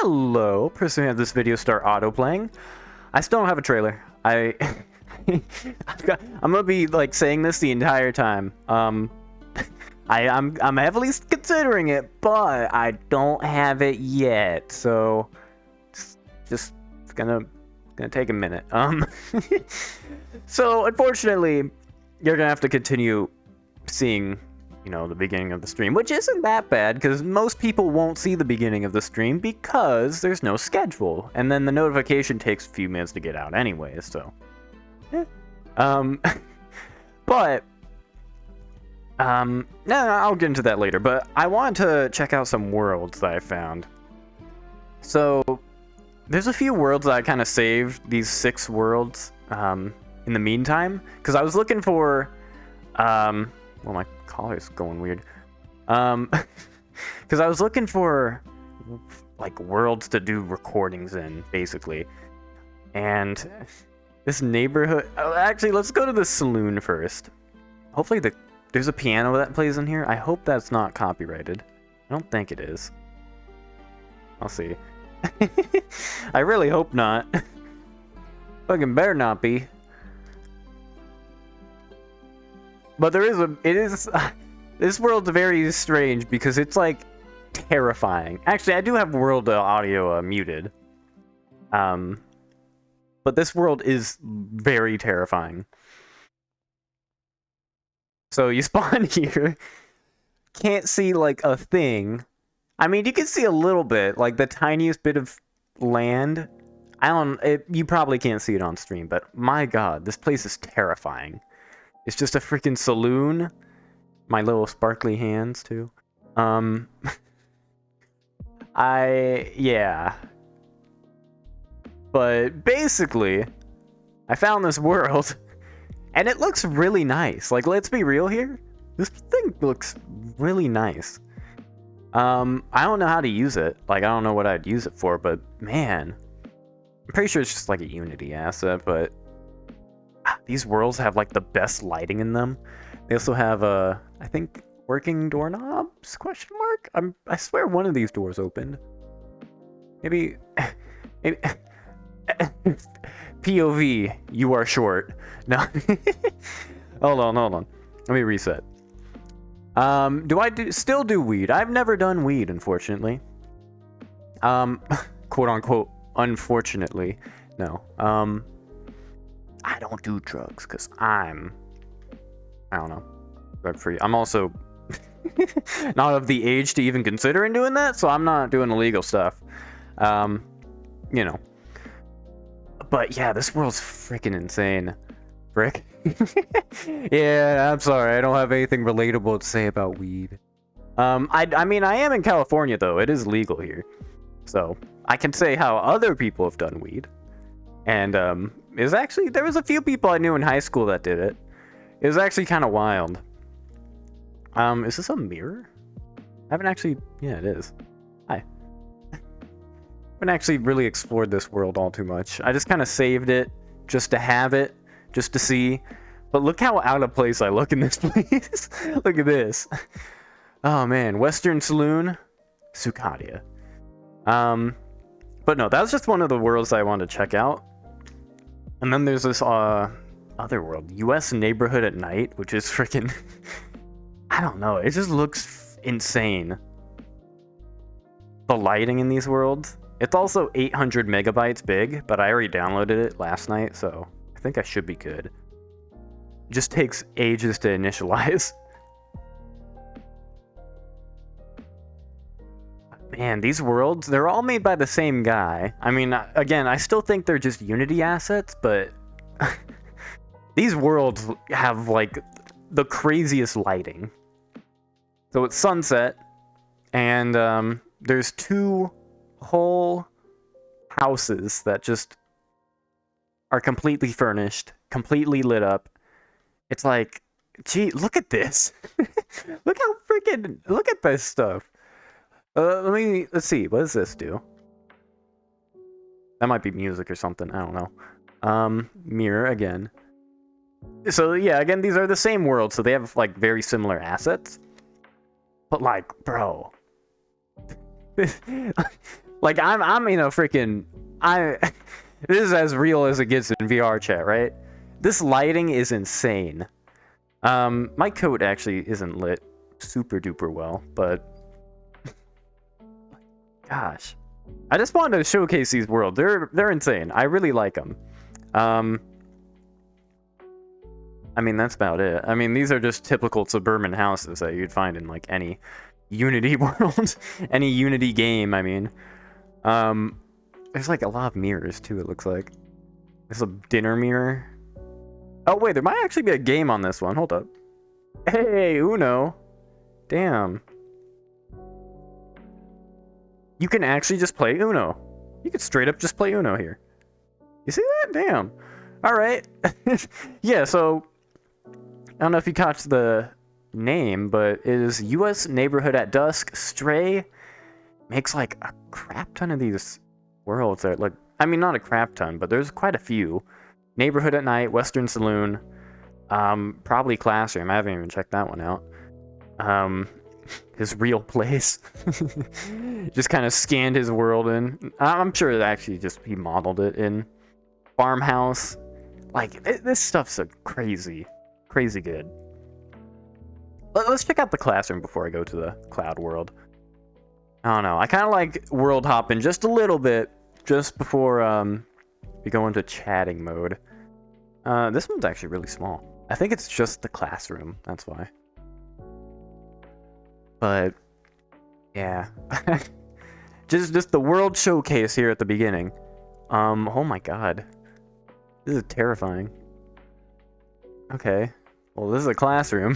Hello, person who had this video start auto-playing. I still don't have a trailer. I'm gonna be like saying this the entire time. I'm heavily considering it, but I don't have it yet. So just it's gonna take a minute. So unfortunately, you're gonna have to continue seeing, you know, the beginning of the stream, which isn't that bad because most people won't see the beginning of the stream because there's no schedule, and then the notification takes a few minutes to get out anyway. So, yeah. But no, I'll get into that later. But I wanted to check out some worlds that I found. So there's a few worlds that I kind of saved, these 6 worlds, in the meantime, because I was looking for, well, my collar's going weird. Because I was looking for, like, worlds to do recordings in, basically. And this neighborhood... Oh, actually, let's go to the saloon first. Hopefully there's a piano that plays in here. I hope that's not copyrighted. I don't think it is. I'll see. I really hope not. Fucking better not be. But this world's very strange because it's like terrifying. Actually, I do have world audio muted. But this world is very terrifying. So you spawn here, can't see like a thing. I mean, you can see a little bit, like the tiniest bit of land. You probably can't see it on stream, but my god, this place is terrifying. It's just a freaking saloon. My little sparkly hands, too. Yeah. But basically, I found this world, and it looks really nice. Like, let's be real here. This thing looks really nice. I don't know how to use it. Like, I don't know what I'd use it for, but man. I'm pretty sure it's just like a Unity asset, but these worlds have like the best lighting in them. They also have I think working doorknobs? Question mark? I swear one of these doors opened. Maybe POV, you are short. No. Hold on. Let me reset. Do I still do weed? I've never done weed, unfortunately. Quote unquote, unfortunately. No. I don't do drugs because I don't know, drug free. I'm also not of the age to even considering doing that, so I'm not doing illegal stuff. You know. But yeah, this world's freaking insane. Frick. Yeah, I'm sorry. I don't have anything relatable to say about weed. I mean, I am in California, though. It is legal here. So, I can say how other people have done weed. And, there was a few people I knew in high school that did it. It was actually kind of wild. Is this a mirror? I haven't actually... Yeah, it is. Hi. I haven't actually really explored this world all too much. I just kind of saved it just to have it, just to see. But look how out of place I look in this place. Look at this. Oh, man. Western Saloon. Sucadia. But no, that was just one of the worlds I wanted to check out. And then there's this other world, U.S. Neighborhood at Night, which is freaking... I don't know, it just looks insane. The lighting in these worlds. It's also 800 megabytes big, but I already downloaded it last night, so I think I should be good. It just takes ages to initialize. Man, these worlds, they're all made by the same guy. I mean, again, I still think they're just Unity assets, but these worlds have, like, the craziest lighting. So it's sunset, and there's 2 whole houses that just are completely furnished, completely lit up. It's like, gee, look at this. Look at this stuff. Let's see, what does this do? That might be music or something, I don't know. Mirror again. So yeah, again, these are the same world, so they have like very similar assets. But like, bro. Like I'm in a freaking this is as real as it gets in VR chat, right? This lighting is insane. My coat actually isn't lit super duper well, but gosh, I just wanted to showcase these worlds. They're insane. I really like them. I mean, that's about it. I mean, these are just typical suburban houses that you'd find in like any Unity world, any Unity game. I mean, there's like a lot of mirrors too. It looks like there's a dinner mirror. Oh wait, there might actually be a game on this one. Hold up. Hey, Uno. Damn. You can actually just play Uno. You could straight up just play Uno here. You see that? Damn. All right. Yeah. So I don't know if you caught the name, but it is U.S. Neighborhood at Dusk. Stray makes like a crap ton of these worlds that look. I mean, not a crap ton, but there's quite a few. Neighborhood at Night, Western Saloon, probably Classroom. I haven't even checked that one out. His real place. Just kind of scanned his world in. I'm sure that actually just he modeled it in. Farmhouse. Like, this stuff's so crazy good. Let's check out the Classroom before I go to the cloud world. I don't know. I kind of like world hopping just a little bit just before we go into chatting mode. This one's actually really small. I think it's just the Classroom. That's why. But yeah, just the world showcase here at the beginning. Oh my god, this is terrifying. Okay, well this is a classroom.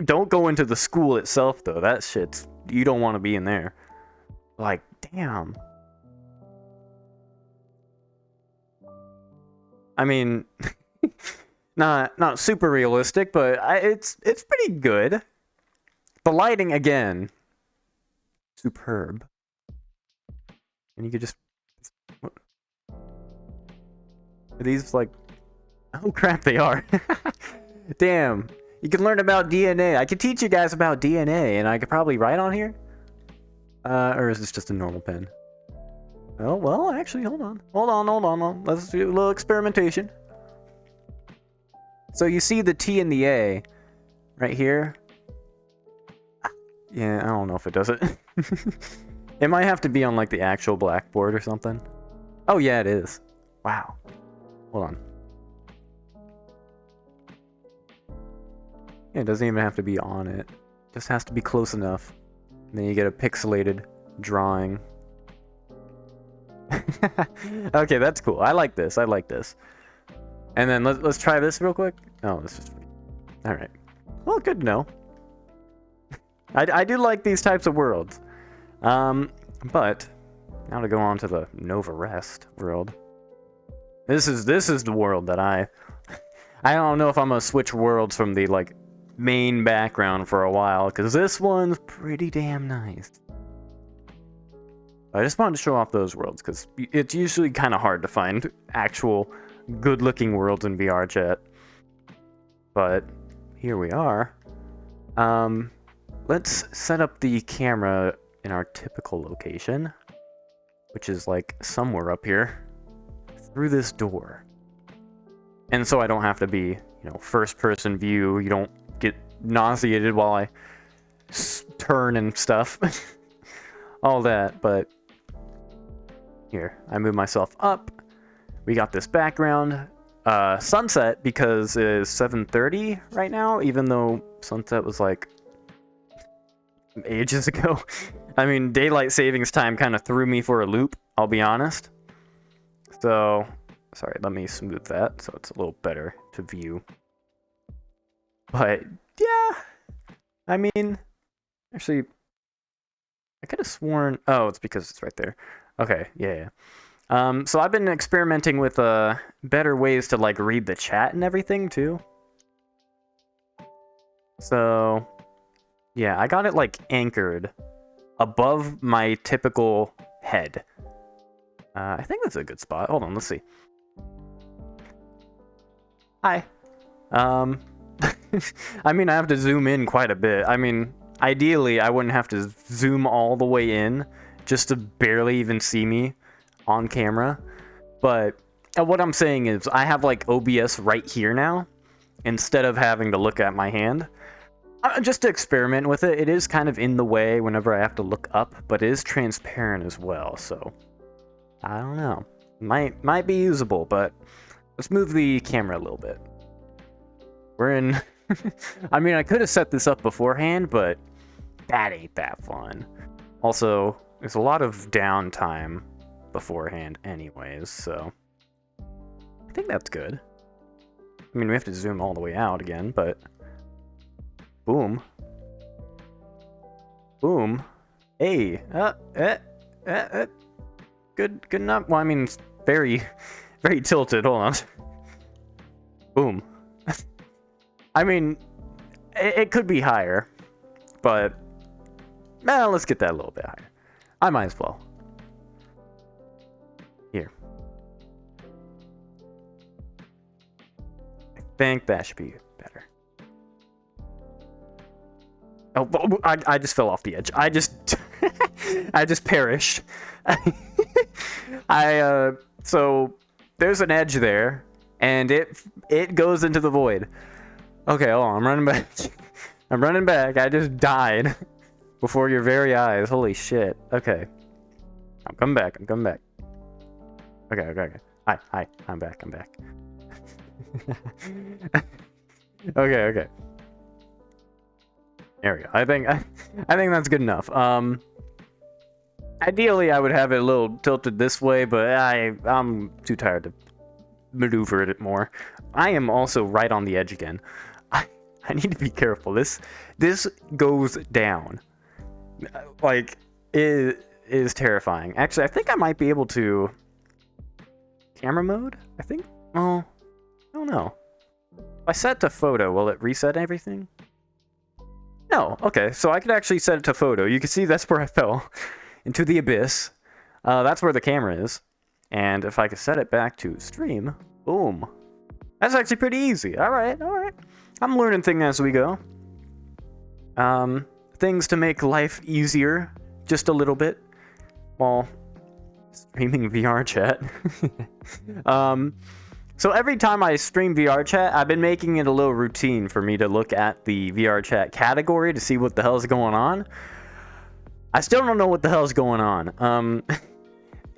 Don't go into the school itself though. That shit's, you don't want to be in there. Like, damn. I mean, not super realistic, but it's pretty good. The lighting, again, superb. And you could just... What? Are these, like... Oh, crap, they are. Damn. You can learn about DNA. I could teach you guys about DNA, and I could probably write on here? Or is this just a normal pen? Oh, well, actually, hold on. Let's do a little experimentation. So you see the T and the A right here? Yeah, I don't know if it does it. It might have to be on like the actual blackboard or something. Oh yeah, it is. Wow. Hold on. Yeah, it doesn't even have to be on it. It just has to be close enough. And then you get a pixelated drawing. Okay, that's cool. I like this. And then let's try this real quick. Oh, this is... Alright. Well, good to know. I do like these types of worlds. But now to go on to the Nova Rest world. This is the world that I don't know if I'm gonna switch worlds from the like main background for a while, because this one's pretty damn nice. I just wanted to show off those worlds because it's usually kind of hard to find actual good-looking worlds in VR chat. But here we are. Let's set up the camera in our typical location, which is like somewhere up here through this door. And so I don't have to be, first person view. You don't get nauseated while I turn and stuff. All that, but here, I move myself up. We got this background. Sunset, because it is 7:30 right now, even though sunset was like ages ago. I mean, daylight savings time kind of threw me for a loop, I'll be honest. So, sorry, let me smooth that so it's a little better to view. But, yeah, I mean, actually, I could have sworn... Oh, it's because it's right there. Okay, yeah. So I've been experimenting with better ways to, like, read the chat and everything, too. So... yeah, I got it, like, anchored above my typical head. I think that's a good spot. Hold on, let's see. Hi. I mean, I have to zoom in quite a bit. I mean, ideally, I wouldn't have to zoom all the way in just to barely even see me on camera. But what I'm saying is I have like OBS right here now instead of having to look at my hand. Just to experiment with it. It is kind of in the way whenever I have to look up, but it is transparent as well, so I don't know. Might be usable, but let's move the camera a little bit. We're in... I mean, I could have set this up beforehand, but that ain't that fun. Also, there's a lot of downtime beforehand anyways, so I think that's good. I mean, we have to zoom all the way out again, but boom. Boom. Hey. Good enough. Well, I mean, it's very tilted. Hold on. Boom. I mean, it could be higher, but let's get that a little bit higher. I might as well. Here. I think that should be better. Oh, I just fell off the edge. I just perished. So there's an edge there, and it goes into the void. Okay, hold on, I'm running back. I'm running back. I just died before your very eyes. Holy shit. Okay. I'm coming back. Okay. Hi. I'm back. Okay. There we go. I think that's good enough. Ideally, I would have it a little tilted this way, but I'm too tired to maneuver it more. I am also right on the edge again. I need to be careful. This goes down. Like, it is terrifying. Actually, I think I might be able to... Camera mode? I think? Oh, I don't know. If I set to photo, will it reset everything? No. Okay, so I could actually set it to photo. You can see that's where I fell. Into the abyss. That's where the camera is. And if I could set it back to stream, boom. That's actually pretty easy. Alright. I'm learning things as we go. Things to make life easier, just a little bit. Well, streaming VR chat. So every time I stream VR chat, I've been making it a little routine for me to look at the VR chat category to see what the hell is going on. I still don't know what the hell is going on.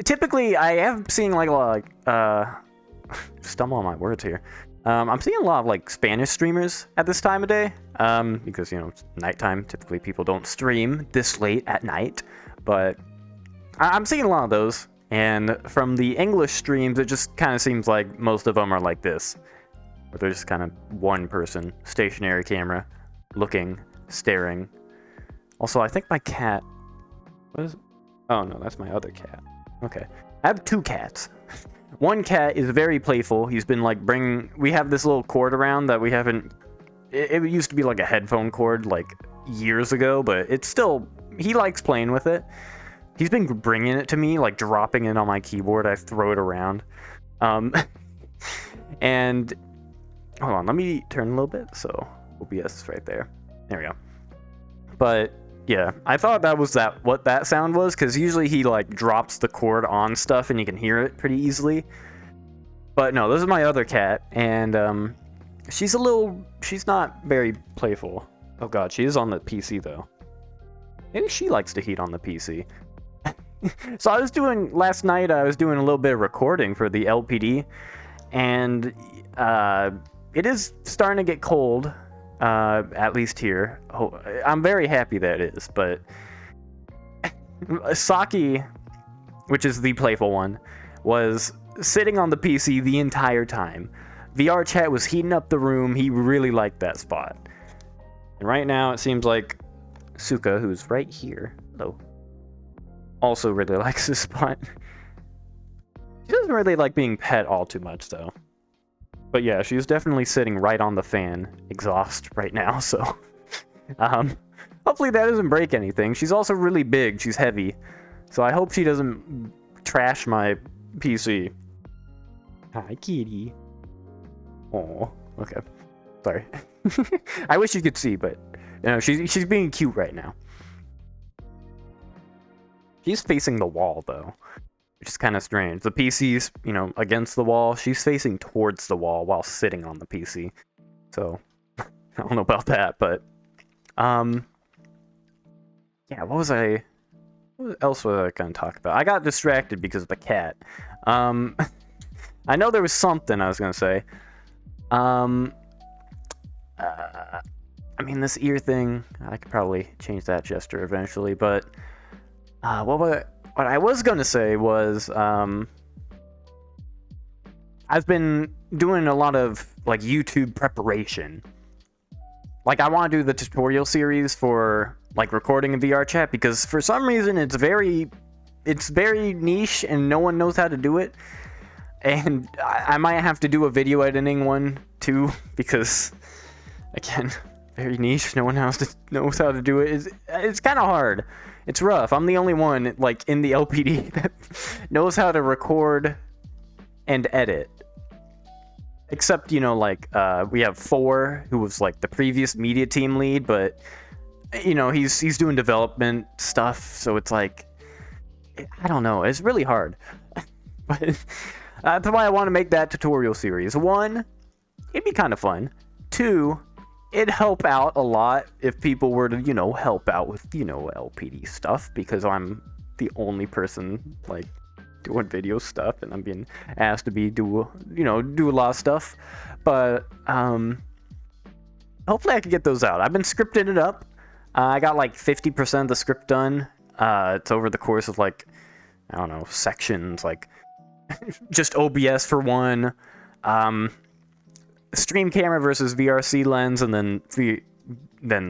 Typically, I am seeing like a lot of, stumble on my words here. I'm seeing a lot of like Spanish streamers at this time of day, because, you know, it's nighttime. Typically, people don't stream this late at night, but I'm seeing a lot of those. And from the English streams, it just kind of seems like most of them are like this, where they're just kind of one person, stationary camera, looking, staring. Also, I think my cat... What is... Oh, no, that's my other cat. Okay. I have two cats. One cat is very playful. He's been, like, we have this little cord around that we haven't... It used to be, like, a headphone cord, like, years ago, but it's still... He likes playing with it. He's been bringing it to me, like, dropping it on my keyboard. I throw it around. And... Hold on, let me turn a little bit, so OBS is right there. There we go. But... Yeah, I thought that was what that sound was, because usually he, like, drops the cord on stuff and you can hear it pretty easily. But no, this is my other cat, and, she's not very playful. Oh god, she is on the PC, though. Maybe she likes to heat on the PC. So last night I was doing a little bit of recording for the LPD, and, it is starting to get cold. At least here. I'm very happy that it is, but Saki, which is the playful one, was sitting on the PC the entire time. VR chat was heating up the room. He really liked that spot. And right now it seems like Suka, who's right here, also really likes this spot. She doesn't really like being pet all too much, though. But yeah, she's definitely sitting right on the fan exhaust right now, so... hopefully that doesn't break anything. She's also really big, she's heavy. So I hope she doesn't trash my PC. Hi, kitty. Oh, okay. Sorry. I wish you could see, but... You know, she's being cute right now. She's facing the wall though, which is kind of strange. The PC's, against the wall. She's facing towards the wall while sitting on the PC. So, I don't know about that, but, yeah, what else was I going to talk about? I got distracted because of the cat. I know there was something I was going to say. I mean, this ear thing, I could probably change that gesture eventually, but what I was going to say was I've been doing a lot of like YouTube preparation. Like, I want to do the tutorial series for like recording a VR chat because for some reason it's very niche and no one knows how to do it. And I might have to do a video editing one too because, again, very niche. No one else knows how to do it. It's kind of hard. It's rough. I'm the only one like in the LPD that knows how to record and edit. Except, we have Four, who was like the previous media team lead, but he's doing development stuff, so it's like, I don't know, it's really hard. But that's why I want to make that tutorial series. 1, it'd be kind of fun. 2, it'd help out a lot if people were to, help out with, LPD stuff, because I'm the only person, like, doing video stuff, and I'm being asked to do a lot of stuff. But, hopefully I can get those out. I've been scripting it up. I got, like, 50% of the script done. It's over the course of, like, I don't know, sections, like, just OBS for one, stream camera versus VRC lens, and then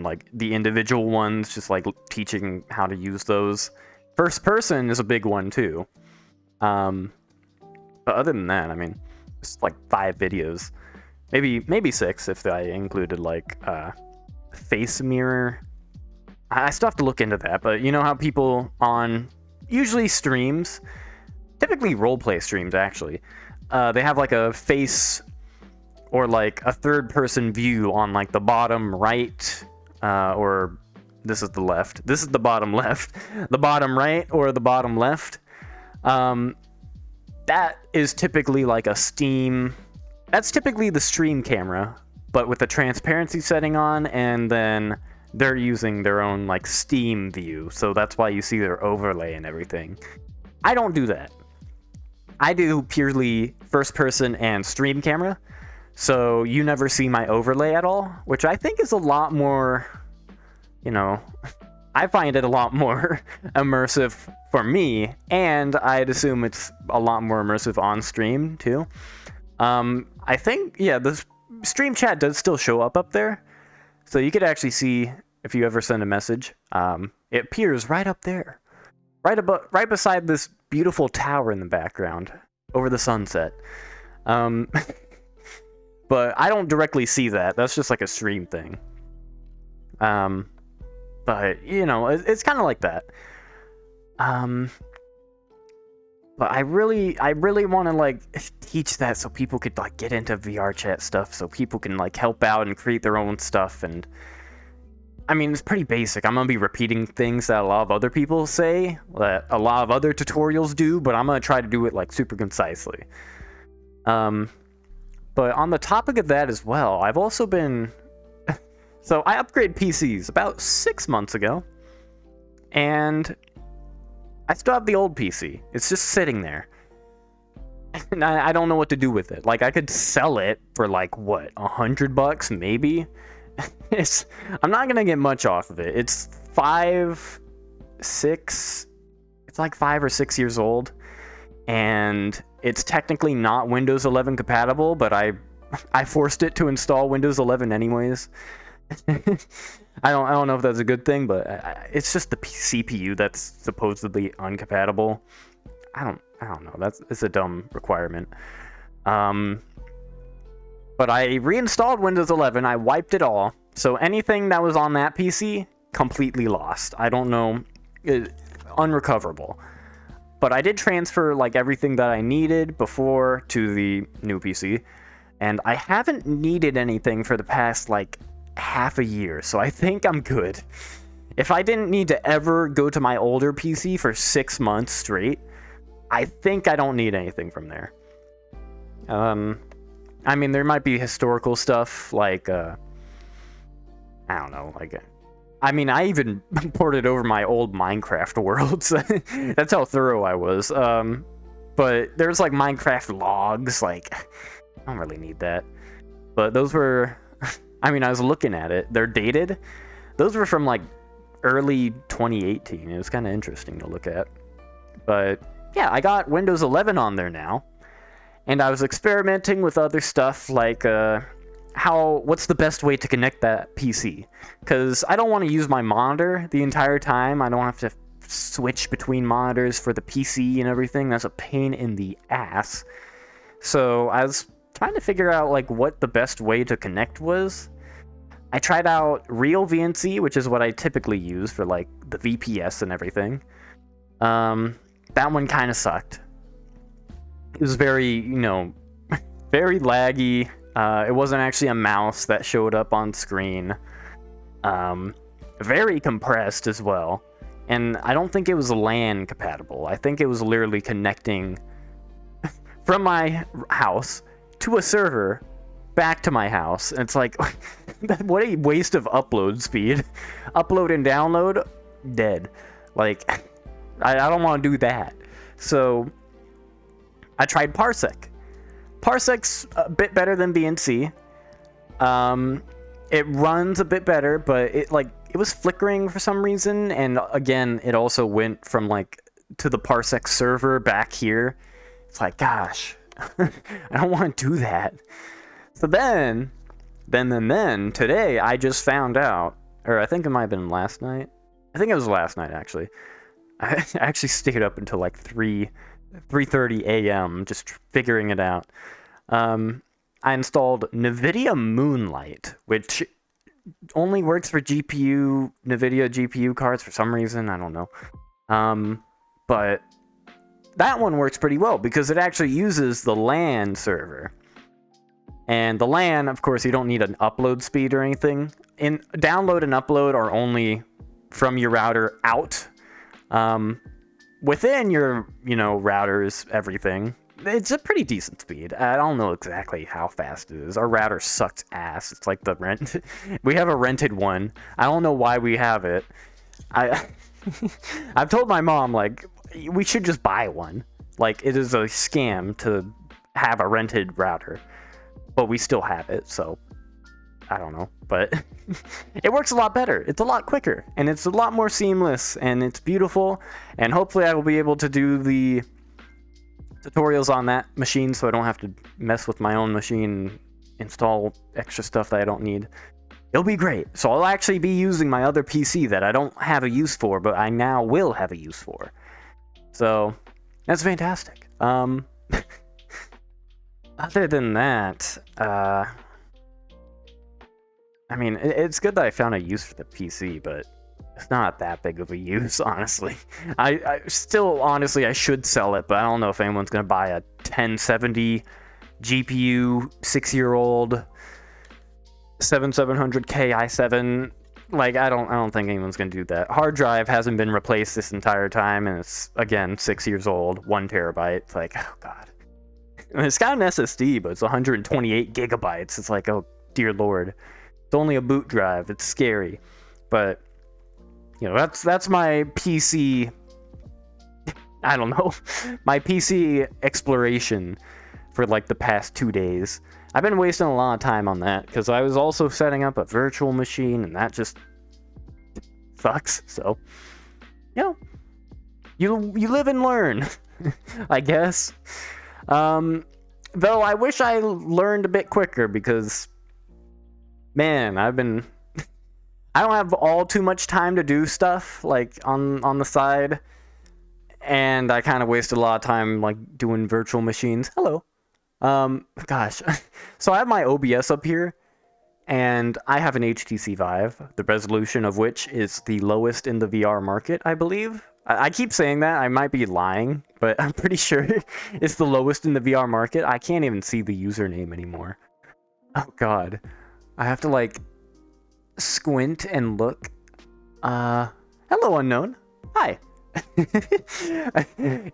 like the individual ones, just like teaching how to use those. First person is a big one too. But other than that, I mean, it's like 5 videos, maybe 6 if I included like face mirror. I still have to look into that, but you know how people on usually streams, typically roleplay streams actually, they have like a face or like a third-person view on like the bottom right, or this is the left. This is the bottom left. The bottom right or the bottom left. That is typically like a Steam. That's typically the stream camera, but with the transparency setting on, and then they're using their own like Steam view. So that's why you see their overlay and everything. I don't do that. I do purely first person and stream camera. So you never see my overlay at all, which I think is a lot more, I find it a lot more immersive for me, and I'd assume it's a lot more immersive on stream too. I think, yeah, the stream chat does still show up there, so you could actually see if you ever send a message. It appears right up there, right beside this beautiful tower in the background over the sunset. But I don't directly see that. That's just like a stream thing. But it's kind of like that. But I really want to like teach that so people could like get into VR chat stuff, so people can like help out and create their own stuff. And I mean, it's pretty basic. I'm gonna be repeating things that a lot of other people say, that a lot of other tutorials do, but I'm gonna try to do it like super concisely. But on the topic of that as well, I've also been... So I upgraded PCs about 6 months ago, and I still have the old PC. It's just sitting there. And I don't know what to do with it. Like, I could sell it for like, what, $100 maybe? I'm not gonna get much off of it. It's 5 or 6 years old, and it's technically not Windows 11 compatible, but I forced it to install Windows 11 anyways. I don't know if that's a good thing, but it's just the CPU that's supposedly uncompatible. I don't know. It's a dumb requirement. But I reinstalled Windows 11. I wiped it all. So anything that was on that PC, completely lost. I don't know. Unrecoverable. But I did transfer like everything that I needed before to the new PC. And I haven't needed anything for the past like half a year. So I think I'm good. If I didn't need to ever go to my older PC for 6 months straight, I think I don't need anything from there. I mean, there might be historical stuff like, I don't know, like, I mean, I even ported over my old Minecraft worlds. That's how thorough I was. But there's like Minecraft logs, like, I don't really need that. But those were, I mean, I was looking at it. They're dated. Those were from like early 2018. It was kind of interesting to look at. But yeah, I got Windows 11 on there now. And I was experimenting with other stuff like what's the best way to connect that PC? Because I don't want to use my monitor the entire time. I don't have to switch between monitors for the PC and everything. That's a pain in the ass. So I was trying to figure out like what the best way to connect was. I tried out RealVNC, which is what I typically use for like the VPS and everything. That one kind of sucked. It was very, very laggy. It wasn't actually a mouse that showed up on screen. Very compressed as well. And I don't think it was LAN compatible. I think it was literally connecting from my house to a server back to my house. And it's like, what a waste of upload speed. Upload and download, dead. Like, I don't want to do that. So I tried Parsec. Parsec's a bit better than VNC. It runs a bit better, but it was flickering for some reason, and again, it also went from to the Parsec server back here. It's like, gosh, I don't want to do that. So then today I just found out, or I think it might have been last night. I think it was last night actually. I actually stayed up until 3:30 a.m. just figuring it out. I installed NVIDIA Moonlight, which only works for NVIDIA GPU cards for some reason. I don't know. But that one works pretty well because it actually uses the LAN server. And the LAN, of course, you don't need an upload speed or anything. Download and upload are only from your router out. Within your, routers, everything, it's a pretty decent speed. I don't know exactly how fast it is. Our router sucks ass. It's like the rent. We have a rented one. I don't know why we have it. I've told my mom, we should just buy one. It is a scam to have a rented router. But we still have it, so I don't know. But it works a lot better. It's a lot quicker, and it's a lot more seamless, and it's beautiful. And hopefully I will be able to do the tutorials on that machine so I don't have to mess with my own machine and install extra stuff that I don't need. It'll be great. So I'll actually be using my other PC that I don't have a use for, but I now will have a use for. So that's fantastic. Other than that, I mean, it's good that I found a use for the PC, but it's not that big of a use, honestly. I still, honestly, I should sell it, but I don't know if anyone's going to buy a 1070 GPU, 6-year-old 7700K i7. I don't think anyone's going to do that. Hard drive hasn't been replaced this entire time, and it's, again, 6 years old, 1 terabyte. It's like, oh, God. And it's got an SSD, but it's 128 gigabytes. It's like, oh, dear Lord. It's only a boot drive. It's scary. But, that's my PC, I don't know, my PC exploration for, the past 2 days. I've been wasting a lot of time on that, because I was also setting up a virtual machine, and that just sucks. So, you live and learn, I guess. Though I wish I learned a bit quicker because, man, I don't have all too much time to do stuff on the side, and I kind of wasted a lot of time doing virtual machines. Hello. Gosh. So I have my OBS up here, and I have an HTC Vive, the resolution of which is the lowest in the VR market, I believe. I keep saying that. I might be lying, but I'm pretty sure it's the lowest in the VR market. I can't even see the username anymore. Oh, God. I have to, squint and look. Hello, unknown. Hi.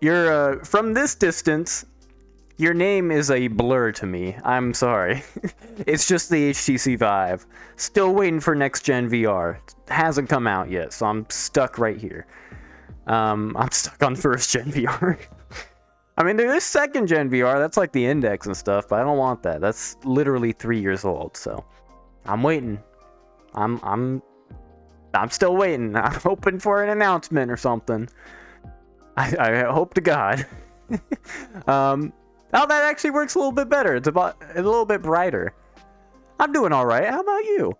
You're, from this distance, your name is a blur to me. I'm sorry. It's just the HTC Vive. Still waiting for next-gen VR. Hasn't come out yet, so I'm stuck right here. I'm stuck on first-gen VR. I mean, there is second-gen VR. That's like the Index and stuff, but I don't want that. That's literally 3 years old, so I'm waiting. I'm still waiting. I'm hoping for an announcement or something. I hope to God. Oh, that actually works a little bit better. It's a little bit brighter. I'm doing all right. How about you?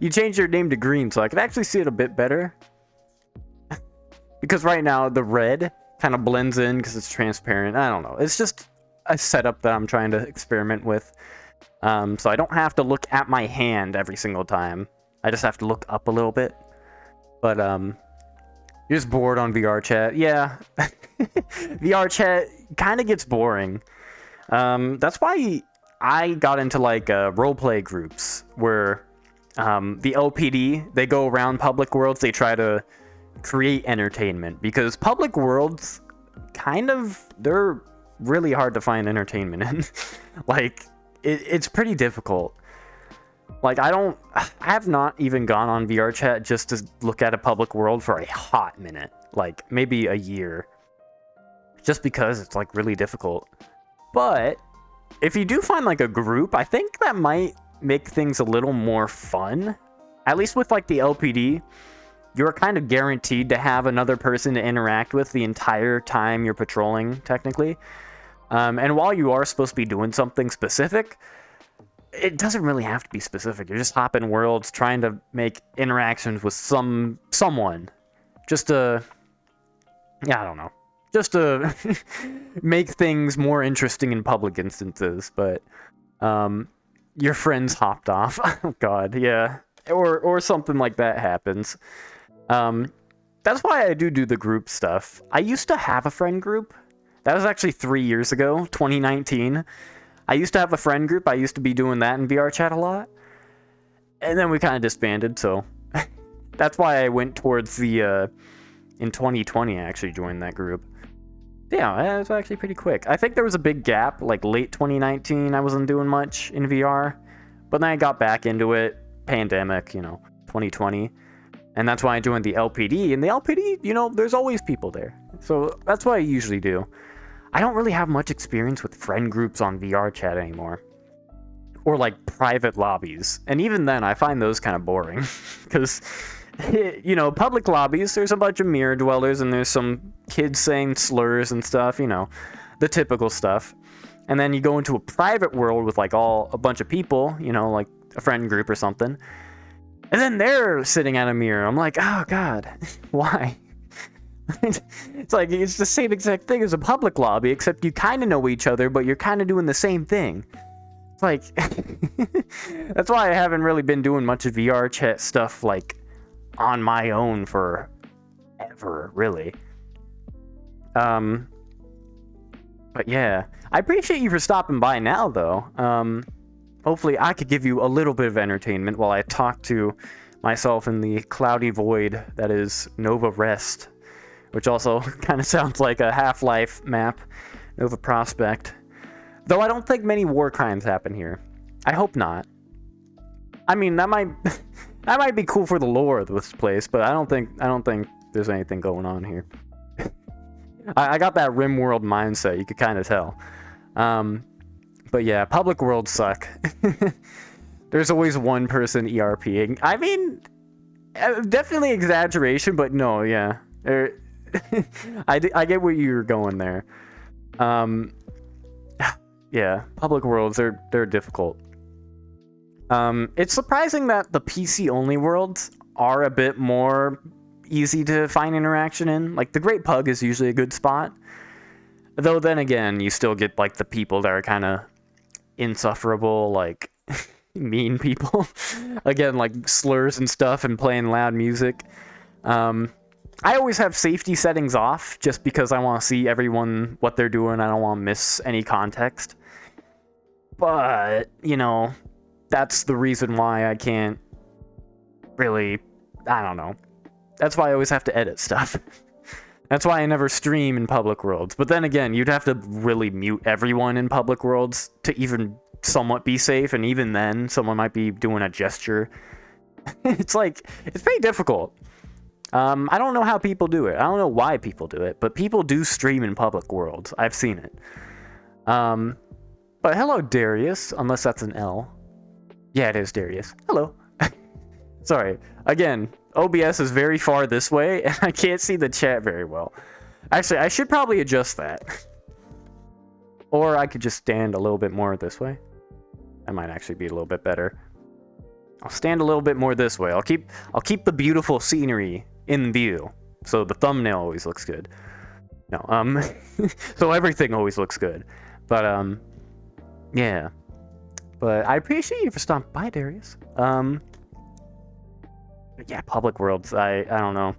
You changed your name to green, so I can actually see it a bit better. Because right now, the red kind of blends in because it's transparent. I don't know. It's just a setup that I'm trying to experiment with. So I don't have to look at my hand every single time. I just have to look up a little bit. But, you're just bored on VR chat. Yeah. VR chat kind of gets boring. That's why I got into, like, roleplay groups where the LPD, they go around public worlds, they try to create entertainment. Because public worlds, they're really hard to find entertainment in. Like, it's pretty difficult. Like, I have not even gone on VR chat just to look at a public world for a hot minute. Like, maybe a year. Just because it's, like, really difficult. But, if you do find, like, a group, I think that might make things a little more fun. At least with, like, the LPD, you're kind of guaranteed to have another person to interact with the entire time you're patrolling, technically. And while you are supposed to be doing something specific, it doesn't really have to be specific. You're just hopping worlds, trying to make interactions with someone. Just to... yeah, I don't know. Just to make things more interesting in public instances, but... your friends hopped off. Oh god, yeah. Or something like that happens. That's why I do the group stuff. I used to have a friend group. That was actually 3 years ago, 2019. I used to have a friend group. I used to be doing that in VR chat a lot. And then we kind of disbanded, so... that's why I went towards the, in 2020, I actually joined that group. Yeah, that was actually pretty quick. I think there was a big gap, like late 2019, I wasn't doing much in VR. But then I got back into it, pandemic, 2020. And that's why I joined the LPD. And the LPD, there's always people there. So that's what I usually do. I don't really have much experience with friend groups on VR chat anymore. Or like private lobbies. And even then, I find those kind of boring. Because, public lobbies, there's a bunch of mirror dwellers and there's some kids saying slurs and stuff, the typical stuff. And then you go into a private world with like a bunch of people, like a friend group or something. And then they're sitting at a mirror. I'm like, oh god, why? It's like, it's the same exact thing as a public lobby, except you kind of know each other, but you're kind of doing the same thing. It's like, that's why I haven't really been doing much of VR chat stuff, like, on my own for ever, really. But yeah, I appreciate you for stopping by now, though. Hopefully I could give you a little bit of entertainment while I talk to myself in the cloudy void that is Nova Rest. Which also kind of sounds like a Half-Life map, Nova Prospect. Though I don't think many war crimes happen here. I hope not. I mean, that might be cool for the lore of this place, but I don't think there's anything going on here. I got that RimWorld mindset, you could kind of tell. But yeah, public worlds suck. There's always one person ERPing. I mean, definitely exaggeration, but no, yeah. I get where you're going there. Yeah, public worlds, they're difficult. It's surprising that the PC-only worlds are a bit more easy to find interaction in. Like, the Great Pug is usually a good spot. Though then again, you still get, like, the people that are kind of insufferable, like, mean people. Again, like, slurs and stuff and playing loud music. I always have safety settings off, just because I want to see everyone, what they're doing. I don't want to miss any context. But, that's the reason why I can't really I don't know. That's why I always have to edit stuff. That's why I never stream in public worlds. But then again, you'd have to really mute everyone in public worlds to even somewhat be safe, and even then, someone might be doing a gesture. It's pretty difficult. I don't know how people do it. I don't know why people do it, but people do stream in public worlds. I've seen it. But hello, Darius, unless that's an L. Yeah, it is Darius. Hello. Sorry. Again, OBS is very far this way, and I can't see the chat very well. Actually, I should probably adjust that. Or I could just stand a little bit more this way. That might actually be a little bit better. I'll stand a little bit more this way. I'll keep the beautiful scenery in view, so the thumbnail always looks good. No, so everything always looks good. But yeah. But I appreciate you for stopping by, Darius. Yeah, public worlds. I don't know.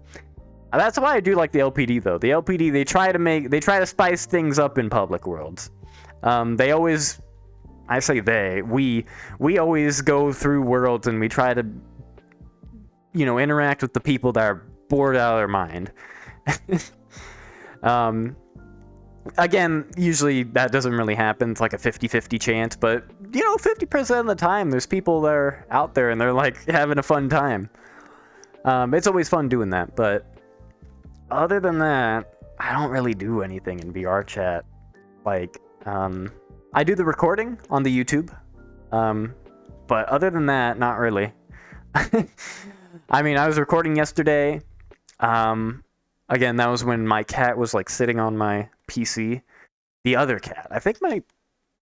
That's why I do like the LPD though. The LPD, they try to spice things up in public worlds. They always, I say they, we always go through worlds and we try to, interact with the people that are bored out of their mind. Again, usually that doesn't really happen. It's like a 50-50 chance, but 50% of the time there's people that are out there and they're like having a fun time. It's always fun doing that, but other than that, I don't really do anything in VR chat. Like, I do the recording on the YouTube, but other than that, not really. I mean, I was recording yesterday. Again, that was when my cat was like sitting on my PC. The other cat, I think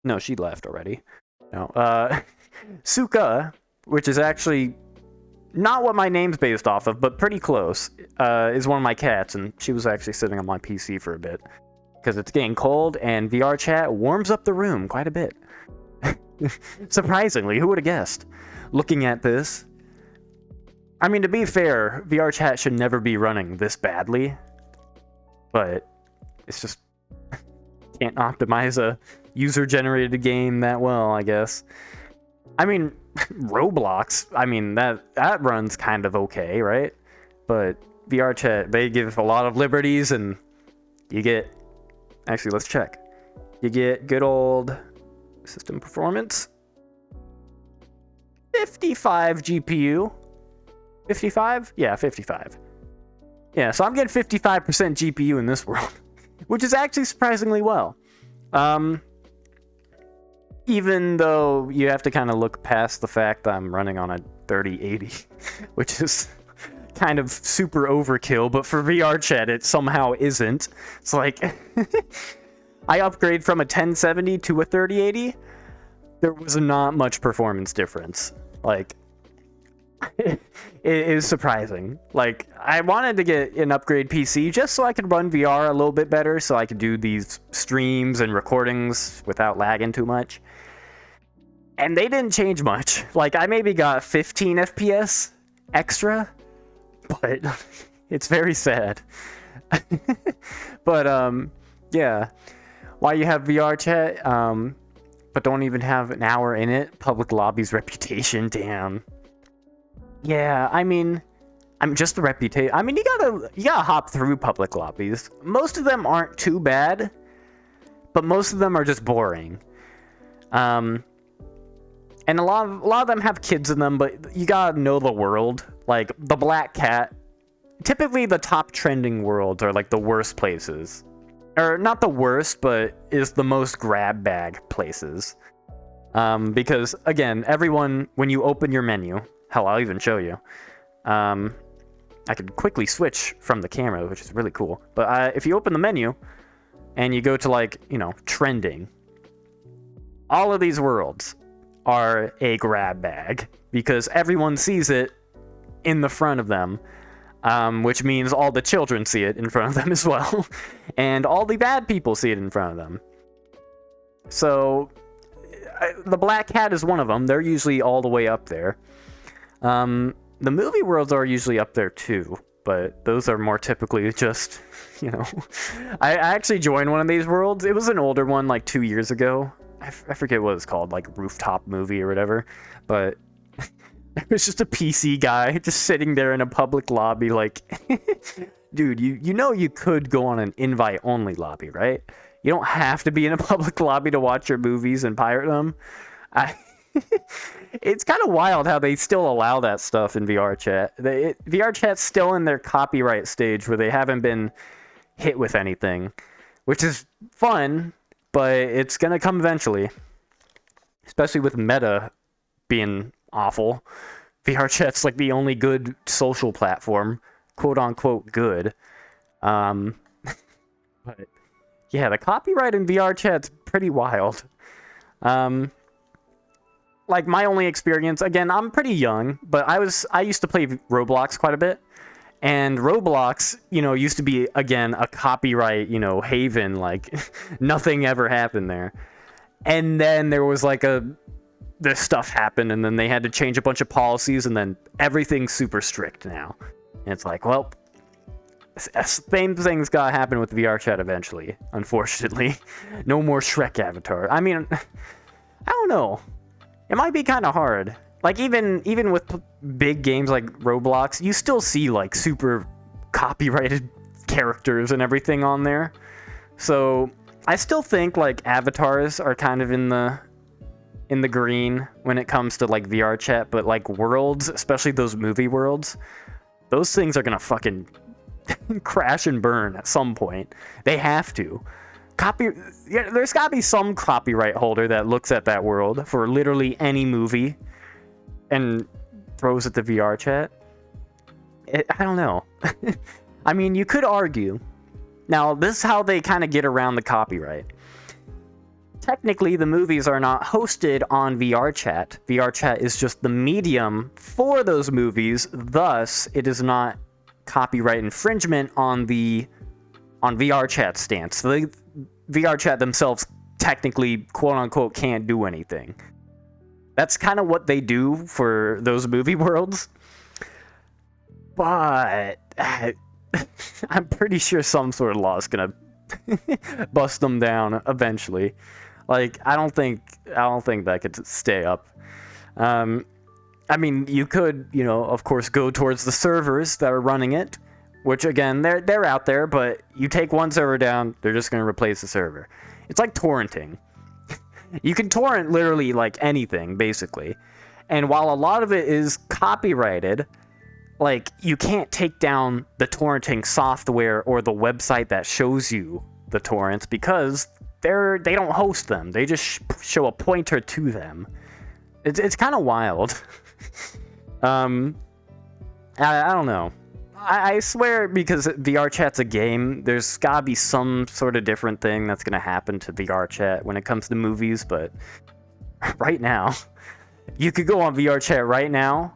no, she left already. No, Suka, which is actually not what my name's based off of, but pretty close, is one of my cats, and she was actually sitting on my PC for a bit. Because it's getting cold, and VR chat warms up the room quite a bit. Surprisingly, who would have guessed? Looking at this. I mean, to be fair, VR chat should never be running this badly. But it's just can't optimize a user-generated game that well, I guess. I mean, Roblox, I mean, that runs kind of okay, right? But VR chat, they give a lot of liberties, and you get... Actually, let's check. You get good old system performance. 55 GPU. 55? Yeah, 55. Yeah, so I'm getting 55% GPU in this world, which is actually surprisingly well. Even though you have to kind of look past the fact that I'm running on a 3080, which is kind of super overkill, but for VR chat, it somehow isn't. It's like, I upgrade from a 1070 to a 3080, there was not much performance difference. Like, it is surprising. Like, I wanted to get an upgrade PC just so I could run VR a little bit better, so I could do these streams and recordings without lagging too much. And they didn't change much. Like, I maybe got 15 FPS extra, but it's very sad. But, yeah. Why you have VR chat, but don't even have an hour in it? Public lobby's reputation, damn. Yeah, I mean, I'm just the reputation. I mean, you gotta hop through public lobbies. Most of them aren't too bad, but most of them are just boring. And a lot of them have kids in them, but you gotta know the world. Like, the Black Cat, typically the top trending worlds are like the worst places. Or not the worst, but is the most grab bag places. Because, again, everyone, when you open your menu, hell, I'll even show you. I could quickly switch from the camera, which is really cool. But if you open the menu, and you go to, like, trending, all of these worlds are a grab bag. Because everyone sees it in the front of them. Which means all the children see it in front of them as well. And all the bad people see it in front of them. So, the Black Cat is one of them. They're usually all the way up there. The movie worlds are usually up there too. But those are more typically just, I actually joined one of these worlds. It was an older one, like 2 years ago. I forget what it's called, like Rooftop Movie or whatever. But It's just a PC guy just sitting there in a public lobby, like, dude, you know you could go on an invite-only lobby, right? You don't have to be in a public lobby to watch your movies and pirate them. I, it's kind of wild how they still allow that stuff in VR chat. VR chat's still in their copyright stage where they haven't been hit with anything, which is fun, but it's gonna come eventually. Especially with Meta being awful. VR chat's like the only good social platform, quote unquote good. But yeah, the copyright in VR chat's pretty wild. Like my only experience, again, I'm pretty young, but I used to play Roblox quite a bit. And Roblox, used to be, again, a copyright, haven, like nothing ever happened there. And then there was like this stuff happened, and then they had to change a bunch of policies, and then everything's super strict now. And it's like, well, same thing's gotta happen with VR chat eventually, unfortunately. No more Shrek avatar. I mean, I don't know. It might be kind of hard. Like, even with big games like Roblox, you still see, like, super copyrighted characters and everything on there. So, I still think, like, avatars are kind of in the green when it comes to, like, VR chat, but, like, worlds, especially those movie worlds, those things are gonna fucking crash and burn at some point. They have to. Yeah, there's gotta be some copyright holder that looks at that world for literally any movie and throws it to VR chat. I don't know. I mean, you could argue. Now, this is how they kind of get around the copyright. Technically, the movies are not hosted on VR chat. VR chat is just the medium for those movies. Thus, it is not copyright infringement on VR chat stance. So the VR chat themselves technically, quote unquote, can't do anything. That's kind of what they do for those movie worlds. But I'm pretty sure some sort of law is gonna bust them down eventually. Like, I don't think that could stay up. I mean, you could, of course, go towards the servers that are running it, which again, they're out there, but you take one server down, they're just gonna replace the server. It's like torrenting. You can torrent literally like anything, basically. And while a lot of it is copyrighted, like, you can't take down the torrenting software or the website that shows you the torrents because they don't host them. They just show a pointer to them. It's kind of wild. I don't know. I swear, because VR chat's a game, there's gotta be some sort of different thing that's gonna happen to VR chat when it comes to movies, but right now, you could go on VR chat right now,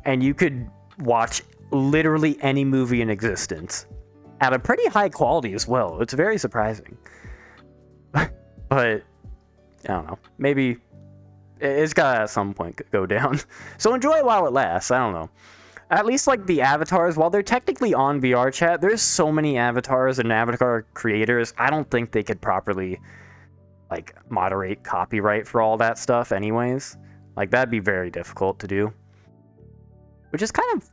and you could watch literally any movie in existence at a pretty high quality as well. It's very surprising. But, I don't know. Maybe it's gotta at some point go down. So enjoy it while it lasts. I don't know. At least, like, the avatars, while they're technically on VR chat, there's so many avatars and avatar creators, I don't think they could properly, like, moderate copyright for all that stuff anyways. Like, that'd be very difficult to do. Which is kind of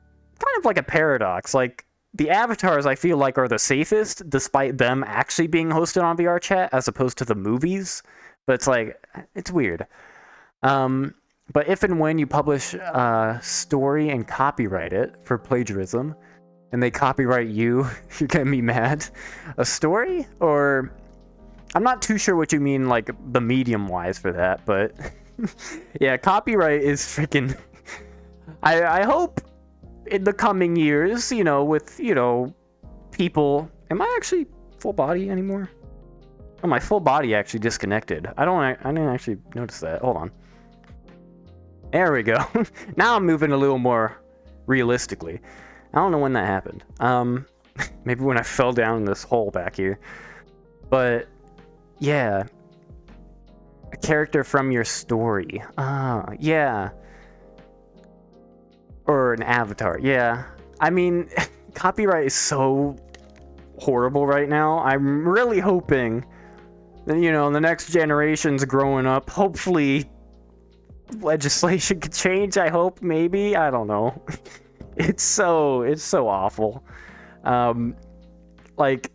like a paradox. Like, the avatars, I feel like, are the safest, despite them actually being hosted on VR chat, as opposed to the movies. But it's like, it's weird. But if and when you publish a story and copyright it for plagiarism, and they copyright you, you're gonna be mad. A story? Or... I'm not too sure what you mean, like, the medium-wise for that, but... yeah, copyright is freaking... I hope in the coming years, with, people... Am I actually full body anymore? Oh, my full body actually disconnected. I didn't actually notice that. Hold on. There we go. Now I'm moving a little more realistically. I don't know when that happened. Maybe when I fell down in this hole back here. But, yeah. A character from your story. Yeah. Or an avatar. Yeah. I mean, copyright is so horrible right now. I'm really hoping that, the next generation's growing up. Hopefully legislation could change, I hope, maybe, I don't know. It's so awful. Like,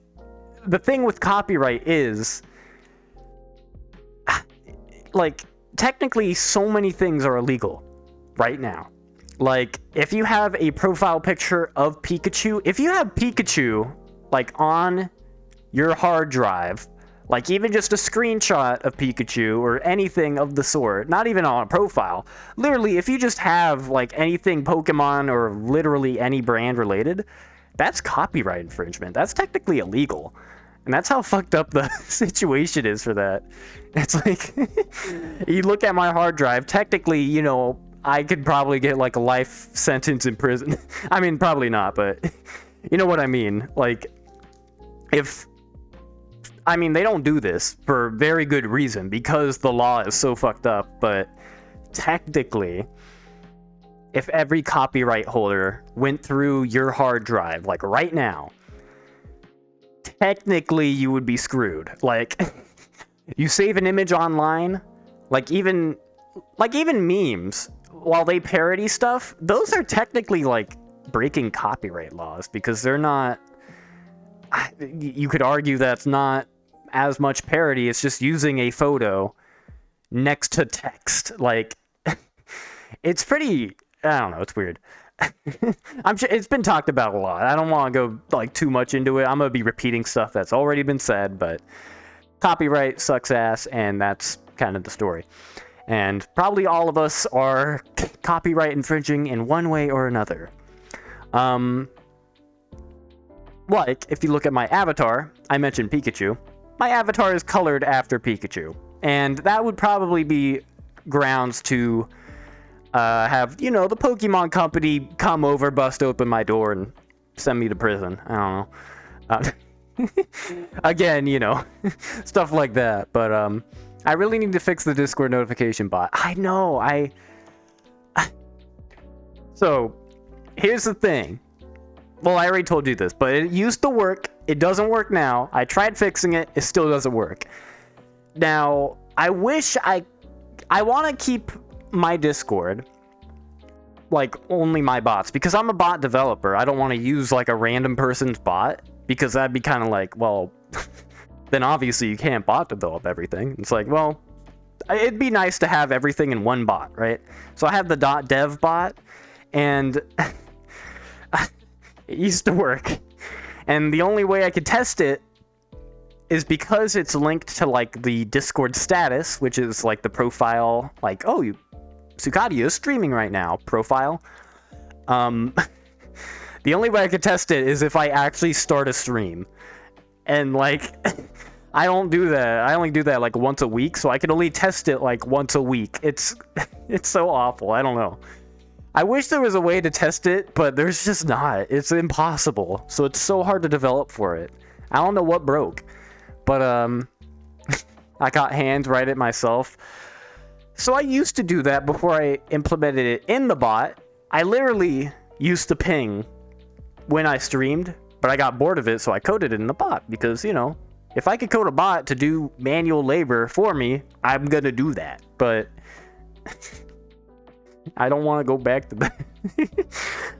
the thing with copyright is, like, technically so many things are illegal right now. Like, if you have a profile picture of Pikachu, if you have Pikachu, like, on your hard drive, like, even just a screenshot of Pikachu or anything of the sort, not even on a profile, literally, if you just have, like, anything Pokemon or literally any brand related, that's copyright infringement. That's technically illegal. And that's how fucked up the situation is for that. It's like, you look at my hard drive, technically, you know, I could probably get, like, a life sentence in prison. I mean, probably not, but you know what I mean? Like, I mean, they don't do this for very good reason, because the law is so fucked up, but technically, if every copyright holder went through your hard drive, like, right now, technically you would be screwed. Like, you save an image online, like even memes, while they parody stuff, those are technically, like, breaking copyright laws, because they're not, you could argue that's not as much parody, it's just using a photo next to text. Like, it's pretty, I don't know, it's weird. I'm sure it's been talked about a lot. I don't want to go, like, too much into it. I'm gonna be repeating stuff that's already been said, but copyright sucks ass, and that's kind of the story. And probably all of us are copyright infringing in one way or another. Like, if you look at my avatar, I mentioned Pikachu. My avatar is colored after Pikachu, and that would probably be grounds to have, you know, the Pokemon Company come over, bust open my door, and send me to prison. I don't know. Again, you know, stuff like that. But I really need to fix the Discord notification bot. I know, So, here's the thing. Well, I already told you this, but it used to work. It doesn't work now. I tried fixing it. It still doesn't work. Now, I wish I want to keep my Discord, like, only my bots, because I'm a bot developer. I don't want to use, like, a random person's bot, because that'd be kind of like, well, then obviously you can't bot develop everything. It's like, well, it'd be nice to have everything in one bot, right? So I have the .dev bot, and it used to work. And the only way I could test it is because it's linked to, like, the Discord status, which is, like, the profile, like, oh, Sukadia is streaming right now profile. The only way I could test it is if I actually start a stream. And, like, I don't do that. I only do that, like, once a week, so I can only test it, like, once a week. It's so awful. I don't know. I wish there was a way to test it, but there's just not. It's impossible. So it's so hard to develop for it. I don't know what broke. But, I got hands right at myself. So I used to do that before I implemented it in the bot. I literally used to ping when I streamed, but I got bored of it, so I coded it in the bot. Because, you know, if I could code a bot to do manual labor for me, I'm gonna do that. But I don't want to go back to that.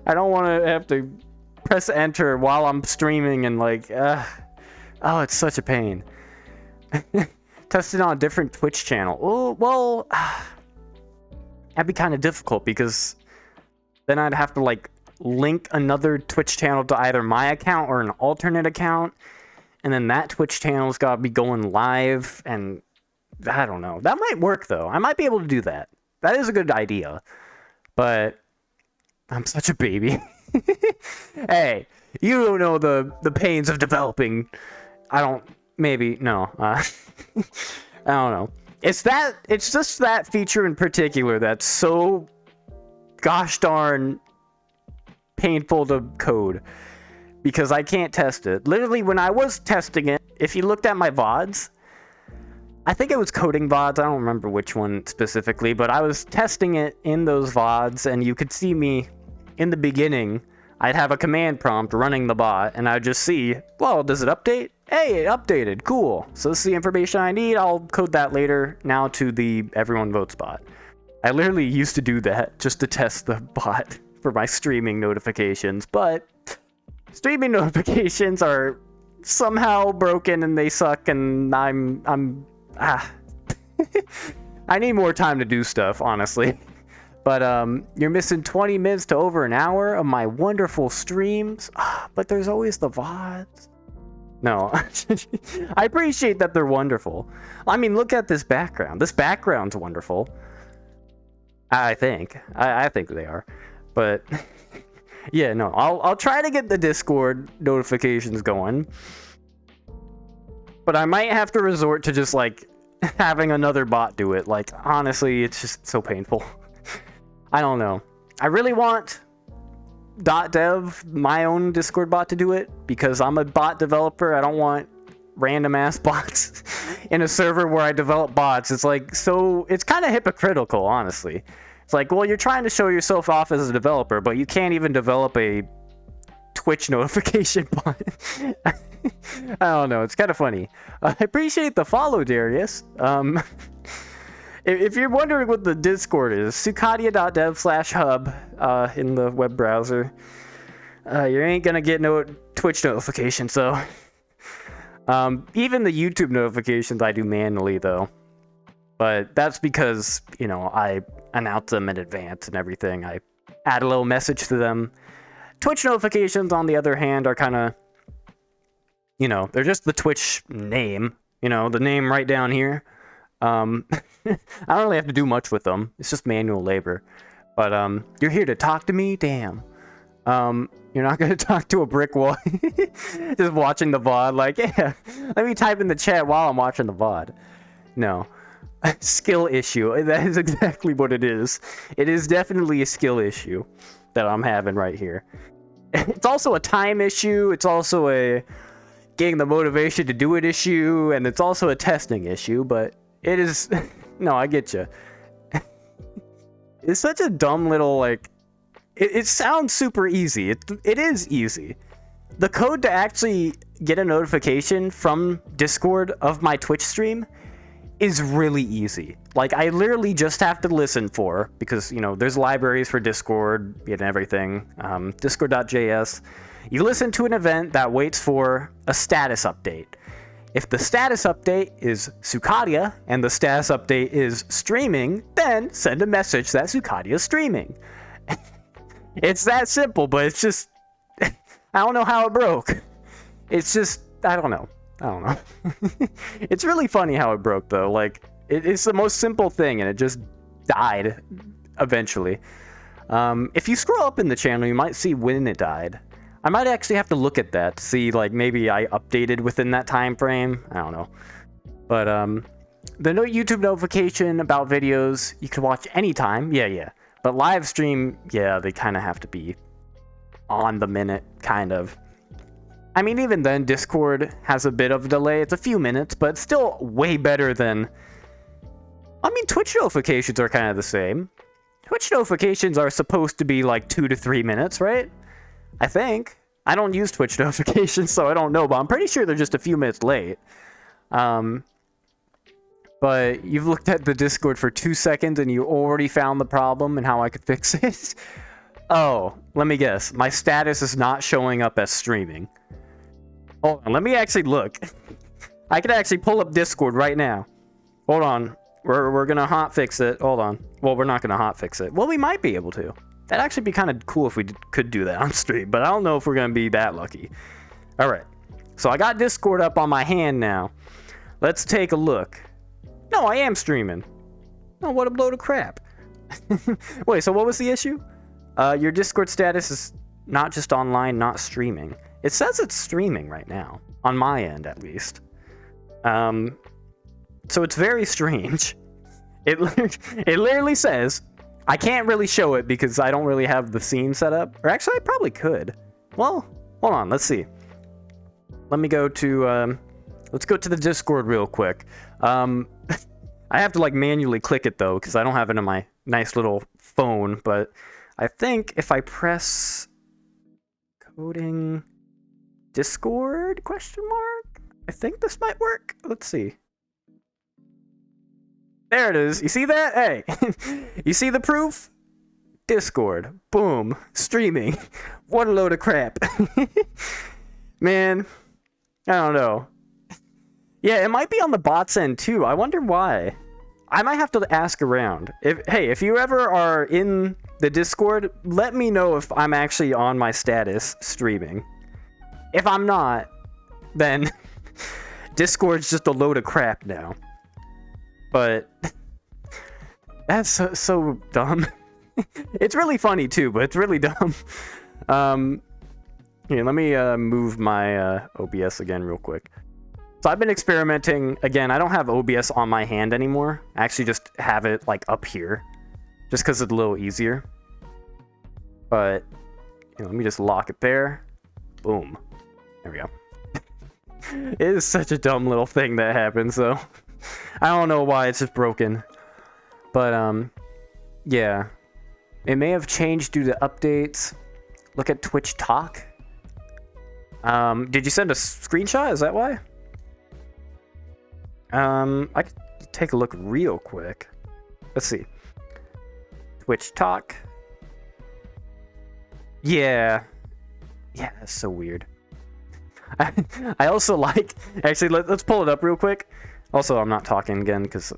I don't want to have to press enter while I'm streaming and, like, oh, it's such a pain. Tested on a different Twitch channel. Oh, well, that'd be kind of difficult, because then I'd have to, like, link another Twitch channel to either my account or an alternate account, and then that Twitch channel's got to be going live, and I don't know. That might work, though. I might be able to do that. That is a good idea, but I'm such a baby. Hey, you don't know the pains of developing. No. I don't know. It's just that feature in particular that's so gosh darn painful to code, because I can't test it. Literally, when I was testing it, if you looked at my VODs, I think it was coding VODs, I don't remember which one specifically, but I was testing it in those VODs, and you could see me in the beginning. I'd have a command prompt running the bot, and I'd just see, well, does it update? Hey, it updated, cool. So this is the information I need, I'll code that later, now to the everyone votes bot. I literally used to do that just to test the bot for my streaming notifications, but streaming notifications are somehow broken and they suck, and I'm I need more time to do stuff, honestly. But you're missing 20 minutes to over an hour of my wonderful streams. But there's always the VODs. No, I appreciate that they're wonderful. I mean, look at this background. This background's wonderful. I think they are. But yeah, no, I'll try to get the Discord notifications going. But I might have to resort to just like having another bot do it. Like, honestly, it's just so painful. I don't know. I really want .dev, my own Discord bot, to do it because I'm a bot developer. I don't want random ass bots in a server where I develop bots. It's like, so it's kind of hypocritical, honestly. It's like, well, you're trying to show yourself off as a developer, but you can't even develop a Twitch notification bot. I don't know. It's kind of funny. I appreciate the follow, Darius. If you're wondering what the Discord is, sukadia.dev/hub in the web browser. You ain't gonna get no Twitch notifications, though. Even the YouTube notifications I do manually, though. But that's because, you know, I announce them in advance and everything. I add a little message to them. Twitch notifications, on the other hand, are kind of, you know, they're just the Twitch name. You know, the name right down here. I don't really have to do much with them. It's just manual labor. But you're here to talk to me? Damn. You're not gonna talk to a brick wall. Just watching the VOD, like, yeah, let me type in the chat while I'm watching the VOD. No. Skill issue. That is exactly what it is. It is definitely a skill issue that I'm having right here. It's also a time issue. It's also a getting the motivation to do it issue, and it's also a testing issue, but it is... No, I get you. It's such a dumb little, like... It sounds super easy. It is easy. The code to actually get a notification from Discord of my Twitch stream is really easy. Like, I literally just have to listen for, because, you know, there's libraries for Discord and everything. Discord.js. You listen to an event that waits for a status update. If the status update is Sukadia and the status update is streaming, then send a message that Sukadia is streaming. It's that simple, but it's just... I don't know how it broke. It's just... I don't know. It's really funny how it broke, though. Like, it's the most simple thing, and it just died eventually. If you scroll up in the channel, you might see when it died. I might actually have to look at that to see, like, maybe I updated within that time frame. I don't know. But, the YouTube notification about videos, you can watch anytime. Yeah. But live stream, yeah, they kind of have to be on the minute, kind of. I mean, even then, Discord has a bit of a delay. It's a few minutes, but it's still way better than... I mean, Twitch notifications are kind of the same. Twitch notifications are supposed to be like 2 to 3 minutes, right? I think. I don't use Twitch notifications, so I don't know, but I'm pretty sure they're just a few minutes late. But you've looked at the Discord for 2 seconds and you already found the problem and how I could fix it? Oh, let me guess. My status is not showing up as streaming. Hold on, let me actually look. I could actually pull up Discord right now. Hold on. We're gonna hotfix it. Hold on. Well, we're not gonna hotfix it. Well, we might be able to. That'd actually be kind of cool if we could do that on stream, but I don't know if we're gonna be that lucky. Alright. So I got Discord up on my hand now. Let's take a look. No, I am streaming. Oh, what a load of crap. Wait, so what was the issue? Your Discord status is not just online, not streaming. It says it's streaming right now. On my end, at least. So it's very strange. It literally says... I can't really show it because I don't really have the scene set up. Or actually, I probably could. Well, hold on. Let's see. Let me go to... let's go to the Discord real quick. I have to, like, manually click it, though, because I don't have it on my nice little phone. But I think if I press... Coding... Discord? Question mark? I think this might work. Let's see. There it is. You see that? Hey, you see the proof? Discord. Boom. Streaming. What a load of crap. Man, I don't know. Yeah, it might be on the bots end too. I wonder why. I might have to ask around. If you ever are in the Discord, let me know if I'm actually on my status streaming. If I'm not, then Discord's just a load of crap now. But that's so dumb. It's really funny too, but it's really dumb. Here, let me move my OBS again real quick. So I've been experimenting. Again, I don't have OBS on my hand anymore. I actually just have it like up here, just because it's a little easier. But let me just lock it there. Boom. There we go. It is such a dumb little thing that happens, though. I don't know why it's just broken. But yeah. It may have changed due to updates. Look at Twitch Talk. Did you send a screenshot? Is that why? I could take a look real quick. Let's see. Twitch Talk. Yeah. Yeah, that's so weird. I also like... Actually, let's pull it up real quick. Also, I'm not talking again because...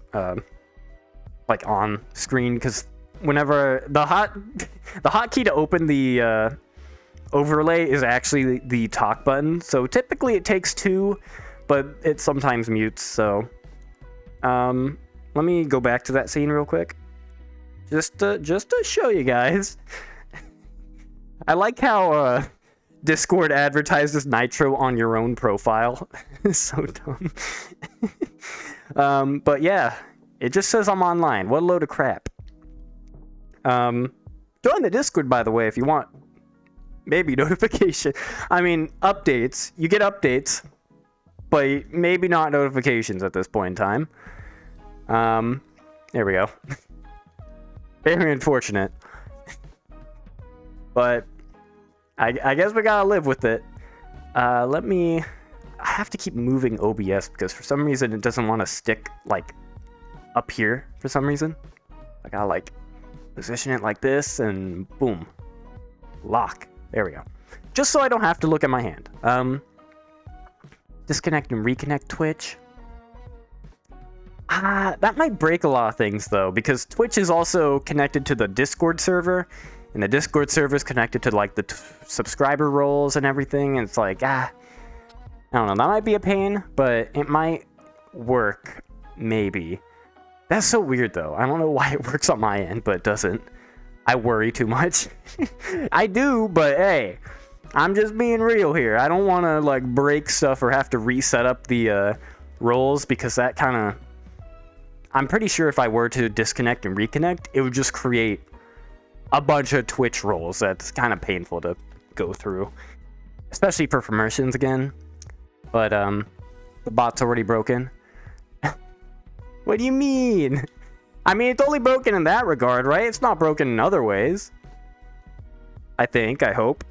like, on screen, because whenever... The hotkey to open the overlay is actually the talk button. So, typically it takes 2... but it sometimes mutes, so let me go back to that scene real quick, just to show you guys. I like how Discord advertises Nitro on your own profile. It's so dumb. But yeah, it just says I'm online. What a load of crap. Join the Discord, by the way, if you want maybe notification. I mean, updates. You get updates, but maybe not notifications at this point in time. There we go. Very unfortunate. But I guess we gotta live with it. I have to keep moving OBS because for some reason it doesn't want to stick like up here for some reason. I gotta like position it like this and boom. Lock. There we go. Just so I don't have to look at my hand. Disconnect and reconnect Twitch. That might break a lot of things though, because Twitch is also connected to the Discord server, and the Discord server is connected to like the subscriber roles and everything, and it's like, I don't know, that might be a pain, but it might work, maybe. That's so weird though. I don't know why it works on my end, but it doesn't. I worry too much. I do, but hey, I'm just being real here. I don't want to like break stuff or have to reset up the roles, because that kind of... I'm pretty sure if I were to disconnect and reconnect, it would just create a bunch of Twitch roles. That's kind of painful to go through, especially for promotions again. But the bot's already broken. What do you mean? I mean, it's only broken in that regard, right? It's not broken in other ways. I think. I hope.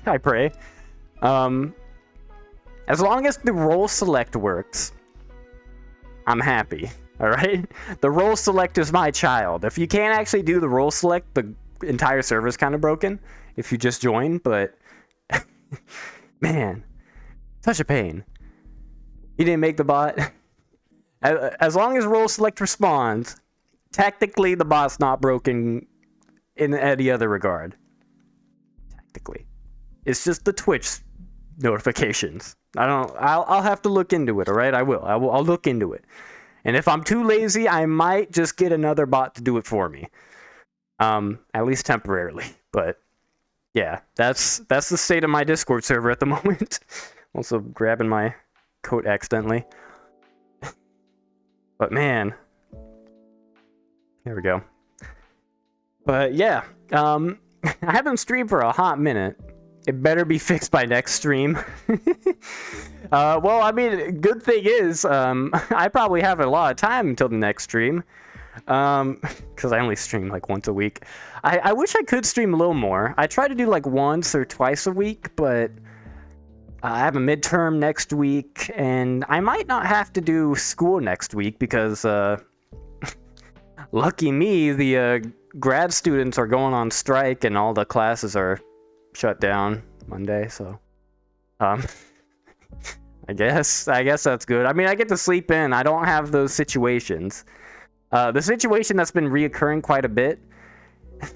I pray. As long as the role select works, I'm happy. All right? The role select is my child. If you can't actually do the role select, the entire server's kind of broken if you just join, but man, such a pain. You didn't make the bot. As long as role select responds, technically the bot's not broken in any other regard. Technically. It's just the Twitch notifications. I'll have to look into it, all right? I'll look into it. And if I'm too lazy, I might just get another bot to do it for me. At least temporarily. But yeah, that's the state of my Discord server at the moment. Also grabbing my coat accidentally. But man, here we go. But yeah, I haven't streamed for a hot minute. It better be fixed by next stream. Well, I mean, good thing is, I probably have a lot of time until the next stream. Because I only stream like once a week. I wish I could stream a little more. I try to do like once or twice a week, but I have a midterm next week, and I might not have to do school next week because Lucky me, the grad students are going on strike and all the classes are shut down Monday, so um I guess that's good. I mean, I get to sleep in. I don't have those situations. The situation that's been reoccurring quite a bit,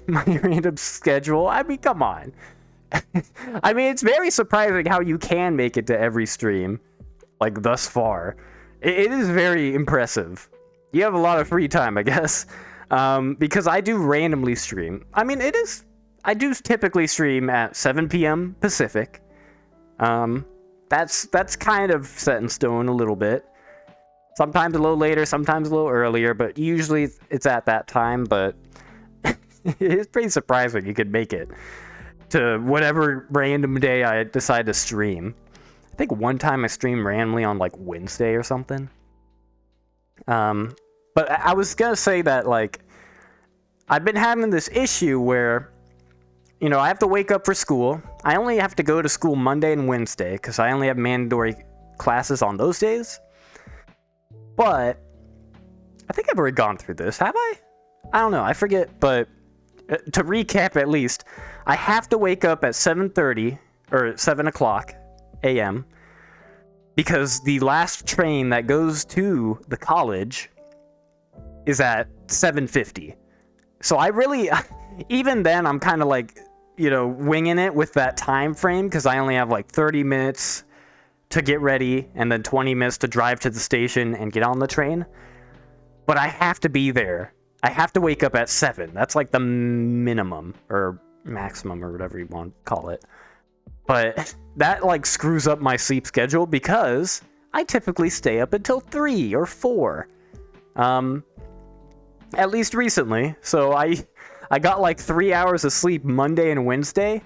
my random schedule. I mean, come on. I mean, it's very surprising how you can make it to every stream, like thus far. It is very impressive. You have a lot of free time, I guess, because I do randomly stream. I mean, I do typically stream at 7 p.m. Pacific. That's kind of set in stone a little bit. Sometimes a little later, sometimes a little earlier, but usually it's at that time. But it's pretty surprising you could make it to whatever random day I decide to stream. I think one time I streamed randomly on like Wednesday or something. But I was gonna say that, like, I've been having this issue where, you know, I have to wake up for school. I only have to go to school Monday and Wednesday because I only have mandatory classes on those days. But I think I've already gone through this. Have I? I don't know. I forget. But to recap, at least, I have to wake up at 7:30 or 7 o'clock a.m. because the last train that goes to the college is at 7:50. So I really, even then, I'm kind of like, you know, winging it with that time frame because I only have like 30 minutes to get ready and then 20 minutes to drive to the station and get on the train. But I have to be there. I have to wake up at 7. That's like the minimum or maximum or whatever you want to call it. But that like screws up my sleep schedule because I typically stay up until 3 or 4. At least recently. So I got like 3 hours of sleep Monday and Wednesday.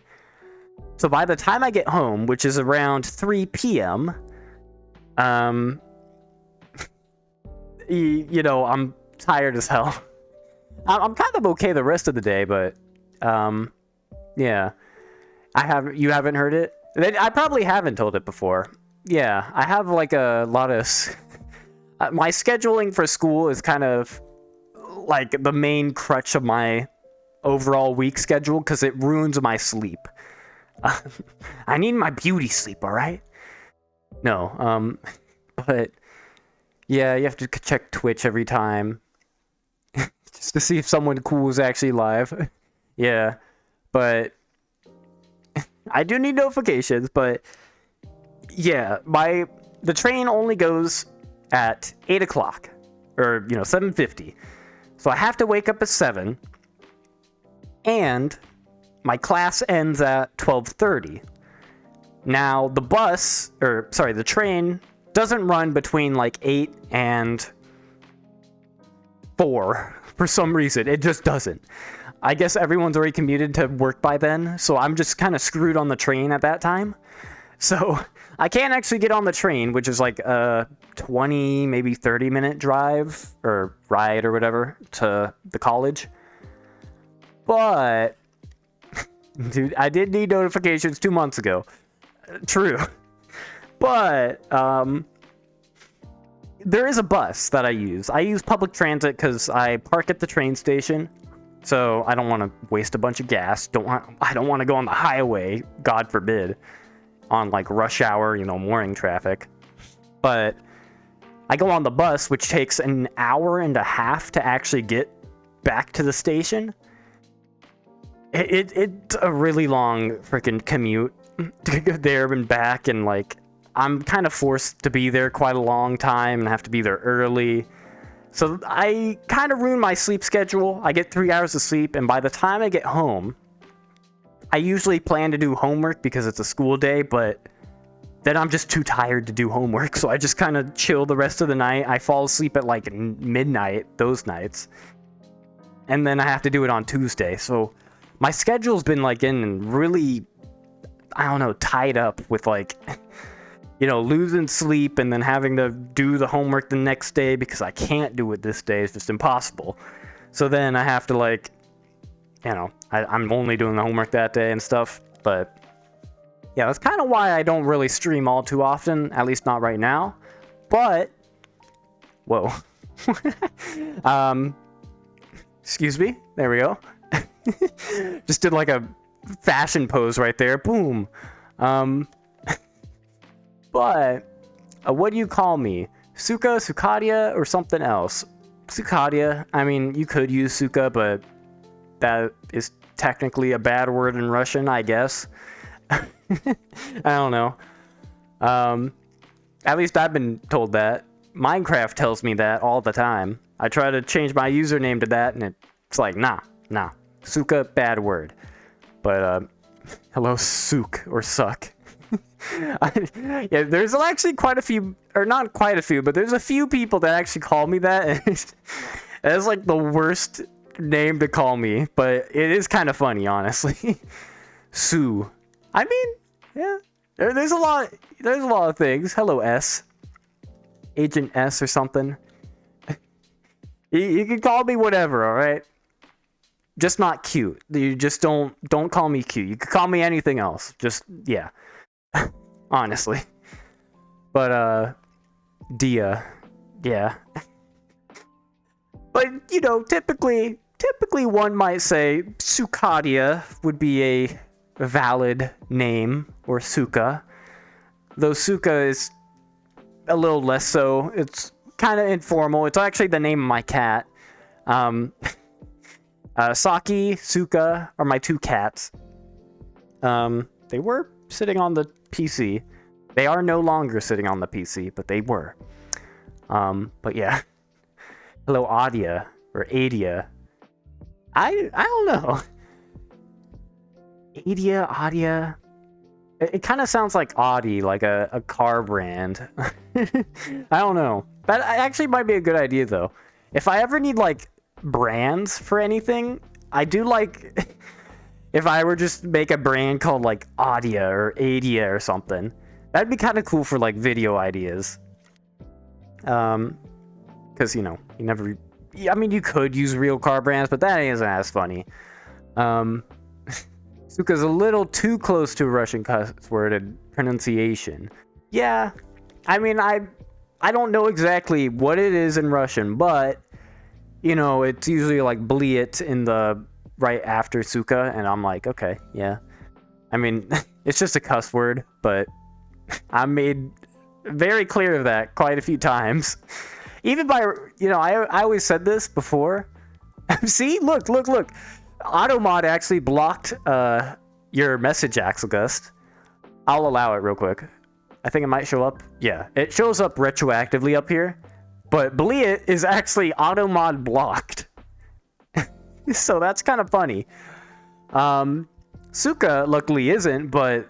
So by the time I get home, which is around 3 p.m., you know, I'm tired as hell. I'm kind of okay the rest of the day, but yeah. You haven't heard it? I probably haven't told it before. Yeah, I have like a lot of my scheduling for school is kind of like the main crutch of my overall week schedule because it ruins my sleep. I need my beauty sleep, all right? No, but yeah, you have to check Twitch every time just to see if someone cool is actually live. Yeah, but I do need notifications, but yeah, the train only goes at 8 o'clock, or, 7:50. So I have to wake up at 7, and my class ends at 12:30. Now, the train doesn't run between like 8 and 4 for some reason. It just doesn't. I guess everyone's already commuted to work by then, so I'm just kind of screwed on the train at that time. So I can't actually get on the train, which is like a 20, maybe 30-minute drive or ride or whatever to the college. But, dude, I did need notifications 2 months ago. True. But, there is a bus that I use. I use public transit because I park at the train station. So I don't want to waste a bunch of gas. I don't want to go on the highway, God forbid, on like rush hour, morning traffic. But I go on the bus, which takes an hour and a half to actually get back to the station. It's a really long freaking commute to go there and back, and like I'm kind of forced to be there quite a long time and have to be there early. So I kind of ruin my sleep schedule. I get 3 hours of sleep, and by the time I get home, I usually plan to do homework because it's a school day, but then I'm just too tired to do homework, so I just kind of chill the rest of the night. I fall asleep at like midnight those nights, and then I have to do it on Tuesday. So my schedule's been like getting really, I don't know, tied up with like, losing sleep and then having to do the homework the next day because I can't do it this day. It's just impossible. So then I have to like, I'm only doing the homework that day and stuff. But yeah, that's kind of why I don't really stream all too often, at least not right now. But, whoa. Excuse me. There we go. Just did like a fashion pose right there. Boom. But what do you call me? Suka, Sukadia, or something else? Sukadia. I mean, you could use Suka, but that is technically a bad word in Russian, I guess. I don't know. At least I've been told that. Minecraft tells me that all the time. I try to change my username to that, and it's like, nah. Suka, bad word. But, hello, Suk, or Suck. Yeah, there's actually quite a few, or not quite a few, but there's a few people that actually call me that. That's like the worst name to call me, but it is kind of funny, honestly. Sue. I mean, yeah, there's a lot of things. Hello, S. Agent S or something. You can call me whatever, all right? Just not cute. You just don't call me cute. You can call me anything else. Just, yeah. Honestly. But, Dia. Yeah. But, you know, typically one might say Sukadia would be a valid name, or Suka. Though Suka is a little less so. It's kind of informal. It's actually the name of my cat. Saki, Suka are my two cats. They were sitting on the PC. They are no longer sitting on the PC, but they were. But yeah. Hello, Adia, or Adia. I don't know. Adia. It kind of sounds like Audi, like a car brand. I don't know. That actually might be a good idea, though. If I ever need, like, brands for anything, I do like... if I were just make a brand called, like, Audia or Adia or something. That'd be kind of cool for, like, video ideas. Because, you know, you never... I mean, you could use real car brands, but that isn't as funny. Suka's a little too close to a Russian cuss word in pronunciation. Yeah, I mean, I don't know exactly what it is in Russian, but, you know, it's usually like bliet in the right after Suka, and I'm like, okay, yeah. I mean, it's just a cuss word, but I made very clear of that quite a few times. Even by, you know, I always said this before. See, look. Automod actually blocked your message, Axelgust. I'll allow it real quick. I think it might show up. Yeah, it shows up retroactively up here. But Bliet is actually Automod blocked. So that's kind of funny. Suka, luckily, isn't, but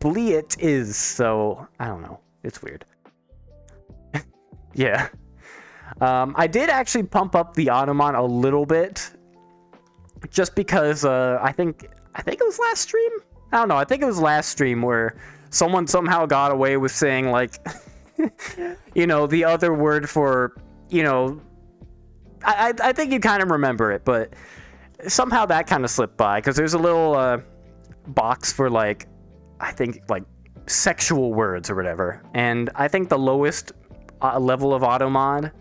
Bliet is, so I don't know. It's weird. Yeah. I did actually pump up the Automod a little bit. Just because I think it was last stream? I don't know. I think it was last stream where someone somehow got away with saying, like, you know, the other word for, you know, I think you kind of remember it, but somehow that kind of slipped by because there's a little box for, like, I think, like, sexual words or whatever. And I think the lowest level of Automod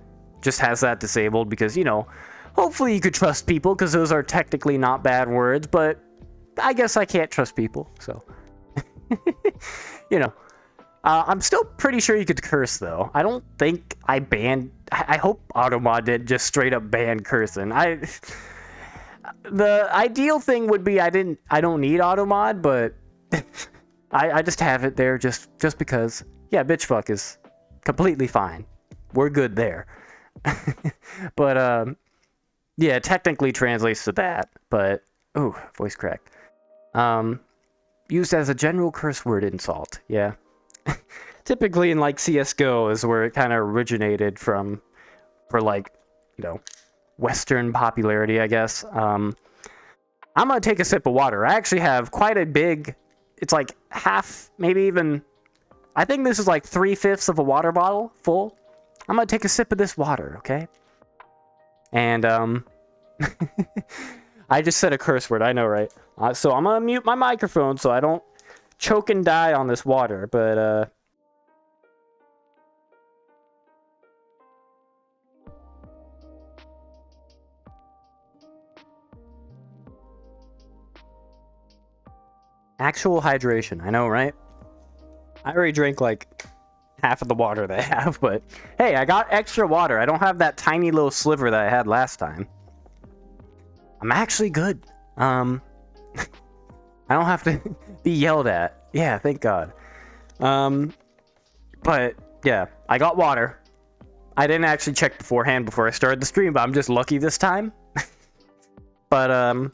just has that disabled because, you know, hopefully you could trust people because those are technically not bad words, but I guess I can't trust people, so. You know. I'm still pretty sure you could curse, though. I don't think I banned... I hope Automod did just straight up ban cursing. The ideal thing would be I don't need Automod, but I just have it there just because. Yeah, bitch fuck is completely fine. We're good there. But, yeah, technically translates to that, but... Ooh, voice crack. Used as a general curse word insult, yeah. Typically in, like, CSGO is where it kind of originated from, for, like, you know, Western popularity, I guess. I'm gonna take a sip of water. I actually have quite a big... It's like half, maybe even... I think this is like 3/5 of a water bottle full. I'm gonna take a sip of this water, okay? And, I just said a curse word, I know, right? So I'm gonna mute my microphone so I don't choke and die on this water, but, Actual hydration. I know, right? I already drank like half of the water that I have, but hey, I got extra water. I don't have that tiny little sliver that I had last time. I'm actually good. I don't have to be yelled at. Yeah, thank God. But yeah, I got water. I didn't actually check beforehand before I started the stream, but I'm just lucky this time. But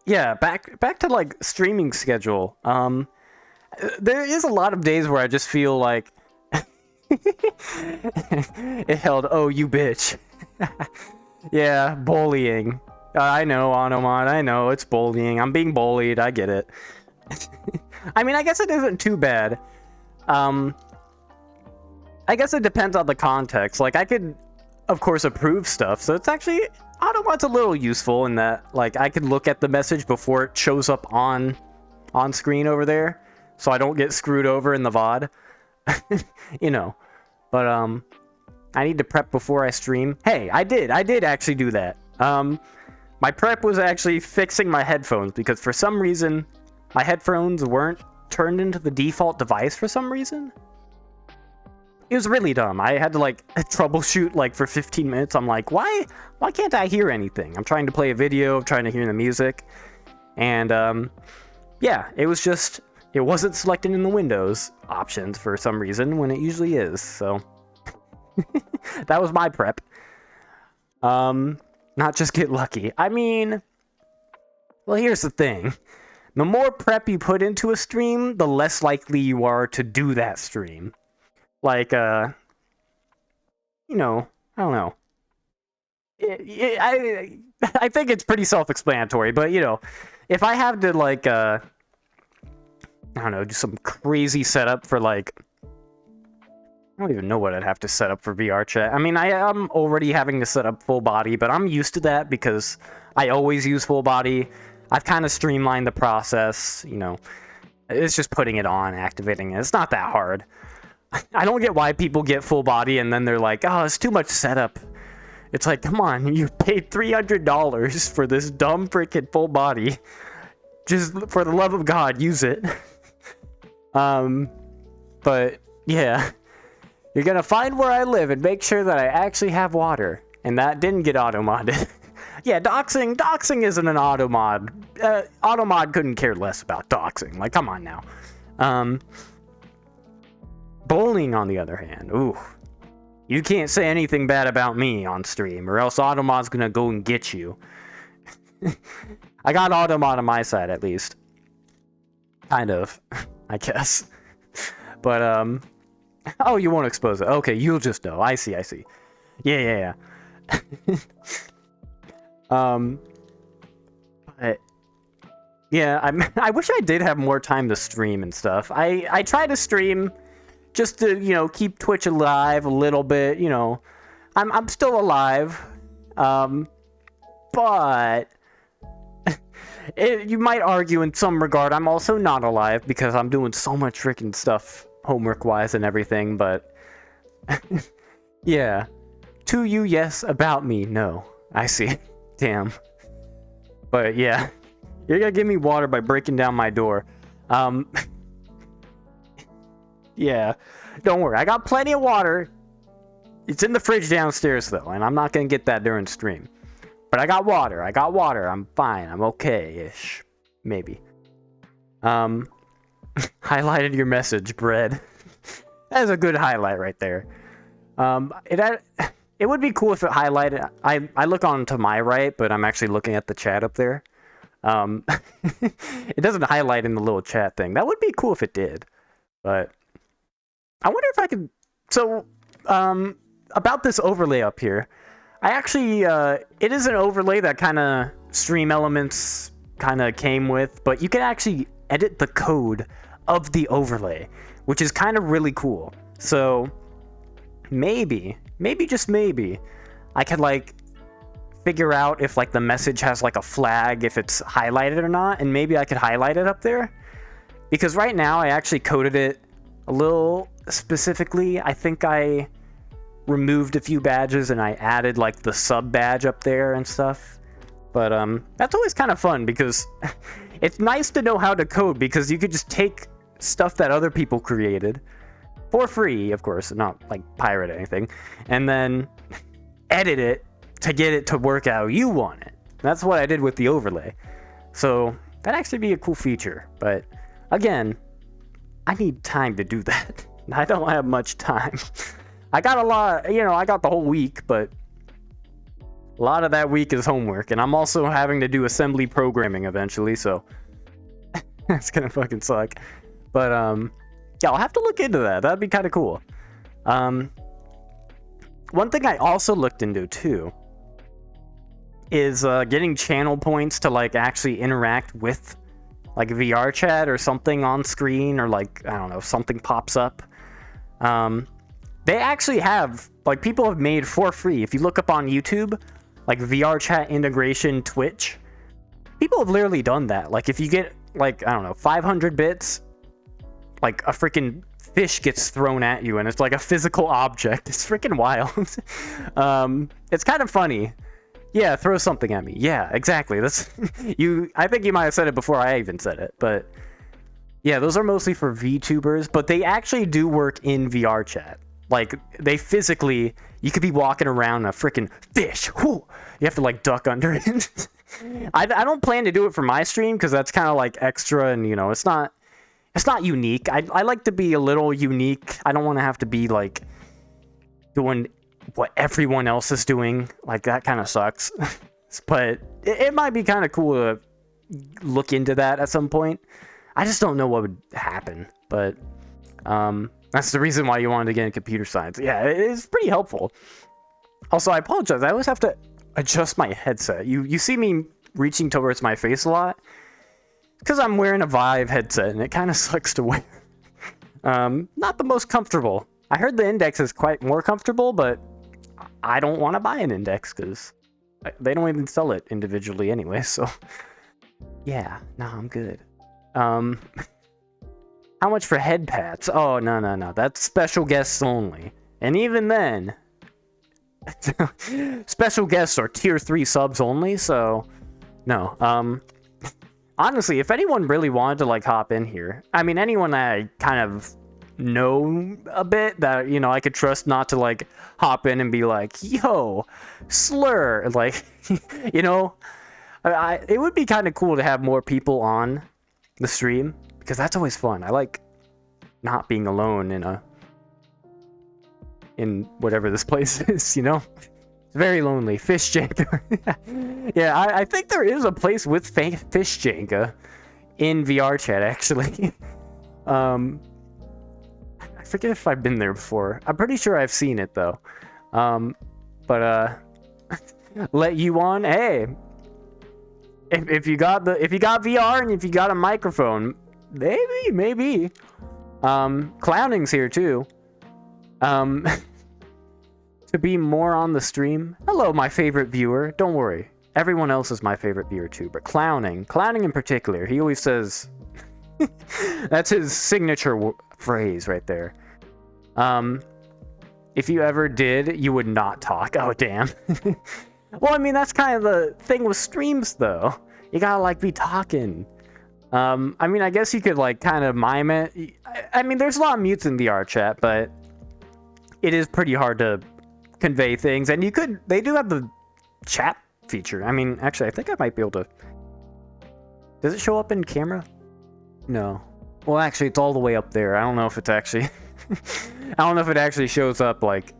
yeah, back to like streaming schedule. There is a lot of days where I just feel like it held. Oh, you bitch. Yeah, bullying. I know, Automod. I know it's bullying. I'm being bullied. I get it. I mean, I guess it isn't too bad. I guess it depends on the context. Like, I could, of course, approve stuff. So it's actually, Automod's a little useful in that, like, I could look at the message before it shows up on screen over there, so I don't get screwed over in the VOD. You know. But, I need to prep before I stream. Hey, I did actually do that. My prep was actually fixing my headphones, because for some reason, my headphones weren't turned into the default device for some reason. It was really dumb. I had to like troubleshoot like for 15 minutes. I'm like, why can't I hear anything? I'm trying to play a video, trying to hear the music. And yeah, it wasn't selected in the Windows options for some reason when it usually is. So that was my prep. Not just get lucky. I mean, well, here's the thing. The more prep you put into a stream, the less likely you are to do that stream. Like, you know, I don't know. I think it's pretty self-explanatory, but, you know, if I have to, like, I don't know, do some crazy setup for, like, I don't even know what I'd have to set up for VR chat. I mean, I'm already having to set up full body, but I'm used to that because I always use full body. I've kind of streamlined the process, you know. It's just putting it on, activating it. It's not that hard. I don't get why people get full body and then they're like, oh, it's too much setup. It's like, come on, you paid $300 for this dumb freaking full body. Just for the love of God, use it. But yeah, you're gonna find where I live and make sure that I actually have water. And that didn't get auto-modded. Yeah, doxing isn't an auto-mod. Auto-mod couldn't care less about doxing. Like, come on now. Bowling, on the other hand, ooh. You can't say anything bad about me on stream, or else Automod's gonna go and get you. I got Automod on my side, at least. Kind of, I guess. But, oh, you won't expose it. Okay, you'll just know. I see. Yeah. But yeah, I wish I did have more time to stream and stuff. I try to stream just to, you know, keep Twitch alive a little bit, you know. I'm still alive. But you might argue in some regard I'm also not alive because I'm doing so much freaking stuff homework-wise and everything, but yeah. To you, yes. About me, no. I see. Damn. But yeah. You're gonna give me water by breaking down my door. Yeah. Don't worry. I got plenty of water. It's in the fridge downstairs, though, and I'm not gonna get that during stream. But I got water. I'm fine. I'm okay-ish. Maybe. Highlighted your message, bread. That's a good highlight right there. It would be cool if it highlighted. I look on to my right, but I'm actually looking at the chat up there. It doesn't highlight in the little chat thing. That would be cool if it did. But I wonder if I could. So, about this overlay up here, I actually it is an overlay that kind of Stream Elements kind of came with, but you can actually edit the code of the overlay, which is kind of really cool. So maybe just maybe I could like figure out if like the message has like a flag, if it's highlighted or not, and maybe I could highlight it up there, because right now I actually coded it a little specifically. I think I removed a few badges and I added like the sub badge up there and stuff. But that's always kind of fun because it's nice to know how to code because you could just take stuff that other people created for free, of course, not like pirate anything, and then edit it to get it to work how you want it. That's what I did with the overlay. So that'd actually be a cool feature. But again, I need time to do that. I don't have much time. I got a lot, I got the whole week, but a lot of that week is homework. And I'm also having to do assembly programming eventually, so that's gonna fucking suck. But yeah, I'll have to look into that. That'd be kind of cool. One thing I also looked into too is getting channel points to like actually interact with like VR chat or something on screen, or like, I don't know, something pops up. They actually have, like, people have made for free, if you look up on YouTube, like VR chat integration Twitch, people have literally done that. Like if you get like, I don't know, 500 bits, like a freaking fish gets thrown at you and it's like a physical object. It's freaking wild. It's kind of funny. Yeah, throw something at me. Yeah, exactly. That's I think you might have said it before I even said it, but yeah, those are mostly for VTubers, but they actually do work in VR chat. Like they physically, you could be walking around a freaking fish. Whoo, you have to like duck under it. I don't plan to do it for my stream because that's kind of like extra, and it's not unique. I like to be a little unique. I don't want to have to be like doing what everyone else is doing. Like that kind of sucks. But it might be kind of cool to look into that at some point. I just don't know what would happen, but that's the reason why you wanted to get in computer science. Yeah, it's pretty helpful. Also, I apologize. I always have to adjust my headset. You see me reaching towards my face a lot because I'm wearing a Vive headset, and it kind of sucks to wear. Not the most comfortable. I heard the Index is quite more comfortable, but I don't want to buy an Index because they don't even sell it individually anyway. So yeah, no, I'm good. How much for head pats? Oh, no. That's special guests only. And even then, special guests are tier 3 subs only, so no. Honestly, if anyone really wanted to like hop in here, I mean, anyone that I kind of know a bit that, I could trust not to like hop in and be like, yo, slur, like, it would be kind of cool to have more people on the stream, because that's always fun. I like not being alone in whatever this place is, It's very lonely. Fish Jenga. Yeah, I think there is a place with Fish Jenga in VR chat, actually. I forget if I've been there before. I'm pretty sure I've seen it, though. But let you on. Hey, if you got VR and if you got a microphone, maybe. Clowning's here too. To be more on the stream. Hello, my favorite viewer. Don't worry, everyone else is my favorite viewer too. But clowning in particular, he always says, that's his signature phrase right there. If you ever did, you would not talk. Oh damn. Well, I mean, that's kind of the thing with streams, though. You gotta like be talking. I mean, I guess you could like kind of mime it. I mean, there's a lot of mutes in VR chat, but it is pretty hard to convey things. And they do have the chat feature. I mean, actually, I think I might be able to. Does it show up in camera? No. Well, actually, it's all the way up there. I don't know if it's actually. I don't know if it actually shows up like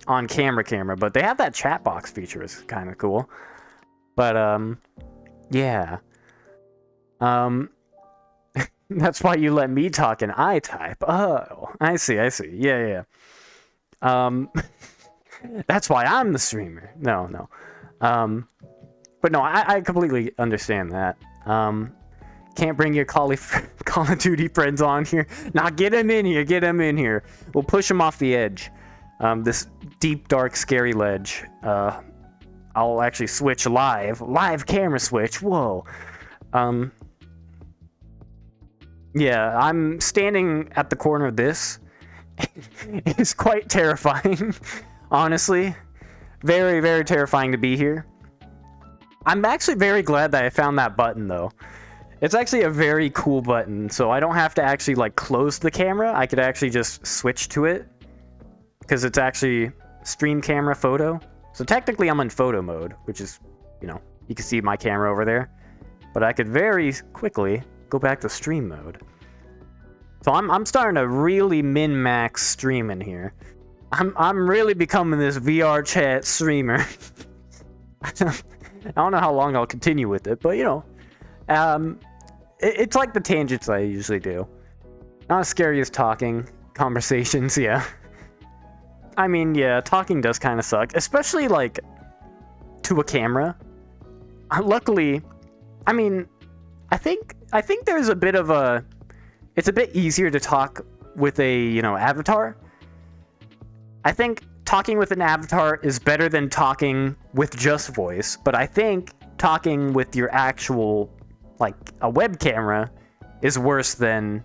on camera, but they have that chat box feature. It's kind of cool. But yeah. That's why you let me talk and I type. Oh, I see. Yeah. That's why I'm the streamer. No. But no, I completely understand that. Can't bring your Call of Duty friends on here. Nah, get him in here. We'll push him off the edge. This deep, dark, scary ledge. I'll actually switch live camera switch. Whoa. Yeah, I'm standing at the corner of this. It's quite terrifying, honestly. Very, very terrifying to be here. I'm actually very glad that I found that button, though. It's actually a very cool button, so I don't have to actually like close the camera. I could actually just switch to it because it's actually stream camera photo. So technically I'm in photo mode, which is, you know, you can see my camera over there. But I could very quickly go back to stream mode. So I'm starting to really min-max stream in here. I'm really becoming this VR chat streamer. I don't know how long I'll continue with it, but you know, it's like the tangents I usually do. Not as scary as talking. Conversations, yeah. I mean, yeah, talking does kind of suck, especially like to a camera. Luckily, I mean, I think there's a bit of a. It's a bit easier to talk with a, you know, avatar. I think talking with an avatar is better than talking with just voice, but I think talking with your actual, like, a web camera is worse than,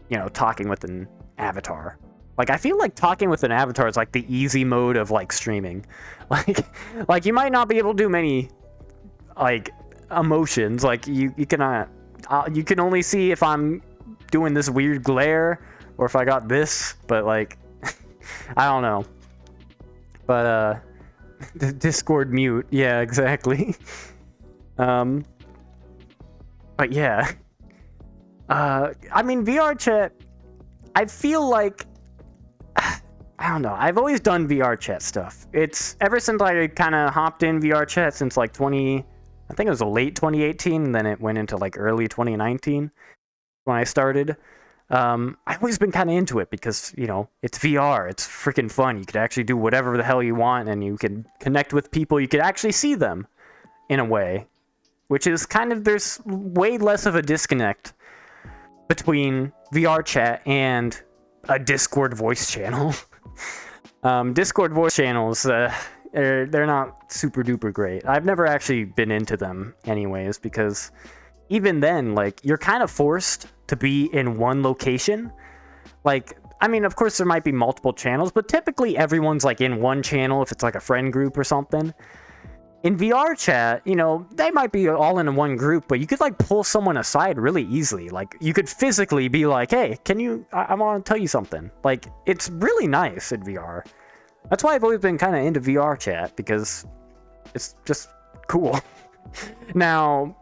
you know, talking with an avatar. Like, I feel like talking with an avatar is like the easy mode of like streaming. Like you might not be able to do many like emotions. Like you cannot. You can only see if I'm doing this weird glare or if I got this, but like, I don't know. But Discord mute, yeah, exactly. But yeah, I mean VR chat. I feel like I don't know. I've always done VR chat stuff. It's ever since I kind of hopped in VR chat since like I think it was late 2018, and then it went into like early 2019 when I started. I've always been kind of into it because, you know, it's VR. It's freaking fun. You could actually do whatever the hell you want, and you can connect with people. You could actually see them in a way, which is kind of, there's way less of a disconnect between VR chat and a Discord voice channel. Discord voice channels, they're not super duper great. I've never actually been into them anyways, because even then, like, you're kind of forced to be in one location. Like, I mean, of course there might be multiple channels, but typically everyone's like in one channel if it's like a friend group or something. In VR chat, you know, they might be all in one group, but you could like pull someone aside really easily. Like, you could physically be like, hey, I want to tell you something. Like, it's really nice in VR. That's why I've always been kind of into VR chat, because it's just cool. Now,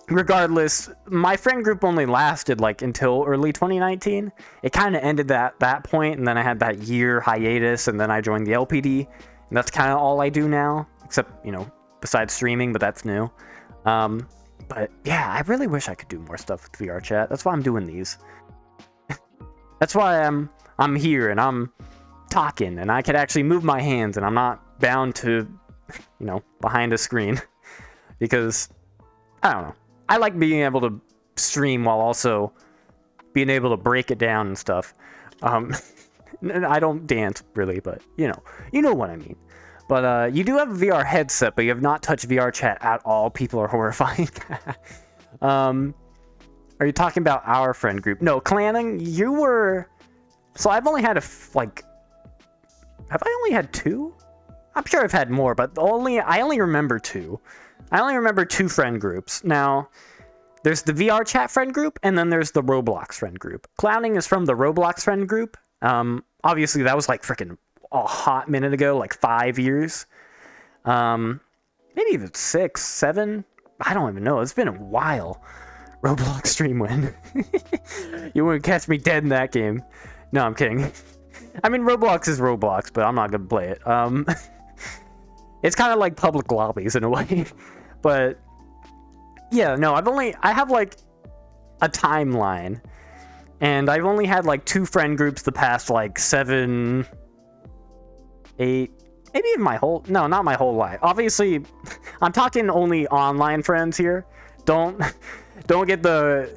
regardless, my friend group only lasted like until early 2019. It kind of ended at that point, and then I had that year hiatus, and then I joined the LPD, and that's kind of all I do now, except, you know, besides streaming, but that's new. But yeah, I really wish I could do more stuff with VR chat. That's why I'm doing these. That's why I'm here and I'm talking, and I could actually move my hands, and I'm not bound to, you know, behind a screen. Because I don't know, I like being able to stream while also being able to break it down and stuff. I don't dance really, but you know what I mean. But you do have a VR headset, but you have not touched VR chat at all. People are horrifying. Are you talking about our friend group? No, Clanning, you were. So I've only had have I only had two? I'm sure I've had more, but I only remember two. I only remember two friend groups. Now, there's the VR chat friend group, and then there's the Roblox friend group. Clowning is from the Roblox friend group. Obviously, that was like freaking a hot minute ago, like 5 years. Maybe even 6, 7. I don't even know. It's been a while. Roblox stream win. You wouldn't catch me dead in that game. No, I'm kidding. I mean, Roblox is Roblox, but I'm not gonna play it. It's kind of like public lobbies in a way. But yeah, no, I have like a timeline, and I've only had like two friend groups the past like 7, 8, maybe even not my whole life. Obviously, I'm talking only online friends here. Don't get the,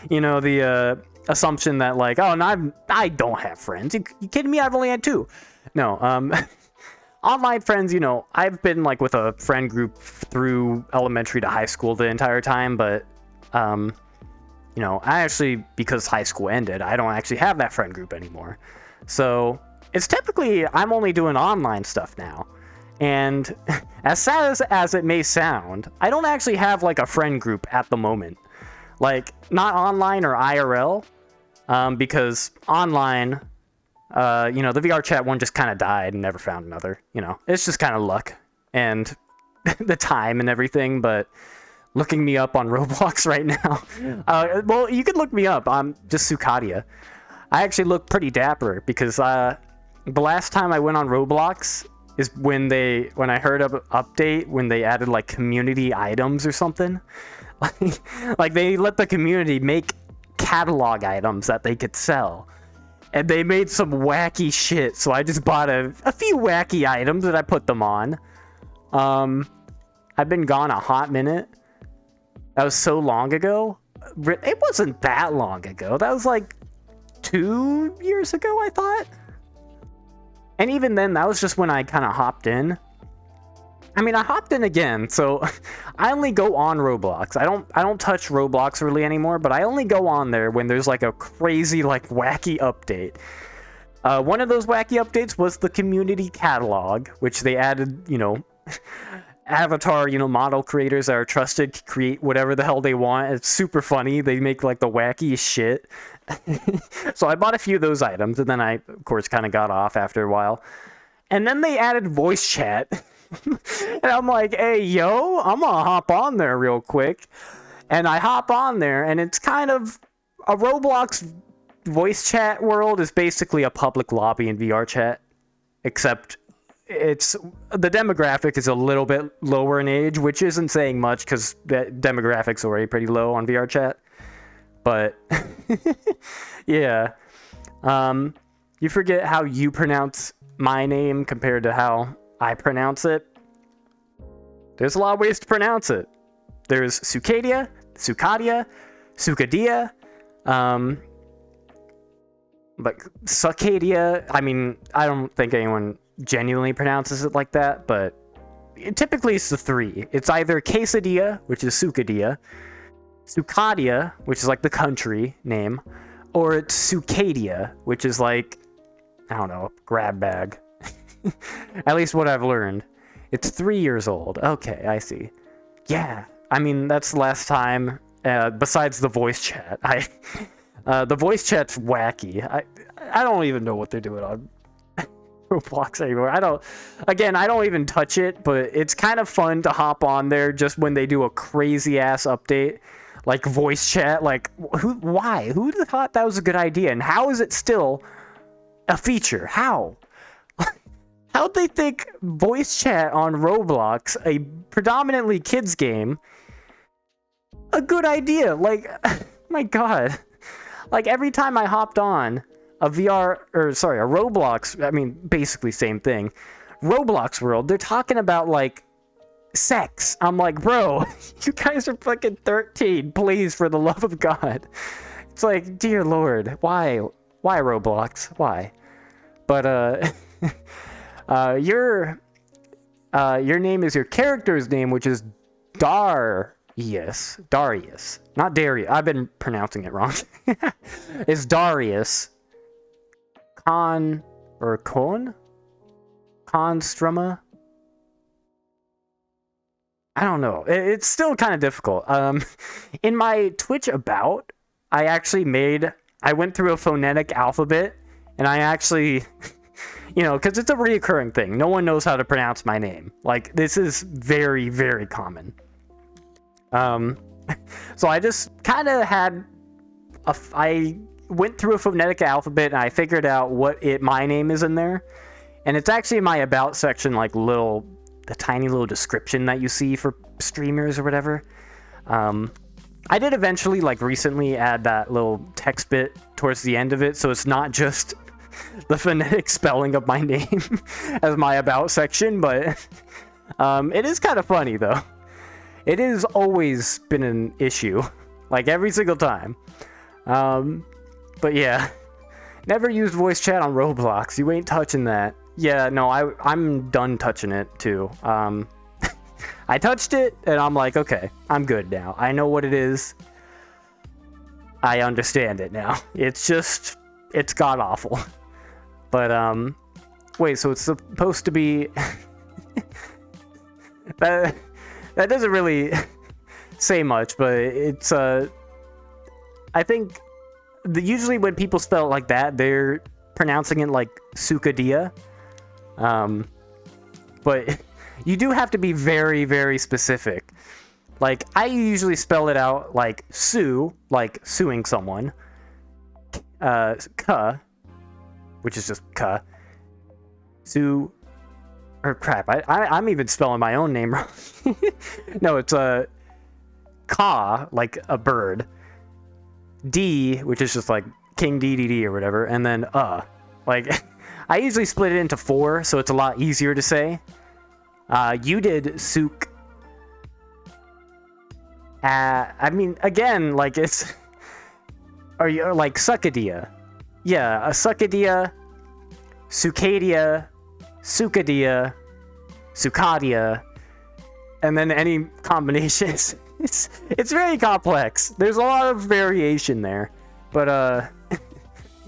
you know, the assumption that like, oh, no, I don't have friends. You kidding me? I've only had two. No, online friends, you know, I've been like with a friend group through elementary to high school the entire time, but you know, I actually, because high school ended, I don't actually have that friend group anymore. So it's typically, I'm only doing online stuff now. And as sad as it may sound, I don't actually have like a friend group at the moment. Like, not online or IRL, because online, the VR chat one just kind of died and never found another. It's just kind of luck and the time and everything. But looking me up on Roblox right now, well, you could look me up. I'm just Sukadia. I actually look pretty dapper because the last time I went on Roblox is when I heard of an update when they added like community items or something. Like they let the community make catalog items that they could sell. And they made some wacky shit, so I just bought a few wacky items and I put them on. I've been gone a hot minute. That was so long ago. It wasn't that long ago. That was like 2 years ago, I thought. And even then, that was just when I kind of hopped in. I mean, I hopped in again, so I only go on Roblox. I don't touch Roblox really anymore, but I only go on there when there's like a crazy, like wacky update. One of those wacky updates was the community catalog, which they added, avatar, model creators that are trusted to create whatever the hell they want. It's super funny. They make like the wackiest shit. So I bought a few of those items, and then I, of course, kind of got off after a while. And then they added voice chat. And I'm like, hey, yo, I'm gonna hop on there real quick. And I hop on there, and it's kind of a Roblox voice chat world is basically a public lobby in VR chat, except the demographic is a little bit lower in age, which isn't saying much because the demographic's already pretty low on VR chat. But yeah, you forget how you pronounce my name compared to how I pronounce it. There's a lot of ways to pronounce it. There's Sukadia, Sukadia, Sukadia, but Sukadia, I mean, I don't think anyone genuinely pronounces it like that, but typically it's the three. It's either Quesadilla, which is Sukadia, Sukadia, which is like the country name, or it's Sukadia, which is like, I don't know, grab bag. At least what I've learned. It's 3 years old. Okay, I see. Yeah, I mean, that's the last time, besides the voice chat. The voice chat's wacky. I don't even know what they're doing on Roblox anymore. I don't even touch it, but it's kind of fun to hop on there just when they do a crazy ass update. Like voice chat, like, why? Who thought that was a good idea? And how is it still a feature? How? How'd they think voice chat on Roblox, a predominantly kids game, a good idea? Like, my god. Like, every time I hopped on a Roblox, I mean, basically same thing, Roblox world, they're talking about, like, sex. I'm like, bro, you guys are fucking 13, please, for the love of God. It's like, dear Lord, why Roblox? Why? But, your name is your character's name, which is Darius, not Darius. I've been pronouncing it wrong. It's Darius Construma. I don't know. It's still kind of difficult. In my Twitch about, I went through a phonetic alphabet, and I actually, because it's a reoccurring thing. No one knows how to pronounce my name. Like, this is very, very common. So I just kind of I went through a phonetic alphabet, and I figured out my name is in there. And it's actually in my about section, like the tiny little description that you see for streamers or whatever. I did eventually, like recently, add that little text bit towards the end of it, so it's not just the phonetic spelling of my name as my about section, but it is kind of funny though. It has always been an issue, like every single time. But yeah, never used voice chat on Roblox. You ain't touching that. Yeah, no, I'm done touching it too. I touched it and I'm like, okay, I'm good now. I know what it is. I understand it now. It's god awful. But wait, so it's supposed to be that that doesn't really say much, but it's I think usually when people spell it like that, they're pronouncing it like Sukadia. But you do have to be very, very specific. Like, I usually spell it out like sue, like suing someone. Ka, which is just ka. Sue, or crap, I'm even spelling my own name wrong. No, it's ka, like a bird. D, which is just like King DDD or whatever, and then like I usually split it into 4, so it's a lot easier to say. You did souk. I mean, again, like it's, are you like Sukadia? Yeah, a Sukadia, Sukadia, Sukadia, Sukadia, and then any combinations. It's very complex. There's a lot of variation there, but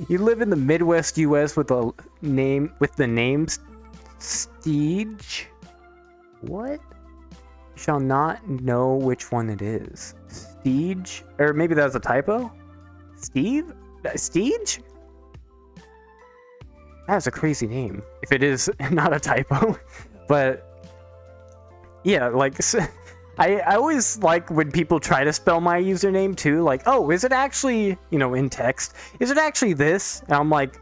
you live in the Midwest U.S. with the name Steege. What? You shall not know which one it is. Steege, or maybe that was a typo. Steve? Steege? That's a crazy name. If it is not a typo, but yeah, like. I always like when people try to spell my username too, like, oh, is it actually, in text, is it actually this? And I'm like,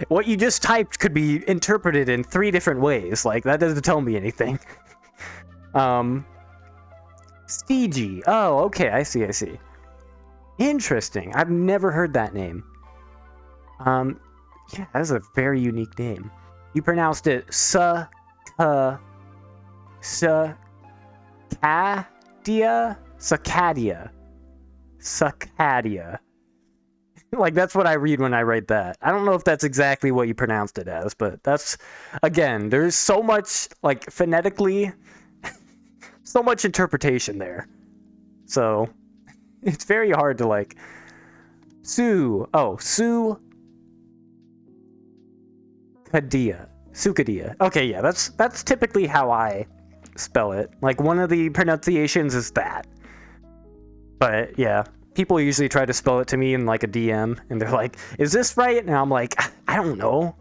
what you just typed could be interpreted in 3 different ways. Like, that doesn't tell me anything. Steege. Oh, okay, I see. Interesting. I've never heard that name. Yeah, that's a very unique name. You pronounced it Sukadia. Sukadia. Like, that's what I read when I write that. I don't know if that's exactly what you pronounced it as, but that's, again, there's so much, like, phonetically, so much interpretation there. So, it's very hard to, like, Sukadia. Sukadia. Okay, yeah, that's typically how I spell it. Like, one of the pronunciations is that. But yeah, people usually try to spell it to me in like a DM, and they're like, is this right? And I'm like, I don't know.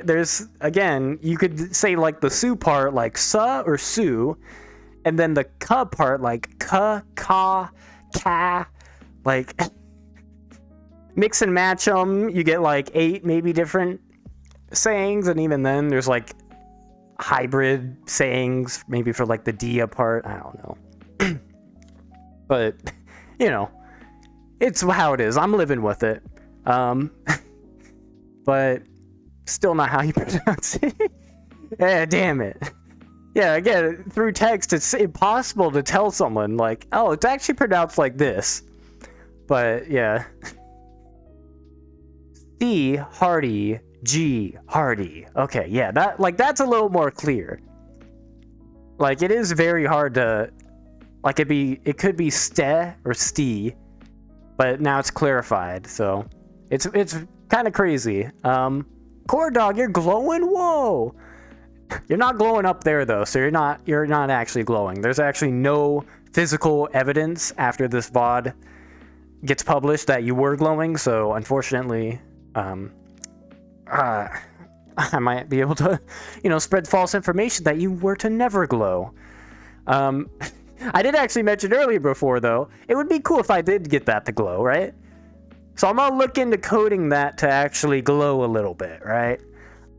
There's, again, you could say like the Sue part like sa or Sue, and then the ka part like ka, ka, like mix and match them, you get like 8 maybe different sayings, and even then there's like hybrid sayings, maybe for like the dia part. I don't know. But, it's how it is. I'm living with it. But still not how you pronounce it. Yeah, damn it. Yeah, again, through text, it's impossible to tell someone, like, oh, it's actually pronounced like this. But, yeah. C, Hardy, G, Hardy. Okay, yeah, that's a little more clear. Like, it is very hard to, like, it could be ste or sti, but now it's clarified, so it's kind of crazy. Core Dog, you're glowing? Whoa! You're not glowing up there though, so you're not actually glowing. There's actually no physical evidence after this VOD gets published that you were glowing, so unfortunately, I might be able to, spread false information that you were to never glow. I did actually mention earlier before, though, it would be cool if I did get that to glow, right? So I'm gonna look into coding that to actually glow a little bit, right?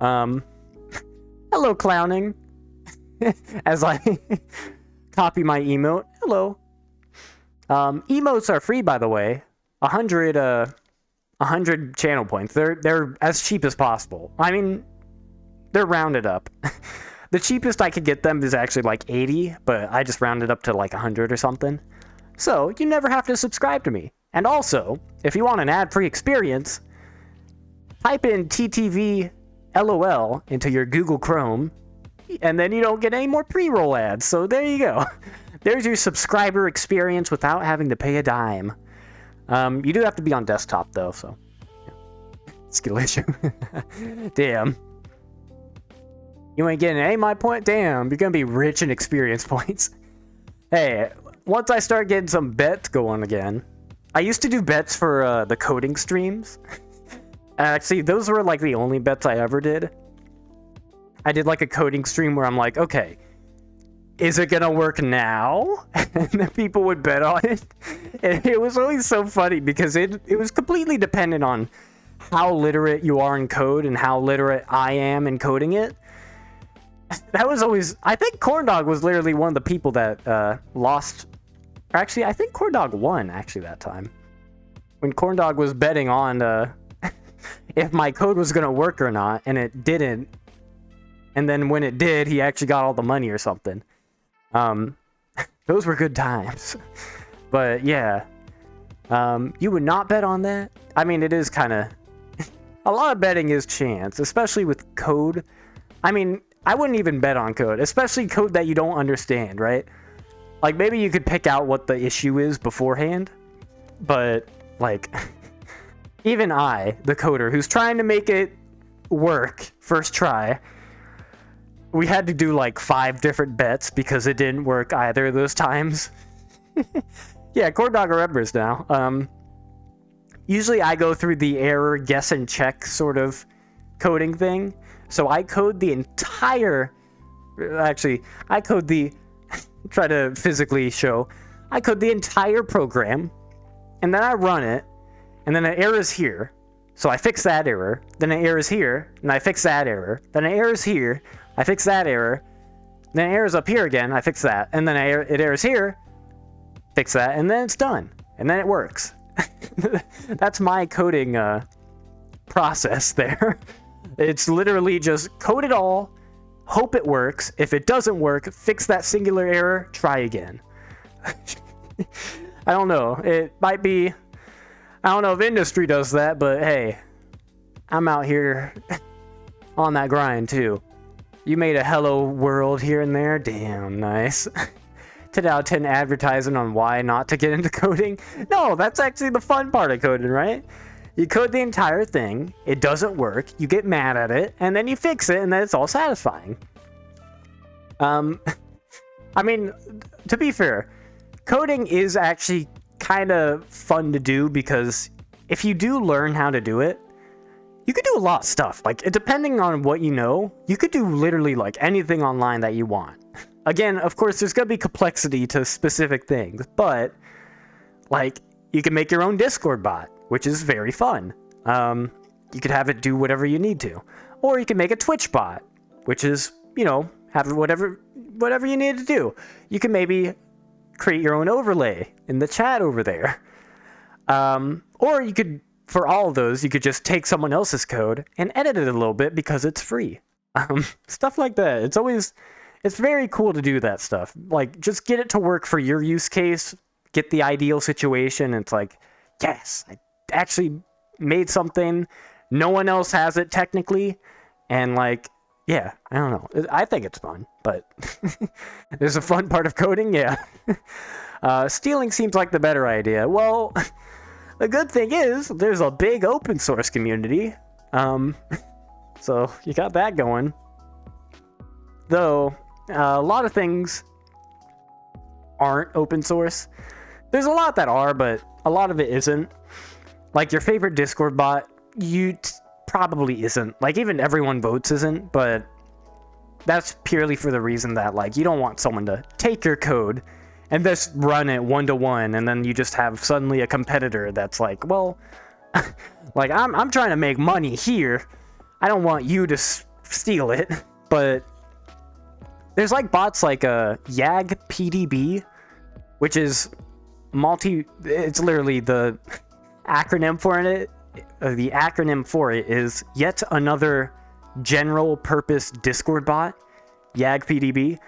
Hello, clowning. As I copy my emote. Hello. Emotes are free, by the way. 100 channel points. They're as cheap as possible. I mean, they're rounded up. The cheapest I could get them is actually like 80, but I just rounded up to like 100 or something. So you never have to subscribe to me. And also, if you want an ad-free experience, type in TTV LOL into your Google Chrome, and then you don't get any more pre-roll ads. So there you go. There's your subscriber experience without having to pay a dime. You do have to be on desktop though, so yeah. Skill issue. Damn. You ain't getting any of my point? Damn, you're gonna be rich in experience points. Hey, once I start getting some bets going again, I used to do bets for the coding streams. Actually, those were like the only bets I ever did. I did like a coding stream where I'm like, okay, is it gonna work now? And then people would bet on it. And it was always so funny because it was completely dependent on how literate you are in code and how literate I am in coding it. That was always... I think Corndog was literally one of the people that lost... Actually, I think Corndog won, actually, that time. When Corndog was betting on if my code was going to work or not, and it didn't. And then when it did, he actually got all the money or something. Those were good times. But, yeah. You would not bet on that? I mean, it is kind of... A lot of betting is chance, especially with code. I mean... I wouldn't even bet on code, especially code that you don't understand, right? Like, maybe you could pick out what the issue is beforehand, but, like, even I, the coder, who's trying to make it work first try, we had to do, like, 5 different bets because it didn't work either of those times. Yeah, Corndog remembers now. Usually I go through the error, guess, and check sort of coding thing. So I code the entire... Actually, I code the... try to physically show. I code the entire program, and then I run it, and then an error is here. So I fix that error. Then an error is here, and I fix that error. Then an error is here, I fix that error. Then an error is up here again, I fix that. And then it errors here, fix that, and then it's done. And then it works. That's my coding process there. It's literally just code it all, hope it works. If it doesn't work, fix that singular error, try again. I don't know. It might be... I don't know if industry does that, but hey, I'm out here on that grind too. You made a hello world here and there. Damn, nice. 10 out of 10 advertising on why not to get into coding. No, that's actually the fun part of coding, right? You code the entire thing, it doesn't work, you get mad at it, and then you fix it, and then it's all satisfying. I mean, to be fair, coding is actually kind of fun to do because if you do learn how to do it, you could do a lot of stuff. Like, depending on what you know, you could do literally, like, anything online that you want. Again, of course, there's gonna be complexity to specific things, but, like, you can make your own Discord bot, which is very fun. You could have it do whatever you need to. Or you can make a Twitch bot, which is, you know, have whatever you need to do. You can maybe create your own overlay in the chat over there. Or you could, for all of those, you could just take someone else's code and edit it a little bit because it's free. Stuff like that. It's very cool to do that stuff. Like, just get it to work for your use case, get the ideal situation, and it's like, yes, I actually made something. No one else has it technically. And like, yeah, I don't know. I think it's fun, but there's a fun part of coding, yeah. Stealing seems like the better idea. Well, the good thing is there's a big open source community. So you got that going. Though, a lot of things aren't open source. There's a lot that are, but a lot of it isn't. Like your favorite Discord bot, probably isn't. Like even Everyone Votes isn't, but that's purely for the reason that like you don't want someone to take your code and just run it 1-to-1, and then you just have suddenly a competitor that's like, well, like I'm trying to make money here. I don't want you to steal it. But there's like bots like YAG PDB, which is it's literally the acronym for it. The acronym for it is Yet Another General Purpose Discord Bot, YAG PDB.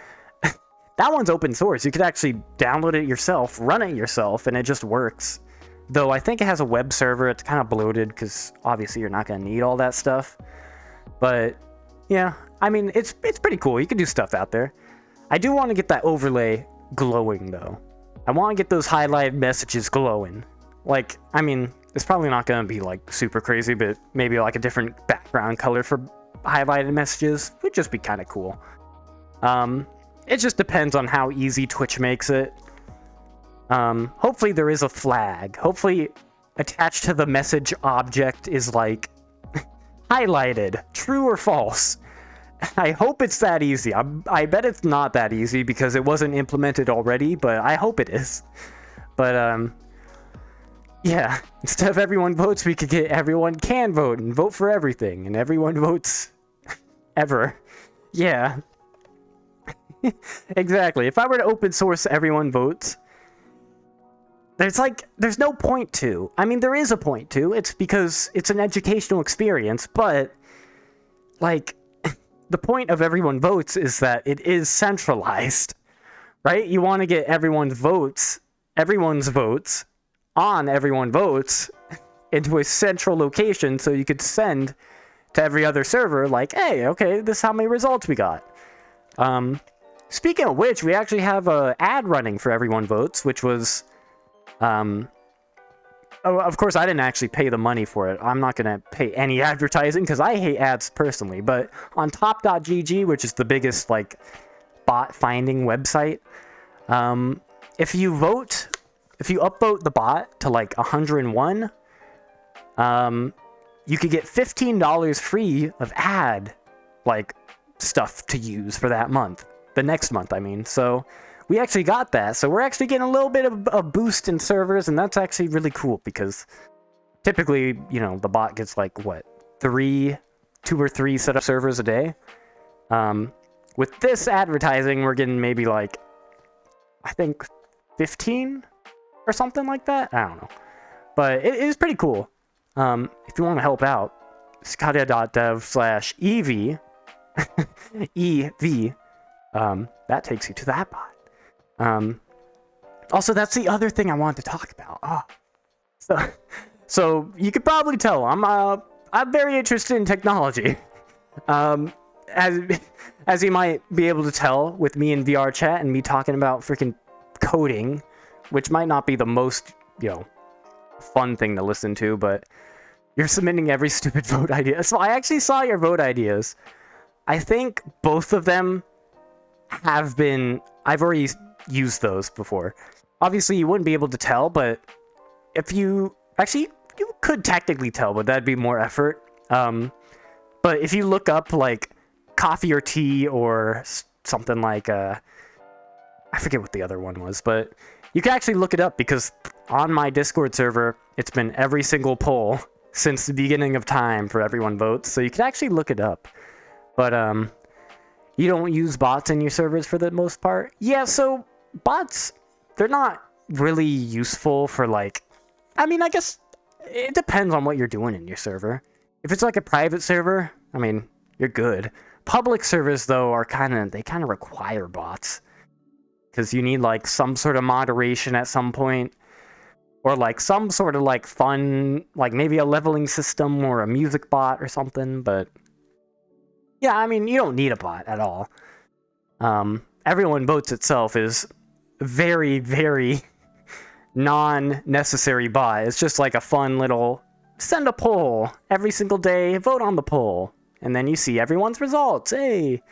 That one's open source. You could actually download it yourself, run it yourself, and it just works. Though I think it has a web server. It's kind of bloated because obviously you're not going to need all that stuff. But yeah, I mean, it's pretty cool. You can do stuff out there. I do want to get that overlay glowing though. I want to get those highlighted messages glowing. Like, I mean, it's probably not going to be like super crazy, but maybe like a different background color for highlighted messages would just be kind of cool. It just depends on how easy Twitch makes it. Hopefully there is a flag. Hopefully attached to the message object is like highlighted, true or false. I hope it's that easy. I bet it's not that easy because it wasn't implemented already, but I hope it is. But, yeah, instead of everyone votes, we could get everyone can vote and vote for everything, and everyone votes ever. Yeah. Exactly. If I were to open source everyone votes, there's no point to. I mean, there is a point to. It's because it's an educational experience, but, like, the point of everyone votes is that it is centralized, right? You want to get everyone's votes on everyone votes into a central location so you could send to every other server like, hey, okay, this is how many results we got. Speaking of which, we actually have an ad running for everyone votes, which was, of course, I didn't actually pay the money for it. I'm not going to pay any advertising because I hate ads personally. But on top.gg, which is the biggest like bot finding website, if you upvote the bot to like 101, you could get $15 free of ad like stuff to use for that month. The next month, I mean. So we actually got that. So we're actually getting a little bit of a boost in servers, and that's actually really cool because typically, you know, the bot gets like, what, 2 or 3 setup servers a day. With this advertising, we're getting maybe like, I think 15 or something like that. I don't know. But it is pretty cool. If you want to help out, Skadia.dev/EV, EV, that takes you to that bot. Also, that's the other thing I wanted to talk about. So you could probably tell I'm very interested in technology. As you might be able to tell with me in VR chat and me talking about freaking coding, which might not be the most, you know, fun thing to listen to, but you're submitting every stupid vote idea. So I actually saw your vote ideas. I think both of them have been, I've already used those before. Obviously, you wouldn't be able to tell, but if you could technically tell, but that'd be more effort. But if you look up like coffee or tea or something like, I forget what the other one was, but you can actually look it up because on my Discord server, it's been every single poll since the beginning of time for everyone votes. So you can actually look it up. But, you don't use bots in your servers for the most part? Yeah, so bots, they're not really useful for like, I mean, I guess it depends on what you're doing in your server. If it's like a private server, I mean, you're good. Public servers, though, are kind of require bots. Because you need like some sort of moderation at some point. Or like some sort of like fun, like maybe a leveling system or a music bot or something, but yeah, I mean, you don't need a bot at all. Everyone Votes itself is very, very non-necessary bot. It's just like a fun little send a poll every single day, vote on the poll, and then you see everyone's results. Hey!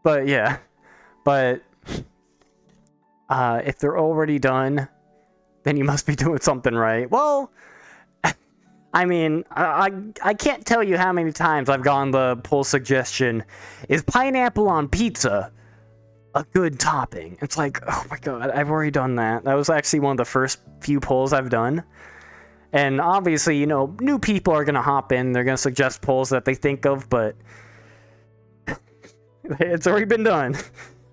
But yeah. But if they're already done, then you must be doing something right. Well, I mean, I can't tell you how many times I've gotten the poll suggestion, is pineapple on pizza a good topping? It's like, oh my god, I've already done that. That was actually one of the first few polls I've done. And obviously, you know, new people are going to hop in, they're going to suggest polls that they think of, but it's already been done.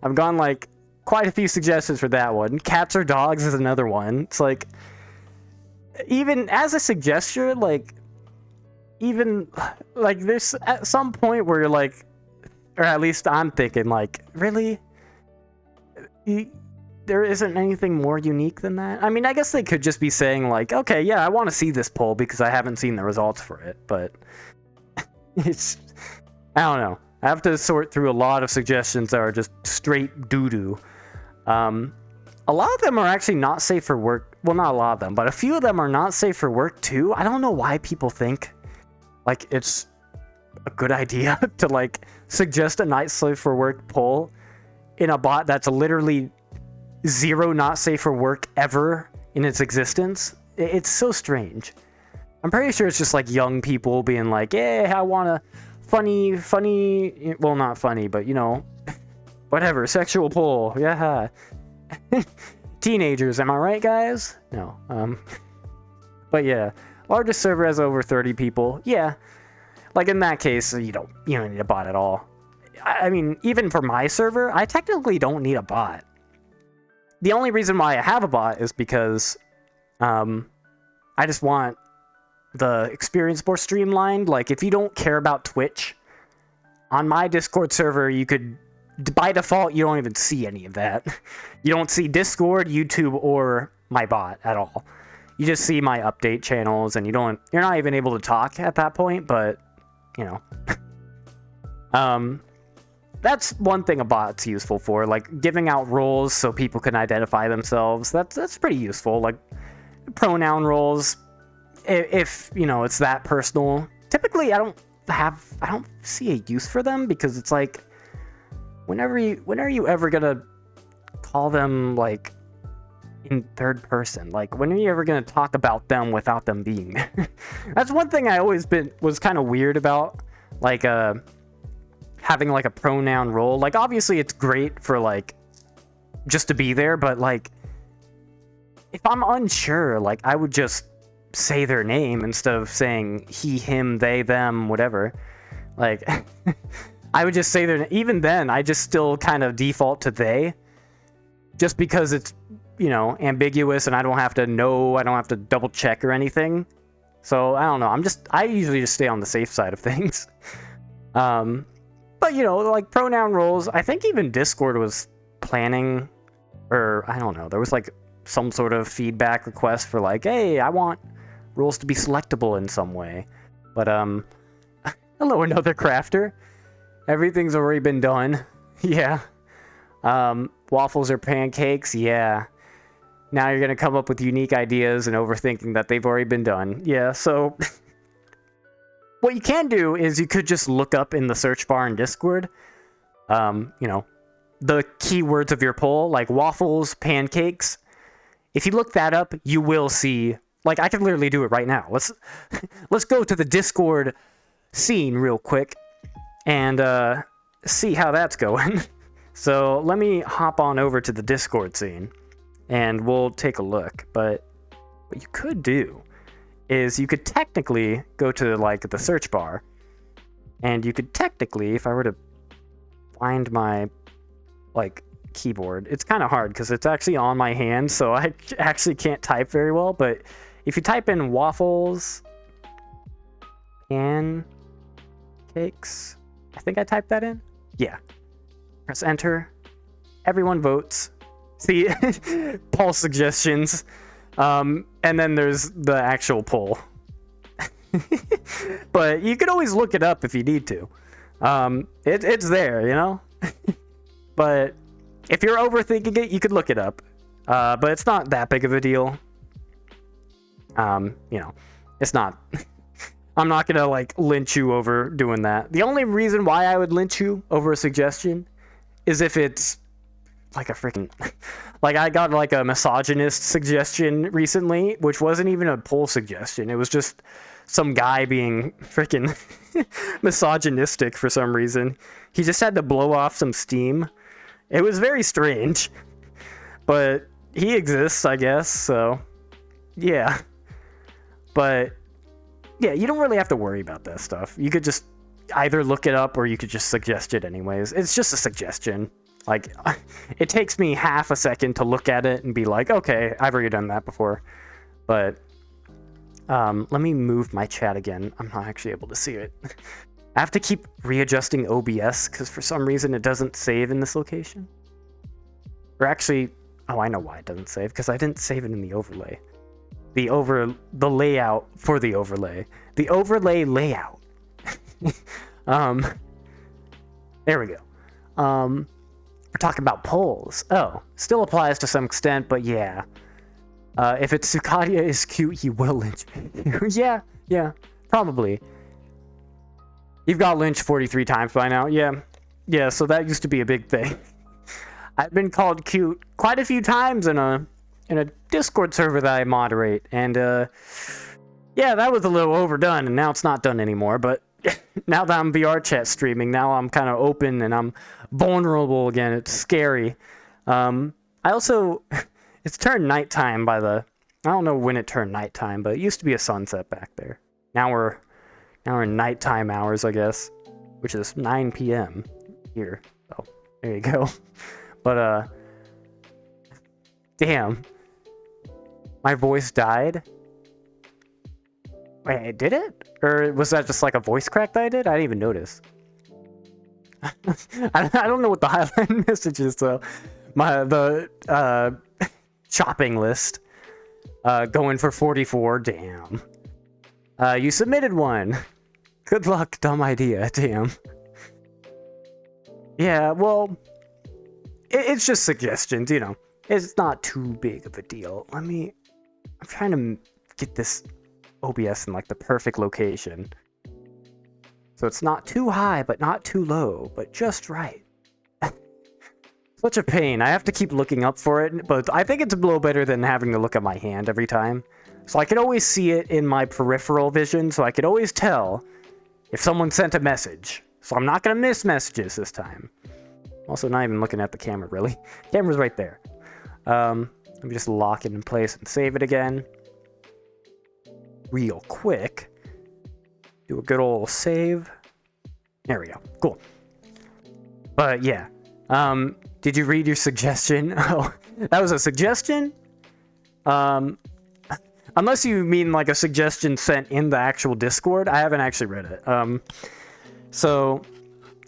I've gone like quite a few suggestions for that one. Cats or dogs is another one. It's like, even as a suggestion, like, even, like, there's at some point where you're like, or at least I'm thinking, like, really? There isn't anything more unique than that? I mean, I guess they could just be saying, like, okay, yeah, I want to see this poll because I haven't seen the results for it, but it's, I don't know. I have to sort through a lot of suggestions that are just straight doo-doo. A lot of them are actually not safe for work. Well, not a lot of them, but a few of them are not safe for work too. I don't know why people think like it's a good idea to like suggest a not safe for work poll in a bot that's literally 0 not safe for work ever in its existence. It's so strange. I'm pretty sure it's just like young people being like, yeah, I want a funny, well, not funny, but you know, whatever, sexual poll. Yeah. Teenagers, am I right, guys? No. But yeah, largest server has over 30 people. Yeah. Like in that case, you don't need a bot at all. I mean, even for my server, I technically don't need a bot. The only reason why I have a bot is because I just want the experience more streamlined. Like, if you don't care about Twitch, on my Discord server, you could, by default, you don't even see any of that. You don't see Discord, YouTube, or my bot at all. You just see my update channels, and you're not even able to talk at that point, but, you know. That's one thing a bot's useful for, like giving out roles so people can identify themselves. That's pretty useful. Like pronoun roles, if you know it's that personal. Typically, I don't see a use for them because it's like, when are you ever gonna call them like in third person? Like, when are you ever gonna talk about them without them being there? That's one thing I always was kind of weird about, like having like a pronoun role. Like, obviously it's great for like just to be there, but like if I'm unsure, like I would just say their name instead of saying he, him, they, them, whatever. Like I would just say their name. Even then, I just still kind of default to they, just because it's, you know, ambiguous and I don't have to double check or anything. So I don't know. I usually just stay on the safe side of things. But, you know, like pronoun roles, I think even Discord was planning, or I don't know, there was like some sort of feedback request for like, hey, I want roles to be selectable in some way. But, hello, another crafter. Everything's already been done. Yeah. Waffles or pancakes? Yeah. Now you're going to come up with unique ideas and overthinking that they've already been done. Yeah, so what you can do is you could just look up in the search bar in Discord, you know, the keywords of your poll, like waffles, pancakes. If you look that up, you will see, like, I can literally do it right now. Let's go to the Discord scene real quick and see how that's going. So let me hop on over to the Discord scene and we'll take a look. But what you could do is you could technically go to like the search bar, and you could technically, if I were to find my like keyboard, it's kind of hard because it's actually on my hand, so I actually can't type very well. But if you type in waffles, pancakes, I think I typed that in. Yeah. Press enter. Everyone votes. See, poll suggestions. And then there's the actual poll. But you can always look it up if you need to. It's there, you know? But if you're overthinking it, you could look it up. But it's not that big of a deal. You know, it's not. I'm not gonna, like, lynch you over doing that. The only reason why I would lynch you over a suggestion is if it's like a freaking, like, I got like a misogynist suggestion recently, which wasn't even a poll suggestion. It was just some guy being freaking misogynistic for some reason. He just had to blow off some steam. It was very strange, but he exists, I guess. So yeah, but yeah, you don't really have to worry about that stuff. You could just either look it up or you could just suggest it anyways. It's just a suggestion. Like, it takes me half a second to look at it and be like, okay, I've already done that before. But let me move my chat again. I'm not actually able to see it. I have to keep readjusting OBS because for some reason it doesn't save in this location. Or actually, oh, I know why it doesn't save, because I didn't save it in the overlay. The layout for the overlay. The overlay layout. There we go. We're talking about polls. Oh, still applies to some extent, but yeah. If it's Sukadia is cute, he will lynch me. Yeah, probably. You've got lynched 43 times by now. Yeah, so that used to be a big thing. I've been called cute quite a few times in a Discord server that I moderate, and yeah, that was a little overdone, and now it's not done anymore. But now that I'm VR chat streaming, now I'm kind of open and I'm vulnerable again. It's scary. I also, it's turned nighttime by the. I don't know when it turned nighttime, but it used to be a sunset back there. Now we're in nighttime hours, I guess, which is 9 p.m. here. So there you go. But damn, my voice died. Wait, did it? Or was that just like a voice crack that I did? I didn't even notice. I don't know what the highlight message is though. The shopping list. Going for 44. Damn. You submitted one. Good luck, dumb idea. Damn. Yeah, well, it's just suggestions, you know. It's not too big of a deal. I'm trying to get this OBS in like the perfect location. So it's not too high, but not too low, but just right. Such a pain. I have to keep looking up for it, but I think it's a little better than having to look at my hand every time. So I can always see it in my peripheral vision, so I could always tell if someone sent a message. So I'm not going to miss messages this time. Also, not even looking at the camera, really. Camera's right there. Let me just lock it in place and save it again. Real quick. Do a good old save. There we go. Cool. But yeah. Did you read your suggestion? Oh, that was a suggestion? Unless you mean like a suggestion sent in the actual Discord. I haven't actually read it. So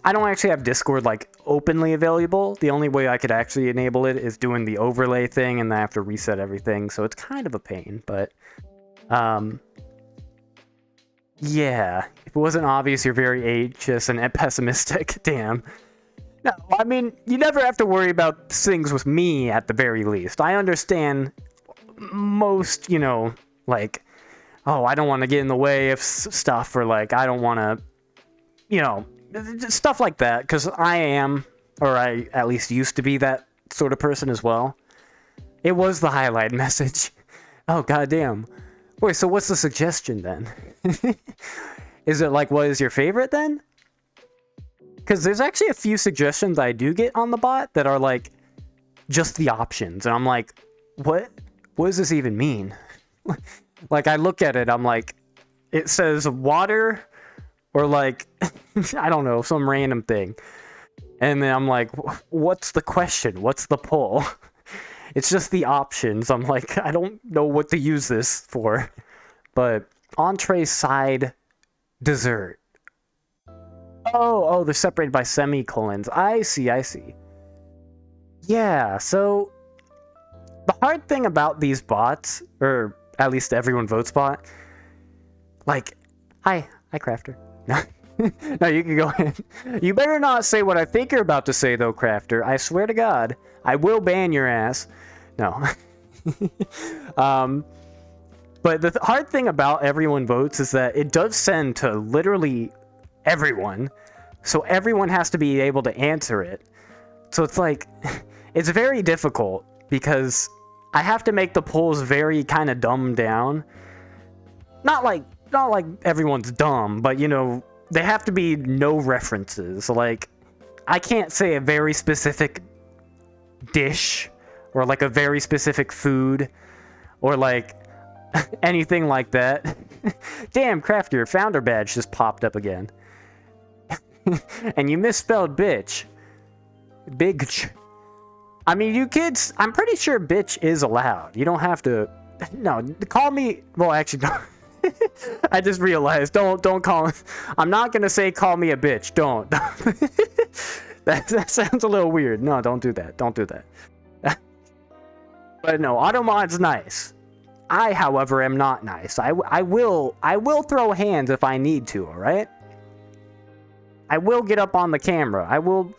I don't actually have Discord like openly available. The only way I could actually enable it is doing the overlay thing, and then I have to reset everything. So it's kind of a pain, but yeah, if it wasn't obvious, you're very anxious and pessimistic. Damn. No, I mean, you never have to worry about things with me at the very least. I understand most, you know, like, oh, I don't want to get in the way of stuff, or like, I don't want to, you know, stuff like that, because I am, or I at least used to be that sort of person as well. It was the highlight message. Oh, goddamn. Wait, so what's the suggestion then? Is it like, what is your favorite then? Because there's actually a few suggestions I do get on the bot that are like just the options, and I'm like, what does this even mean? Like, I look at it, I'm like, it says water, or like I don't know, some random thing, and then I'm like, what's the question? What's the poll? It's just the options. I'm like, I don't know what to use this for. But entree, side, dessert. Oh, they're separated by semicolons. I see. Yeah, so the hard thing about these bots, or at least everyone votes bot, like, hi Crafter. No, you can go ahead. You better not say what I think you're about to say, though, Crafter. I swear to God, I will ban your ass. No. But the hard thing about everyone votes is that it does send to literally everyone. So everyone has to be able to answer it. So it's like, it's very difficult because I have to make the polls very kind of dumbed down. Not like everyone's dumb, but you know, they have to be no references. Like, I can't say a very specific dish, or like a very specific food, or like anything like that. Damn, Crafty, your founder badge just popped up again. And you misspelled bitch. Bitch. I mean, you kids, I'm pretty sure bitch is allowed. You don't have to. No, call me. Well, actually, don't. I just realized. Don't call. I'm not gonna say call me a bitch. Don't. That sounds a little weird. No, don't do that. Don't do that. But no, Automod's nice. I, however, am not nice. I will throw hands if I need to. All right. I will get up on the camera. I will.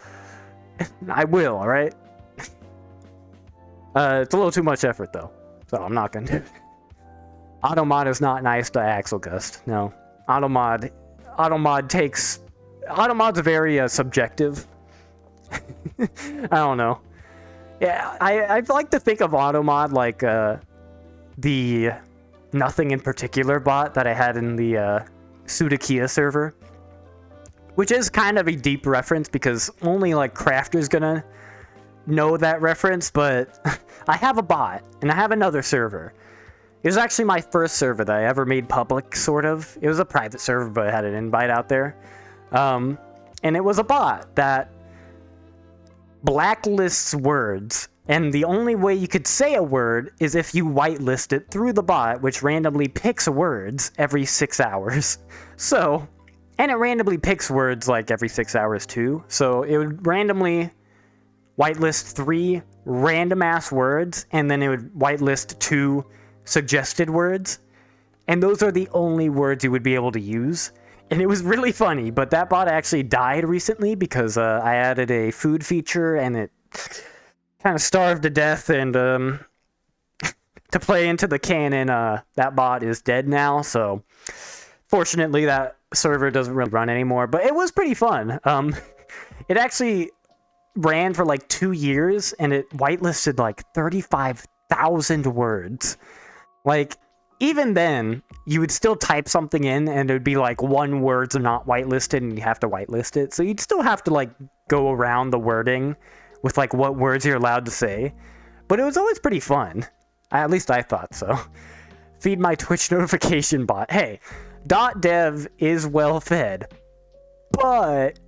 All right. It's a little too much effort though, so I'm not gonna do it. Automod is not nice to Axelgust. No, Automod takes Automod's very subjective. I don't know. Yeah, I'd like to think of Automod like the nothing in particular bot that I had in the Sudakia server, which is kind of a deep reference because only like Crafter's gonna know that reference, but I have a bot and I have another server. It was actually my first server that I ever made public, sort of. It was a private server, but it had an invite out there. And it was a bot that blacklists words, and the only way you could say a word is if you whitelist it through the bot, which randomly picks words every 6 hours. So, and it randomly picks words like every 6 hours too. So it would randomly whitelist 3 random ass words, and then it would whitelist 2 suggested words. And those are the only words you would be able to use. And it was really funny, but that bot actually died recently because I added a food feature and it kind of starved to death. And to play into the canon, that bot is dead now. So fortunately, that server doesn't really run anymore. But it was pretty fun. It actually ran for like 2 years and it whitelisted like 35,000 words. Like, even then, you would still type something in and it would be like 1 word's not whitelisted and you have to whitelist it. So you'd still have to like go around the wording with like what words you're allowed to say. But it was always pretty fun. At least I thought so. Feed my Twitch notification bot. Hey, .dev is well fed, but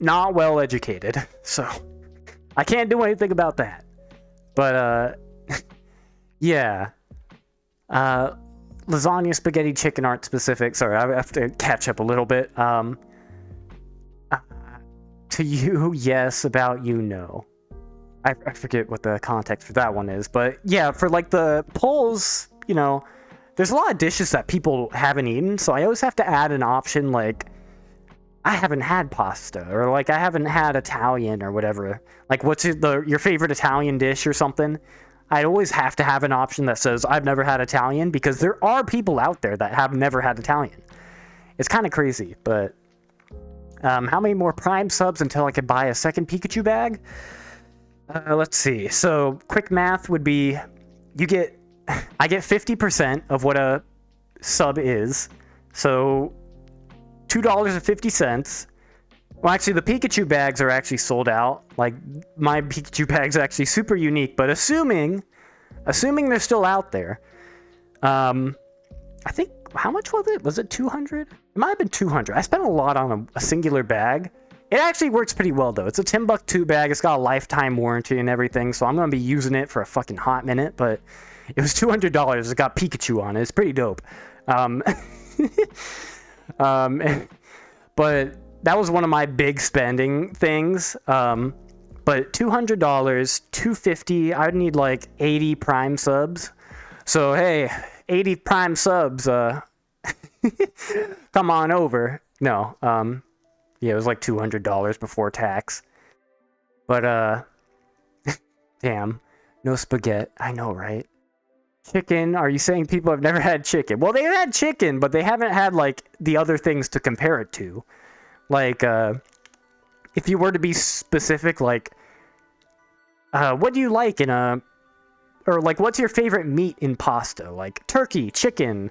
not well educated. So I can't do anything about that. But yeah. Lasagna, spaghetti, chicken aren't specific. Sorry, I have to catch up a little bit. To you, yes. About you, no. I forget what the context for that one is. But yeah, for like the polls, you know, there's a lot of dishes that people haven't eaten. So I always have to add an option like, I haven't had pasta, or like I haven't had Italian or whatever. Like, what's your favorite Italian dish or something? I always have to have an option that says I've never had Italian, because there are people out there that have never had Italian. It's kind of crazy, but how many more Prime subs until I could buy a second Pikachu bag? Let's see. So quick math would be, I get 50% of what a sub is. So $2.50. Well, actually, the Pikachu bags are actually sold out. Like, my Pikachu bag's actually super unique, but assuming they're still out there, I think, how much was it? Was it 200? It might have been 200. I spent a lot on a singular bag. It actually works pretty well, though. It's a Timbuktu bag. It's got a lifetime warranty and everything, so I'm going to be using it for a fucking hot minute, but it was $200. It got Pikachu on it. It's pretty dope. But that was one of my big spending things. But $200, $250, I'd need like 80 Prime subs. So hey, 80 Prime subs, come on over. No, yeah, it was like $200 before tax. But damn, no spaghetti. I know, right? Chicken, are you saying people have never had chicken? Well, they've had chicken, but they haven't had like the other things to compare it to. Like, if you were to be specific, like, what do you like in or like, what's your favorite meat in pasta? Like, turkey, chicken,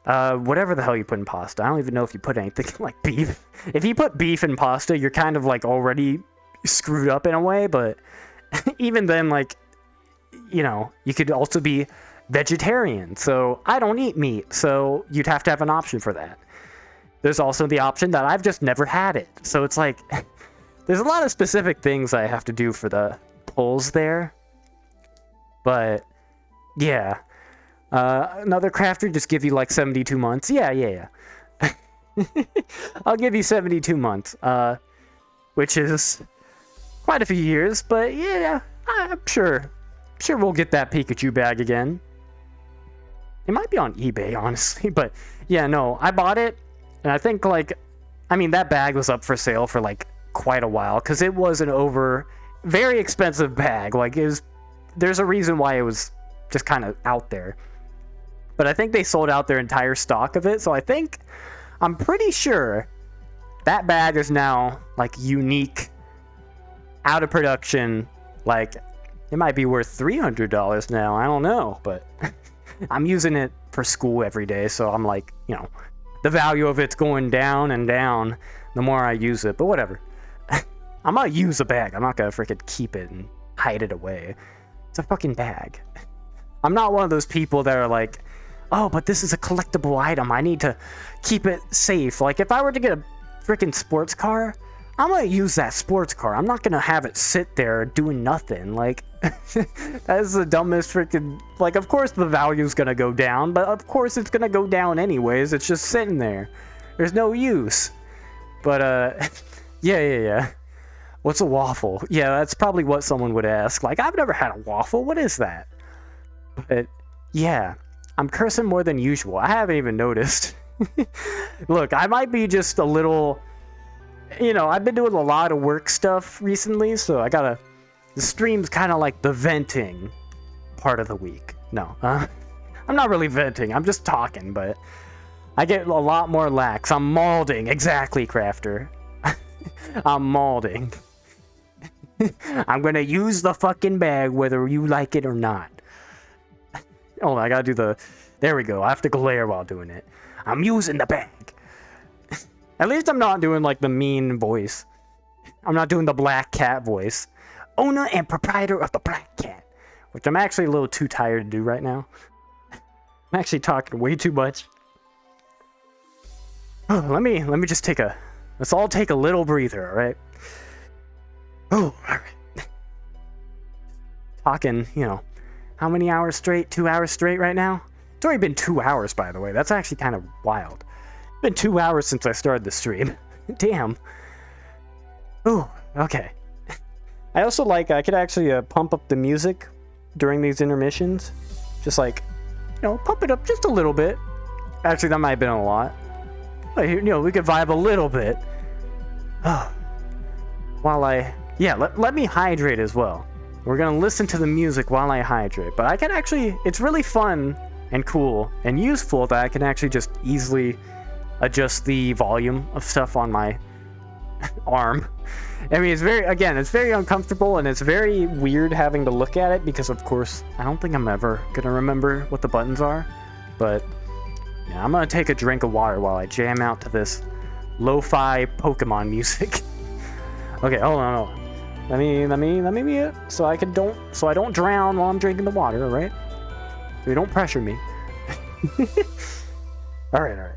whatever the hell you put in pasta. I don't even know if you put anything like beef. If you put beef in pasta, you're kind of like already screwed up in a way, but even then, like, you know, you could also be vegetarian. So I don't eat meat, so you'd have to have an option for that. There's also the option that I've just never had it. So it's like, there's a lot of specific things I have to do for the polls there. But, yeah. Another crafter just give you like 72 months. Yeah. I'll give you 72 months. Which is quite a few years. But yeah, I'm sure we'll get that Pikachu bag again. It might be on eBay, honestly. But yeah, no, I bought it. And I think, like, I mean, that bag was up for sale for, like, quite a while. Because it was an very expensive bag. Like, there's a reason why it was just kind of out there. But I think they sold out their entire stock of it. So I'm pretty sure that bag is now like unique, out of production. Like it might be worth $300 now. I don't know, but I'm using it for school every day, so I'm like, you know, the value of it's going down and down the more I use it. But whatever. I'm gonna use a bag. I'm not gonna freaking keep it and hide it away. It's a fucking bag. I'm not one of those people that are like, oh, but this is a collectible item. I need to keep it safe. Like, if I were to get a freaking sports car, I'm gonna use that sports car. I'm not gonna have it sit there doing nothing. Like, that is the dumbest freaking... Like, of course the value's gonna go down, but of course it's gonna go down anyways. It's just sitting there. There's no use. But, yeah. What's a waffle? Yeah, that's probably what someone would ask. Like, I've never had a waffle. What is that? But, yeah. I'm cursing more than usual. I haven't even noticed. Look, I might be just a little... You know, I've been doing a lot of work stuff recently, so I gotta... The stream's kind of like the venting part of the week. No, I'm not really venting. I'm just talking, but I get a lot more lax. I'm malding. Exactly, Crafter. I'm malding. I'm gonna use the fucking bag whether you like it or not. Oh, I gotta do the... There we go. I have to glare while doing it. I'm using the bag. At least I'm not doing, like, the mean voice. I'm not doing the black cat voice. Owner and proprietor of the Black Cat. Which I'm actually a little too tired to do right now. I'm actually talking way too much. Oh, let me just take a... Let's all take a little breather, alright? Oh, alright. Talking, you know... How many hours straight? 2 hours straight right now? It's already been 2 hours, by the way. That's actually kind of wild. It's been 2 hours since I started the stream. Damn. Ooh, okay. I also like, I could actually pump up the music during these intermissions. Just like, you know, pump it up just a little bit. Actually, that might have been a lot. But, you know, we could vibe a little bit. While I... Yeah, let me hydrate as well. We're gonna listen to the music while I hydrate. But I can actually... It's really fun and cool and useful that I can actually just easily adjust the volume of stuff on my arm. I mean, it's very... Again, it's very uncomfortable and it's very weird having to look at it because, of course, I don't think I'm ever gonna remember what the buttons are. But, yeah, I'm gonna take a drink of water while I jam out to this lo-fi Pokemon music. Okay, hold on. Let me mute so I don't drown while I'm drinking the water, alright? So you don't pressure me. Alright.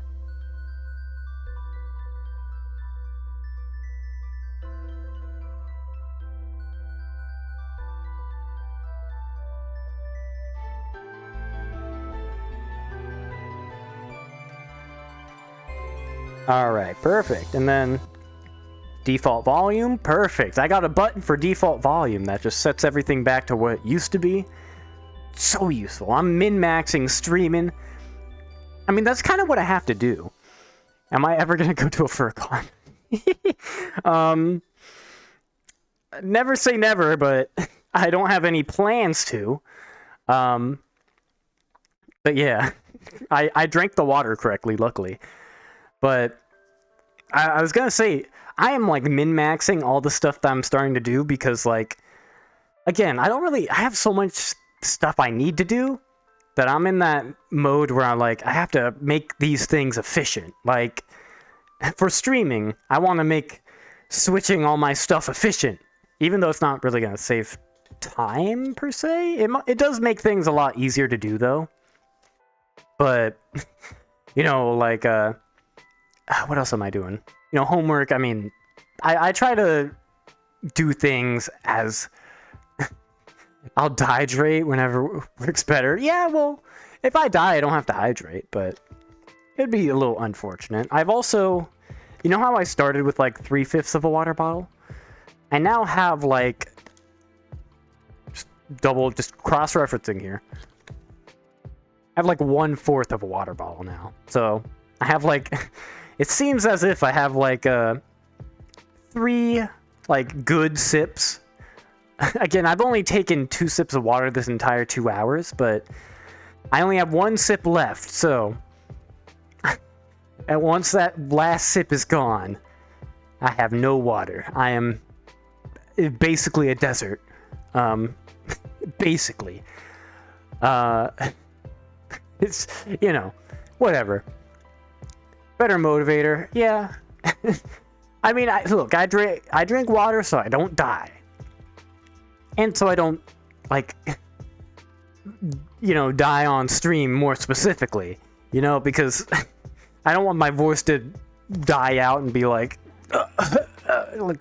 Alright, perfect. And then default volume, perfect. I got a button for default volume that just sets everything back to what it used to be. So useful. I'm min-maxing streaming. I mean, that's kind of what I have to do. Am I ever gonna go to a FurCon? Never say never, but I don't have any plans to. But yeah, I drank the water correctly, luckily. But I was gonna say, I am like min-maxing all the stuff that I'm starting to do because, like, again, I have so much stuff I need to do that I'm in that mode where I'm like, I have to make these things efficient. Like, for streaming, I want to make switching all my stuff efficient, even though it's not really gonna save time per se. It does make things a lot easier to do though. But you know, like, what else am I doing? You know, homework, I mean, I try to do things as... I'll hydrate whenever works better. Yeah, well, if I die, I don't have to hydrate, but it'd be a little unfortunate. I've also... You know how I started with, like, 3/5 of a water bottle? I now have, like... Just cross-referencing here. I have, like, 1/4 of a water bottle now. So, I have, like... It seems as if I have, like, 3, like, good sips. Again, I've only taken 2 sips of water this entire 2 hours, but I only have 1 sip left, so... And once that last sip is gone, I have no water. I am basically a desert. Basically. It's, you know, whatever. Better motivator, yeah. I mean, look, I drink water so I don't die. And so I don't, like, you know, die on stream more specifically. You know, because I don't want my voice to die out and be like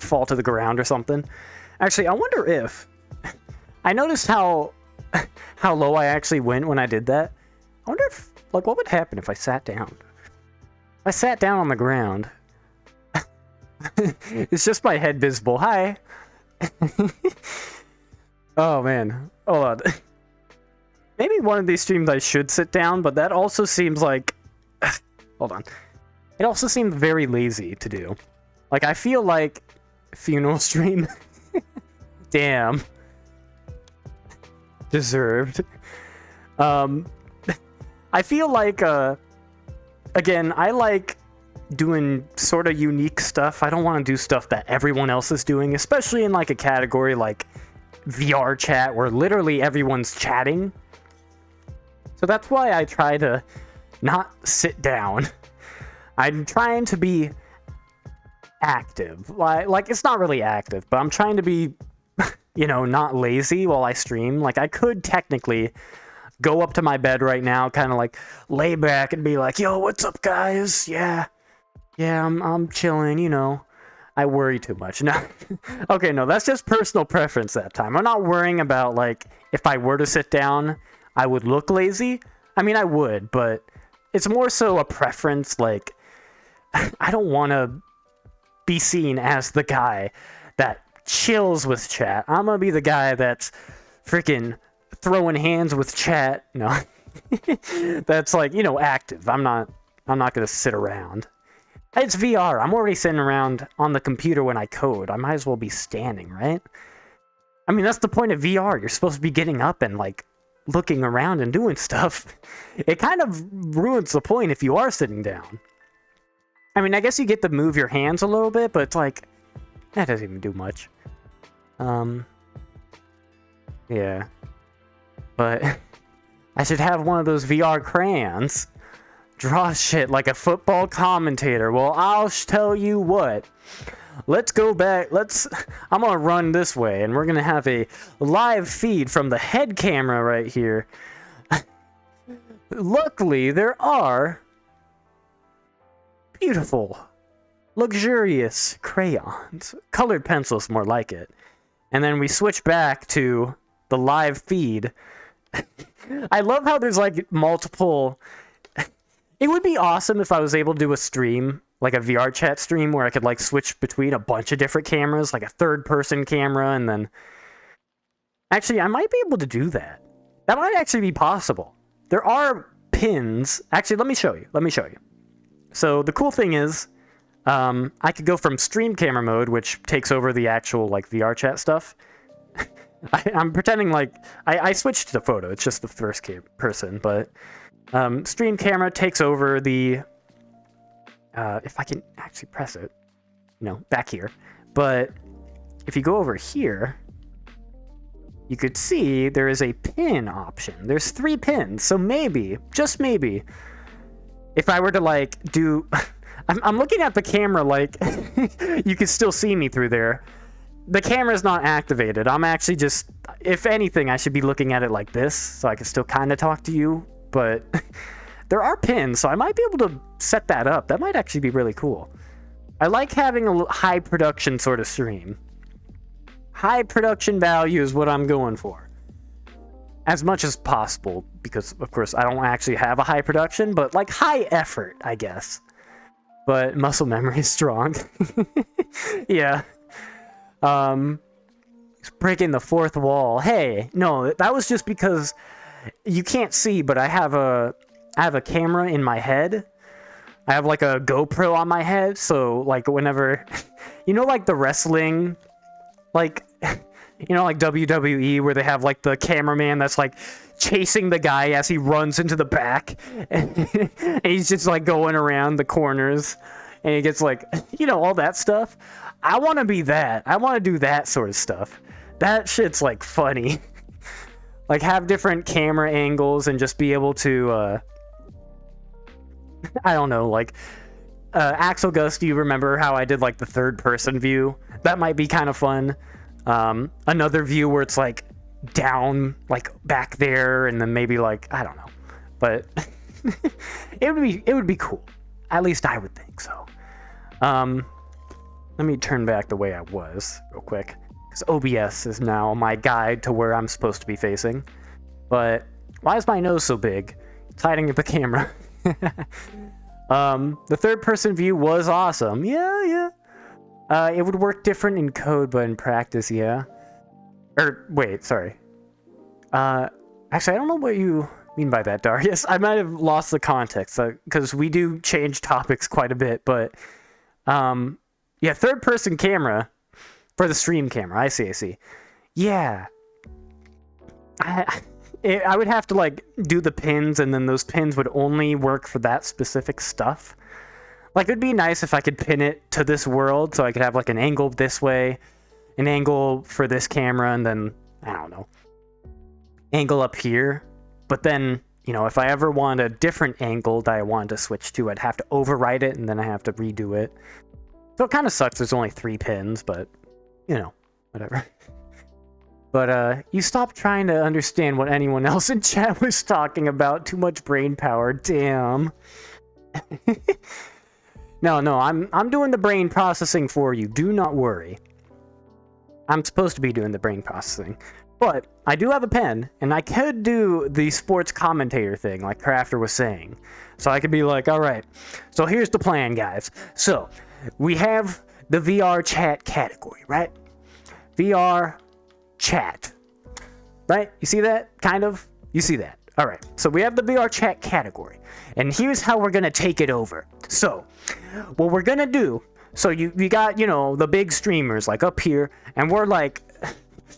fall to the ground or something. Actually, I wonder if... I noticed how low I actually went when I did that. I wonder if, like, what would happen if I sat down? If I sat down on the ground... It's just my head visible. Hi! Oh, man. Hold on. Maybe one of these streams I should sit down, but that also seems like... Hold on. It also seems very lazy to do. Like, I feel like... Funeral stream. Damn. Deserved. I feel like, again, I like doing sort of unique stuff. I don't want to do stuff that everyone else is doing, especially in, like, a category like VR chat, where literally everyone's chatting. So that's why I try to not sit down. I'm trying to be active. Like, it's not really active, but I'm trying to be, you know, not lazy while I stream. Like, I could technically go up to my bed right now, kind of like lay back and be like, yo, what's up, guys? Yeah, I'm chilling, you know. I worry too much. No. Okay, no, that's just personal preference that time. I'm not worrying about, like, if I were to sit down, I would look lazy. I mean, I would, but it's more so a preference. Like, I don't want to be seen as the guy that chills with chat. I'm gonna be the guy that's freaking throwing hands with chat. No. That's, like, you know, active. I'm not gonna sit around. It's VR. I'm already sitting around on the computer when I code. I might as well be standing, right? I mean, that's the point of VR. You're supposed to be getting up and, like, looking around and doing stuff. It kind of ruins the point if you are sitting down. I mean, I guess you get to move your hands a little bit, but it's like, that doesn't even do much. Yeah. But I should have one of those VR crayons. Draw shit like a football commentator. Well, I'll tell you what. Let's go back. I'm gonna run this way, and we're gonna have a live feed from the head camera right here. Luckily, there are beautiful, luxurious crayons. Colored pencils, more like it. And then we switch back to the live feed. I love how there's, like, multiple... It would be awesome if I was able to do a stream, like a VR chat stream, where I could, like, switch between a bunch of different cameras, like a third-person camera, and then... Actually, I might be able to do that. That might actually be possible. There are pins... Actually, let me show you. So, the cool thing is, I could go from stream camera mode, which takes over the actual, like, VR chat stuff. I'm pretending like... I switched to photo, it's just the first person, but... stream camera takes over the, if I can actually press it, you know, back here. But if you go over here, you could see there is a pin option. There's 3 pins, so maybe, just maybe, if I were to, like, do... I'm looking at the camera like, you can still see me through there. The camera's not activated. I'm actually just, if anything, I should be looking at it like this, so I can still kind of talk to you. But there are pins, so I might be able to set that up. That might actually be really cool. I like having a high production sort of stream. High production value is what I'm going for. As much as possible, because, of course, I don't actually have a high production, but, like, high effort, I guess. But muscle memory is strong. Yeah. Breaking the fourth wall. Hey, no, that was just because... You can't see, but I have a camera in my head. I have, like, a GoPro on my head, so, like, whenever... You know, like, the wrestling... Like, you know, like WWE, where they have, like, the cameraman that's, like, chasing the guy as he runs into the back. And he's just, like, going around the corners. and he gets like, you know, all that stuff. I want to be that. I want to do that sort of stuff. That shit's like funny. Like have different camera angles and just be able to, I don't know, like, Axel Gus, do you remember how I did like the third person view? That might be kind of fun. Another view where it's like down, like back there, and then maybe like, I don't know, but it would be cool. At least I would think so. Let me turn back the way I was real quick, because OBS is now my guide to where I'm supposed to be facing. But why is my nose so big? It's hiding at the camera. The third person view was awesome. Yeah. It would work different in code, but in practice, yeah. Or, wait, sorry. Actually, I don't know what you mean by that, Darius. I might have lost the context, because we do change topics quite a bit, but, yeah, third person camera for the stream camera. I see. Yeah. I would have to, like, do the pins, and then those pins would only work for that specific stuff. Like, it'd be nice if I could pin it to this world, so I could have, like, an angle this way, an angle for this camera, and then, I don't know, angle up here. But then, you know, if I ever want a different angle that I wanted to switch to, I'd have to overwrite it, and then I have to redo it. So it kind of sucks there's only 3 pins, but, you know, whatever. But, you stopped trying to understand what anyone else in chat was talking about. Too much brain power, damn. No, I'm doing the brain processing for you. Do not worry. I'm supposed to be doing the brain processing. But I do have a pen, and I could do the sports commentator thing, like Crafter was saying. So I could be like, alright, so here's the plan, guys. So, we have the VR chat category, right? VR chat. Right? You see that? Kind of? You see that. Alright, so we have the VR chat category. And here's how we're gonna take it over. So, what we're gonna do, so you got, you know, the big streamers, like, up here, and we're like,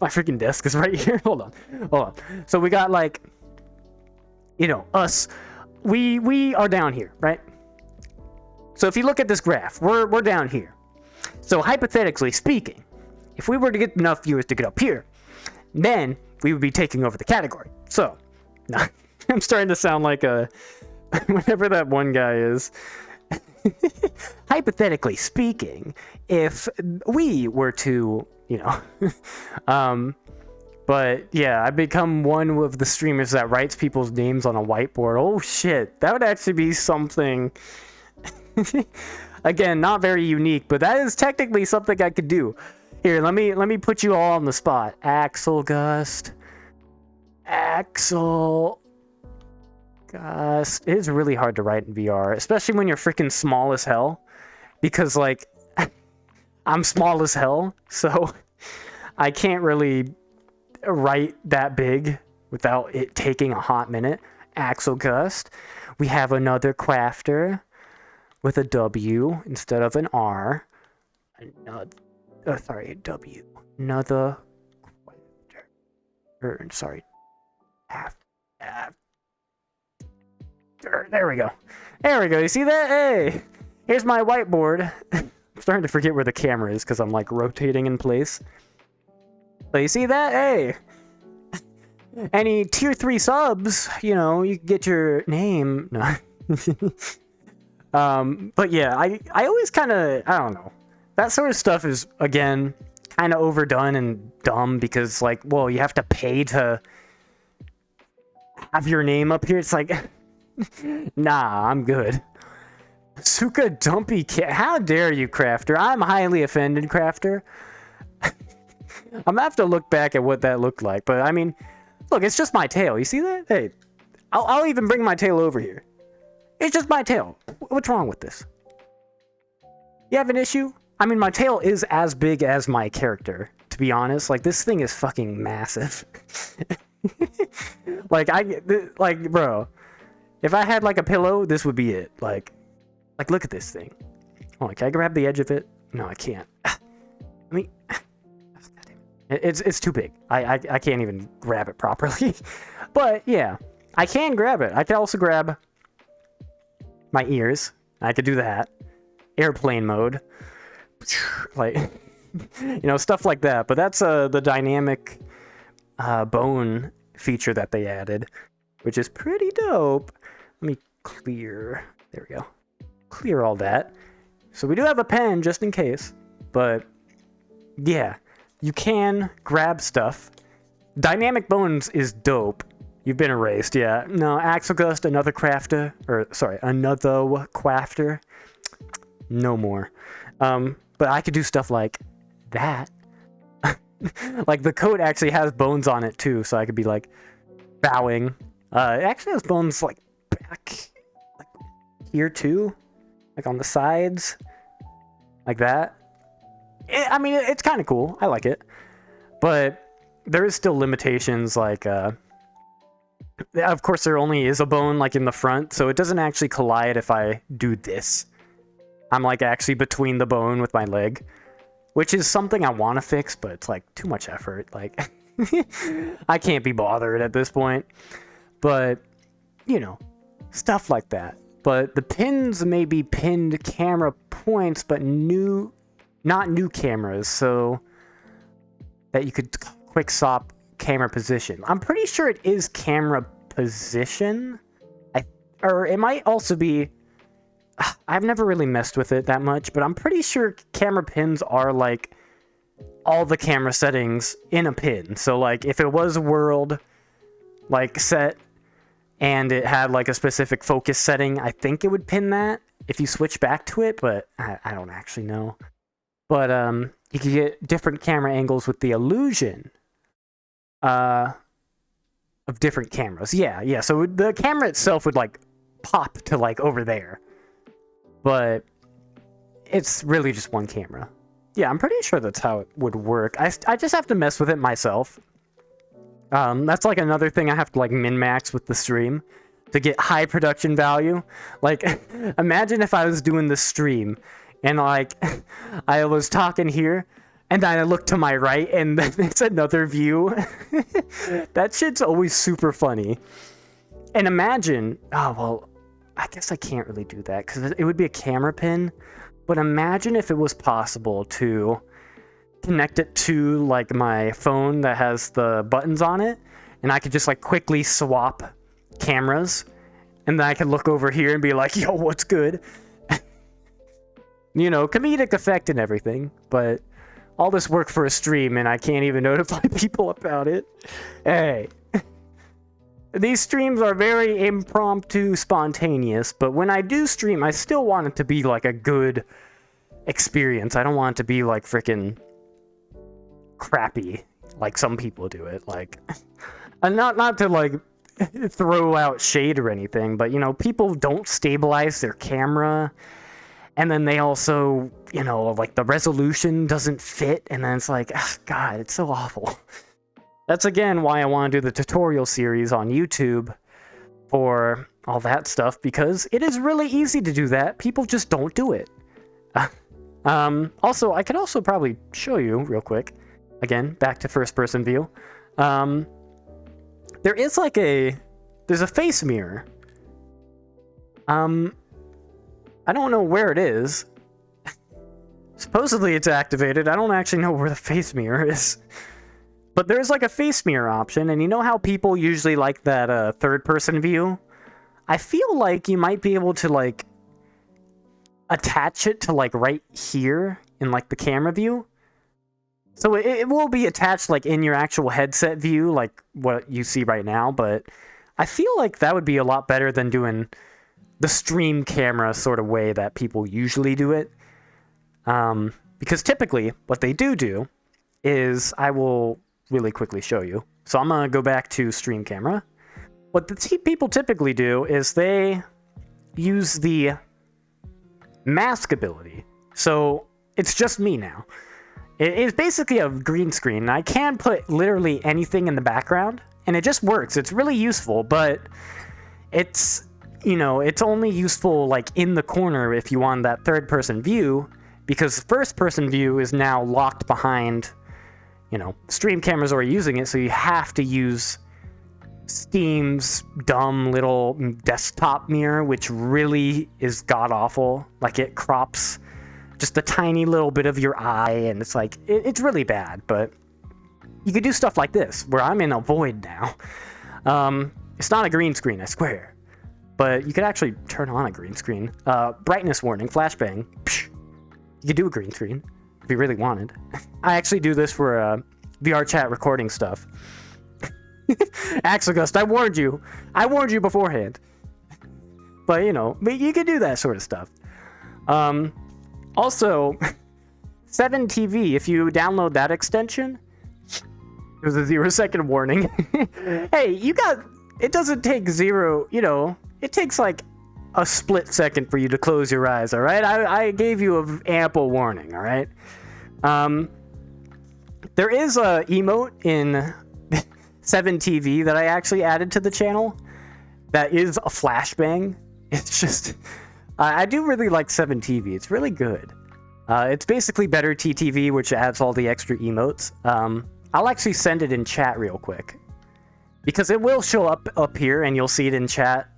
my freaking desk is right here, hold on. So we got, like, you know, us, we are down here, right? So if you look at this graph, we're down here. So hypothetically speaking, if we were to get enough viewers to get up here, then we would be taking over the category. So, nah, I'm starting to sound like a, whatever that one guy is. Hypothetically speaking, if we were to, you know, but yeah, I become one of the streamers that writes people's names on a whiteboard. Oh shit, that would actually be something. Again, not very unique, but that is technically something I could do. Here, let me put you all on the spot. Axel Gust. It is really hard to write in VR, especially when you're freaking small as hell. Because, like, I'm small as hell, so I can't really write that big without it taking a hot minute. Axel Gust. We have another crafter with a W instead of an R. Another, a W. Another crafter. Sorry. There we go. There we go. You see that? Hey! Here's my whiteboard. I'm starting to forget where the camera is because I'm like rotating in place. But you see that? Hey! Any tier 3 subs, you know, you can get your name. No. But yeah, I always kind of, I don't know. That sort of stuff is, again, kind of overdone and dumb because, like, well, you have to pay to have your name up here. It's like, nah, I'm good. Suka Dumpy Cat. How dare you, Crafter? I'm highly offended, Crafter. I'm gonna have to look back at what that looked like, but I mean, look, it's just my tail. You see that? Hey, I'll even bring my tail over here. It's just my tail. What's wrong with this? You have an issue? I mean, my tail is as big as my character, to be honest. Like, this thing is fucking massive. Like, bro, if I had, like, a pillow, this would be it. Like, look at this thing. Hold on, can I grab the edge of it? No, I can't. I mean, it's too big. I can't even grab it properly. But, yeah, I can grab it. I can also grab my ears. I could do that. airplane mode, like stuff like that. But that's the dynamic bone feature that they added, which is pretty dope. Let me clear. There we go. Clear all that. So we do have a pen just in case, but yeah, you can grab stuff. Dynamic bones is dope. You've been erased, yeah. No, Axelgust, another crafter, another crafter. No more. But I could do stuff like that. Like the coat actually has bones on it too, so I could be like bowing. It actually has bones like back, like here too, like on the sides, like that. It's kind of cool. I like it, but there is still limitations. Like, of course, there only is a bone like in the front, so it doesn't actually collide if I do this. I'm like actually between the bone with my leg, which is something I want to fix, but it's like too much effort. Like, I can't be bothered at this point. But, stuff like that. But the pins may be pinned camera points, but not new cameras, so that you could quick swap camera position. I'm pretty sure it is camera position. Or it might also be... I've never really messed with it that much, but I'm pretty sure camera pins are like all the camera settings in a pin. So like if it was world like set and it had like a specific focus setting, I think it would pin that if you switch back to it, but I don't actually know. But you can get different camera angles with the illusion of different cameras. Yeah. So the camera itself would like pop to like over there. But it's really just one camera. Yeah, I'm pretty sure that's how it would work. I just have to mess with it myself. That's like another thing I have to like min-max with the stream to get high production value. Like, imagine if I was doing the stream and like I was talking here and then I look to my right and it's another view. That shit's always super funny. And imagine, I guess I can't really do that because it would be a camera pin. But imagine if it was possible to connect it to like my phone that has the buttons on it, and I could just like quickly swap cameras, and then I could look over here and be like, "Yo, what's good?" Comedic effect and everything. But all this work for a stream, and I can't even notify people about it. Hey. These streams are very impromptu, spontaneous, but when I do stream, I still want it to be like a good experience. I don't want it to be like freaking crappy, like some people do it. Like, and not to like throw out shade or anything, but people don't stabilize their camera, and then they also, like the resolution doesn't fit, and then it's like, God, it's so awful. That's again why I want to do the tutorial series on YouTube for all that stuff, because it is really easy to do that. People just don't do it. Also, I could also probably show you real quick. Again, back to first-person view. There's a face mirror. I don't know where it is. Supposedly it's activated. I don't actually know where the face mirror is. But there's like a face mirror option, and you know how people usually like that third-person view? I feel like you might be able to like attach it to like right here in like the camera view. So it will be attached like in your actual headset view, like what you see right now, but I feel like that would be a lot better than doing the stream camera sort of way that people usually do it. Because typically what they do is, I will really quickly show you. So I'm going to go back to stream camera. What the people typically do is they use the mask ability. So it's just me now. It is basically a green screen. I can put literally anything in the background, and it just works. It's really useful, but it's, it's only useful like in the corner if you want that third-person view, because first-person view is now locked behind, stream cameras are using it, so you have to use Steam's dumb little desktop mirror, which really is god-awful. Like, it crops just a tiny little bit of your eye, and it's like, it's really bad, but you could do stuff like this, where I'm in a void now. It's not a green screen, I swear. But you could actually turn on a green screen. Brightness warning, flashbang. Psh, you could do a green screen if you really wanted. I actually do this for VR chat recording stuff. Axelgust, I warned you. I warned you beforehand. But, you know, you could do that sort of stuff. Also, 7TV, if you download that extension, there's a 0-second warning. Hey, it doesn't take zero, you know, it takes like a split second for you to close your eyes, alright? I gave you an ample warning, alright? There is a emote in 7TV that I actually added to the channel that is a flashbang. It's just, I do really like 7TV. It's really good. It's basically better TTV, which adds all the extra emotes. I'll actually send it in chat real quick, because it will show up here and you'll see it in chat.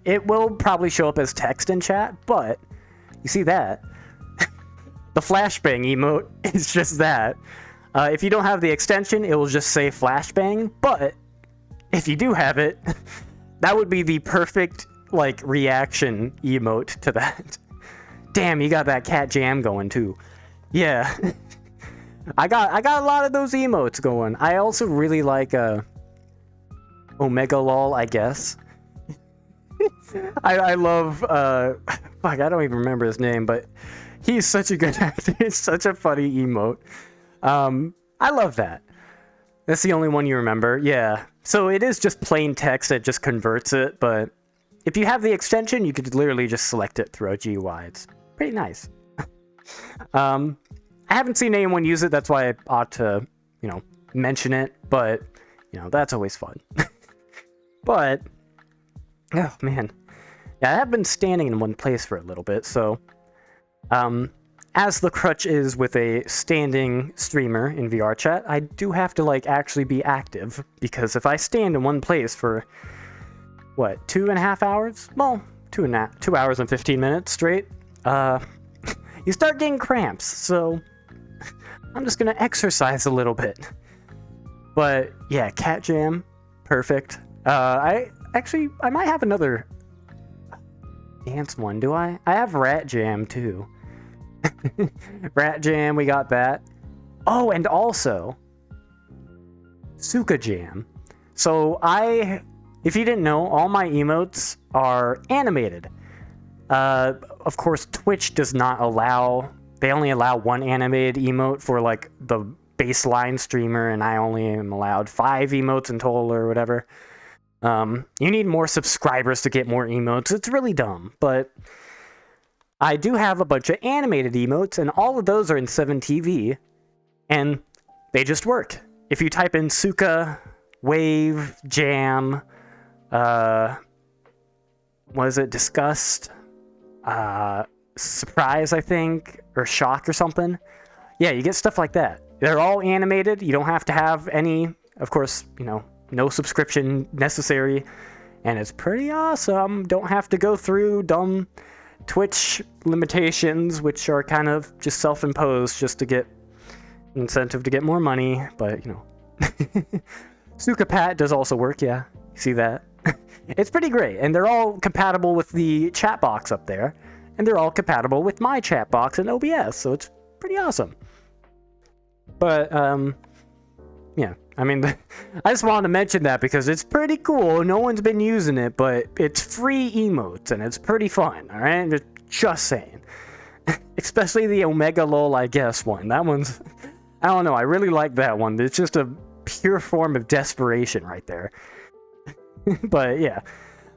It will probably show up as text in chat, but you see that? The flashbang emote is just that. If you don't have the extension, it will just say flashbang, but if you do have it, that would be the perfect, like, reaction emote to that. Damn, you got that cat jam going too. Yeah. I got a lot of those emotes going. I also really like Omega Lol, I guess. I love fuck, I don't even remember his name, but he's such a good actor. It's such a funny emote. I love that. That's the only one you remember. Yeah. So it is just plain text that just converts it, but if you have the extension, you could literally just select it through a GUI. It's pretty nice. I haven't seen anyone use it, that's why I ought to, you know, mention it, but, you know, that's always fun. But, oh, man. Yeah, I have been standing in one place for a little bit, so, as the crutch is with a standing streamer in VR chat, I do have to, like, actually be active, because if I stand in one place for, what, 2.5 hours? Well, 2 hours and 15 minutes straight, you start getting cramps, so I'm just gonna exercise a little bit. But, yeah, Cat Jam, perfect. I might have another dance one, do I? I have Rat Jam, too. Rat Jam, we got that. Oh, and also Suka Jam. So if you didn't know, all my emotes are animated. Of course, Twitch does not allow, they only allow one animated emote for like the baseline streamer, and I only am allowed 5 emotes in total or whatever. You need more subscribers to get more emotes. It's really dumb, but I do have a bunch of animated emotes, and all of those are in 7TV, and they just work. If you type in Suka, Wave, Jam, was it Disgust, Surprise, I think, or Shock or something? Yeah, you get stuff like that. They're all animated. You don't have to have any, of course, you know, no subscription necessary, and it's pretty awesome. Don't have to go through dumb Twitch limitations, which are kind of just self-imposed just to get incentive to get more money, but, you know. Sukapat does also work, yeah. You see that? It's pretty great, and they're all compatible with the chat box up there, and they're all compatible with my chat box in OBS, so it's pretty awesome. But, yeah, I mean, I just wanted to mention that because it's pretty cool. No one's been using it, but it's free emotes, and it's pretty fun, alright? Just saying. Especially the Omega Lol, I guess, one. That one's, I don't know, I really like that one. It's just a pure form of desperation right there. But, yeah.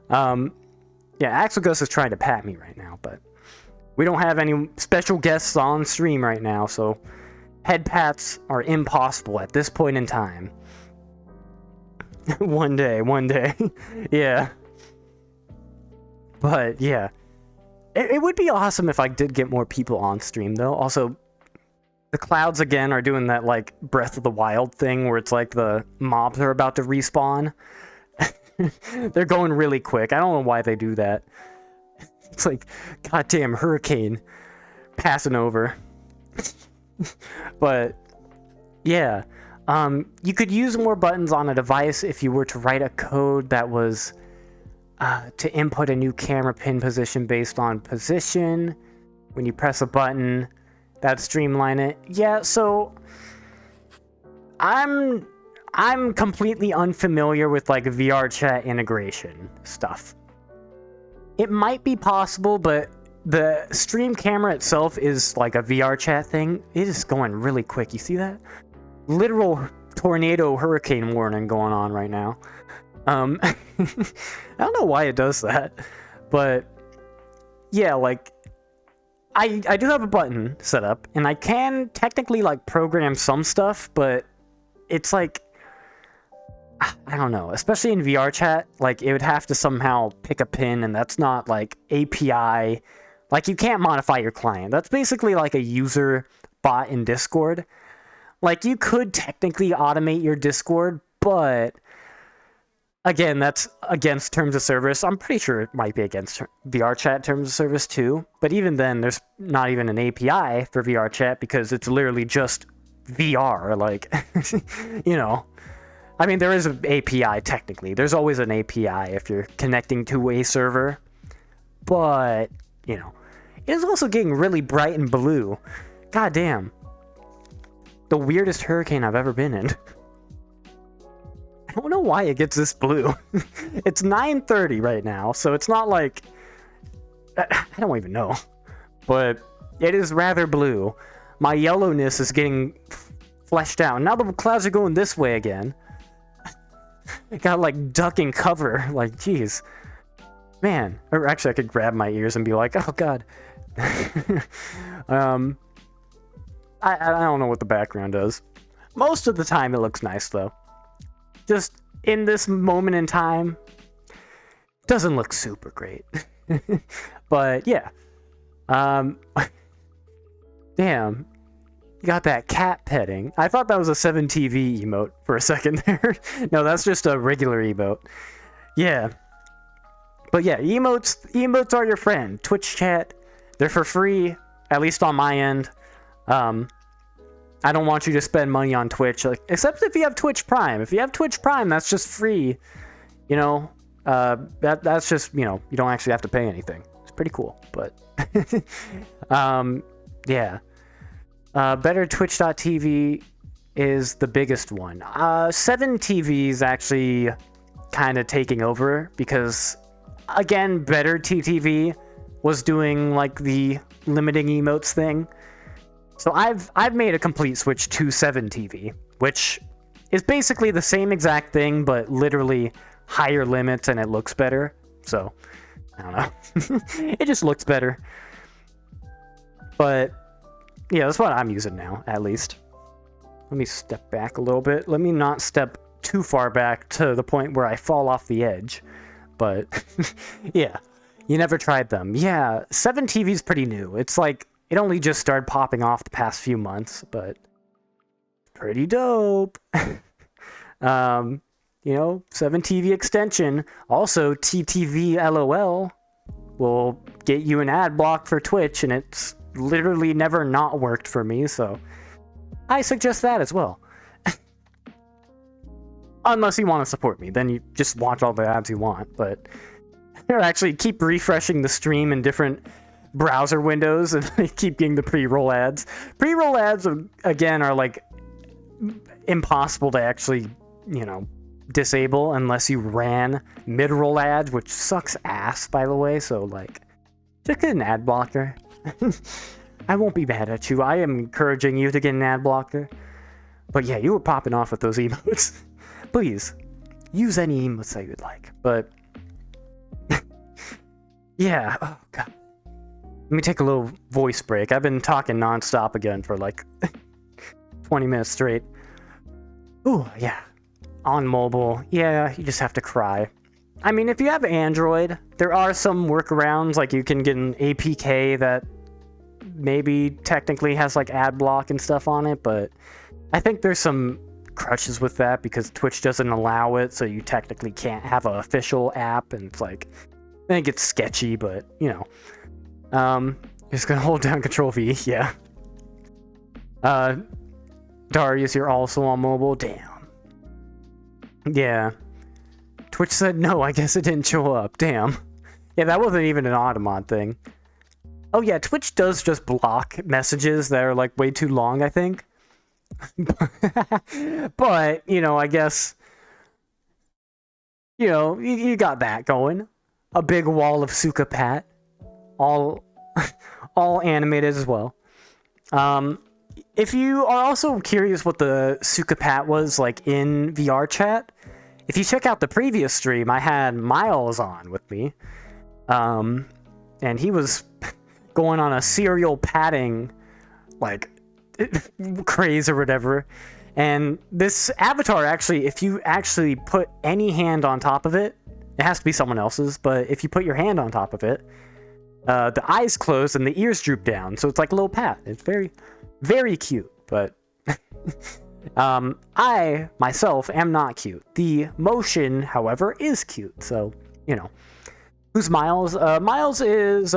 Yeah, Axelgust is trying to pat me right now, but we don't have any special guests on stream right now, so head pats are impossible at this point in time. One day. Yeah. But, yeah. It would be awesome if I did get more people on stream, though. Also, the clouds, again, are doing that, like, Breath of the Wild thing, where it's like the mobs are about to respawn. They're going really quick. I don't know why they do that. It's like goddamn hurricane passing over. But yeah, you could use more buttons on a device if you were to write a code that was to input a new camera pin position based on position. When you press a button, that'd streamline it. Yeah, so I'm completely unfamiliar with like VR chat integration stuff. It might be possible, but the stream camera itself is like a VR chat thing. It is going really quick. You see that? Literal tornado hurricane warning going on right now. I don't know why it does that, but yeah, like I do have a button set up, and I can technically like program some stuff, but it's like, I don't know, especially in VR chat, like it would have to somehow pick a pin, and that's not like API. Like you can't modify your client. That's basically like a user bot in Discord. Like you could technically automate your Discord, but again, that's against terms of service. I'm pretty sure it might be against VR chat terms of service too. But even then, there's not even an API for VR chat because it's literally just VR. Like, you know, I mean, there is an API technically. There's always an API if you're connecting to a server. But, you know, it is also getting really bright and blue. God damn. The weirdest hurricane I've ever been in. I don't know why it gets this blue. It's 9:30 right now, so it's not like... I don't even know. But it is rather blue. My yellowness is getting fleshed out. Now the clouds are going this way again. Got like ducking cover. Like, jeez. Man. Or actually, I could grab my ears and be like, oh god. I don't know what the background does. Most of the time it looks nice though. Just in this moment in time, doesn't look super great. But yeah. Damn. You got that cat petting. I thought that was a 7TV emote for a second there. No, that's just a regular emote. Yeah. But yeah, emotes are your friend. Twitch chat, they're for free, at least on my end. I don't want you to spend money on Twitch, like, except if you have Twitch Prime. If you have Twitch Prime, that's just free. You know, that's just, you know, you don't actually have to pay anything. It's pretty cool, but yeah. Better Twitch.tv is the biggest one. 7TV is actually kind of taking over because, again, Better TTV was doing like the limiting emotes thing. So I've made a complete switch to 7TV, which is basically the same exact thing, but literally higher limits and it looks better. So, I don't know. It just looks better. But, yeah, that's what I'm using now, at least. Let me step back a little bit. Let me not step too far back to the point where I fall off the edge. But, yeah, you never tried them. Yeah, 7TV is pretty new. It's like, it only just started popping off the past few months, but pretty dope. You know, 7TV extension. Also, TTV LOL will get you an ad block for Twitch, and it's literally never not worked for me, so I suggest that as well. Unless you want to support me, then you just watch all the ads you want, but or actually keep refreshing the stream in different browser windows and keep getting the pre-roll ads. Pre-roll ads, again, are like impossible to actually, you know, disable unless you ran mid-roll ads, which sucks ass, by the way, so like just get an ad blocker. I won't be mad at you. I am encouraging you to get an ad blocker. But yeah, you were popping off with those emotes. Please, use any emotes that you'd like. But yeah, oh god. Let me take a little voice break. I've been talking nonstop again for like 20 minutes straight. Ooh, yeah. On mobile, yeah, you just have to cry. I mean, if you have Android, there are some workarounds, like you can get an APK that maybe technically has like ad block and stuff on it, but I think there's some crutches with that because Twitch doesn't allow it, so you technically can't have an official app, and it's like, I think it's sketchy, but you know, just gonna hold down Control V, yeah. Darius, you're also on mobile, damn. Yeah. Twitch said no, I guess it didn't show up, damn. Yeah, that wasn't even an Automod thing. Oh yeah, Twitch does just block messages that are like way too long, I think. But, you know, I guess, you know, you got that going. A big wall of Sukapat. All animated as well. If you are also curious what the Sukapat was like in VR chat, if you check out the previous stream, I had Miles on with me. And he was going on a serial patting, like, craze or whatever. And this avatar, actually, if you actually put any hand on top of it, it has to be someone else's, but if you put your hand on top of it, the eyes close and the ears droop down, so it's like a little pat. It's very, very cute, but I, myself, am not cute. The motion, however, is cute, so, you know. Who's Miles? Miles is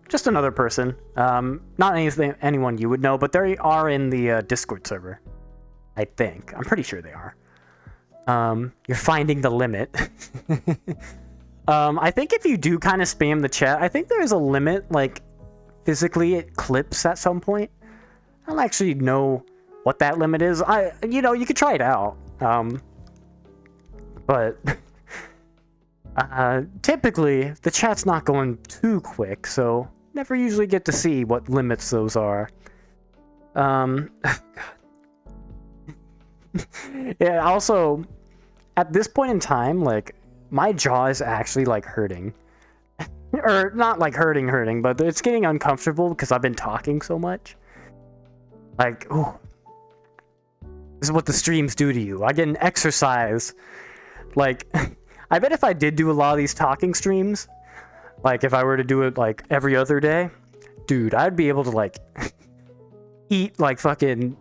just another person. Not anyone you would know, but they are in the Discord server. I think. I'm pretty sure they are. You're finding the limit. I think if you do kind of spam the chat, I think there is a limit, like, physically it clips at some point. I don't actually know what that limit is. You know, you could try it out. But typically the chat's not going too quick, so never usually get to see what limits those are. God. Yeah, also, at this point in time, like, my jaw is actually, like, hurting. Or, not, like, hurting, but it's getting uncomfortable because I've been talking so much. Like, ooh. This is what the streams do to you. I get an exercise. Like, I bet if I did do a lot of these talking streams, like, if I were to do it, like, every other day, dude, I'd be able to, like, eat, like, fucking,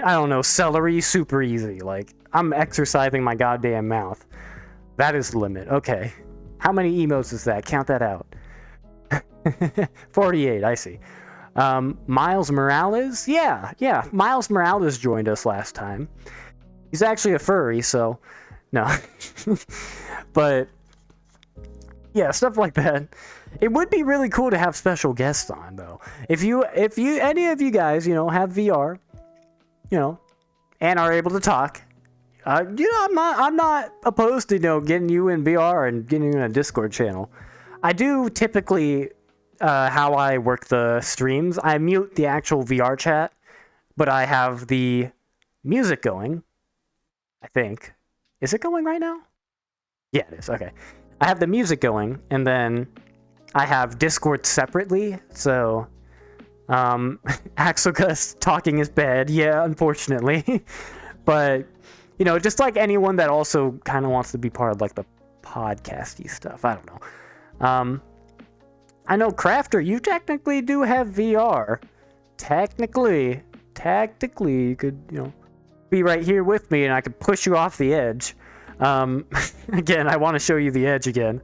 I don't know, celery super easy. Like, I'm exercising my goddamn mouth. That is the limit. Okay. How many emotes is that? Count that out. 48, I see. Miles Morales? Yeah. Miles Morales joined us last time. He's actually a furry, so... No. But... yeah, stuff like that. It would be really cool to have special guests on, though. If any of you guys, you know, have VR, you know, and are able to talk... you know, I'm not opposed to, you know, getting you in VR and getting you in a Discord channel. I do typically, how I work the streams, I mute the actual VR chat, but I have the music going, I think. Is it going right now? Yeah, it is, okay. I have the music going, and then I have Discord separately, so, Axelgus talking is bad, yeah, unfortunately. But... you know, just like anyone that also kind of wants to be part of, like, the podcasty stuff. I don't know. I know, Crafter, you technically do have VR. Technically, you could, you know, be right here with me and I could push you off the edge. Again, I want to show you the edge again.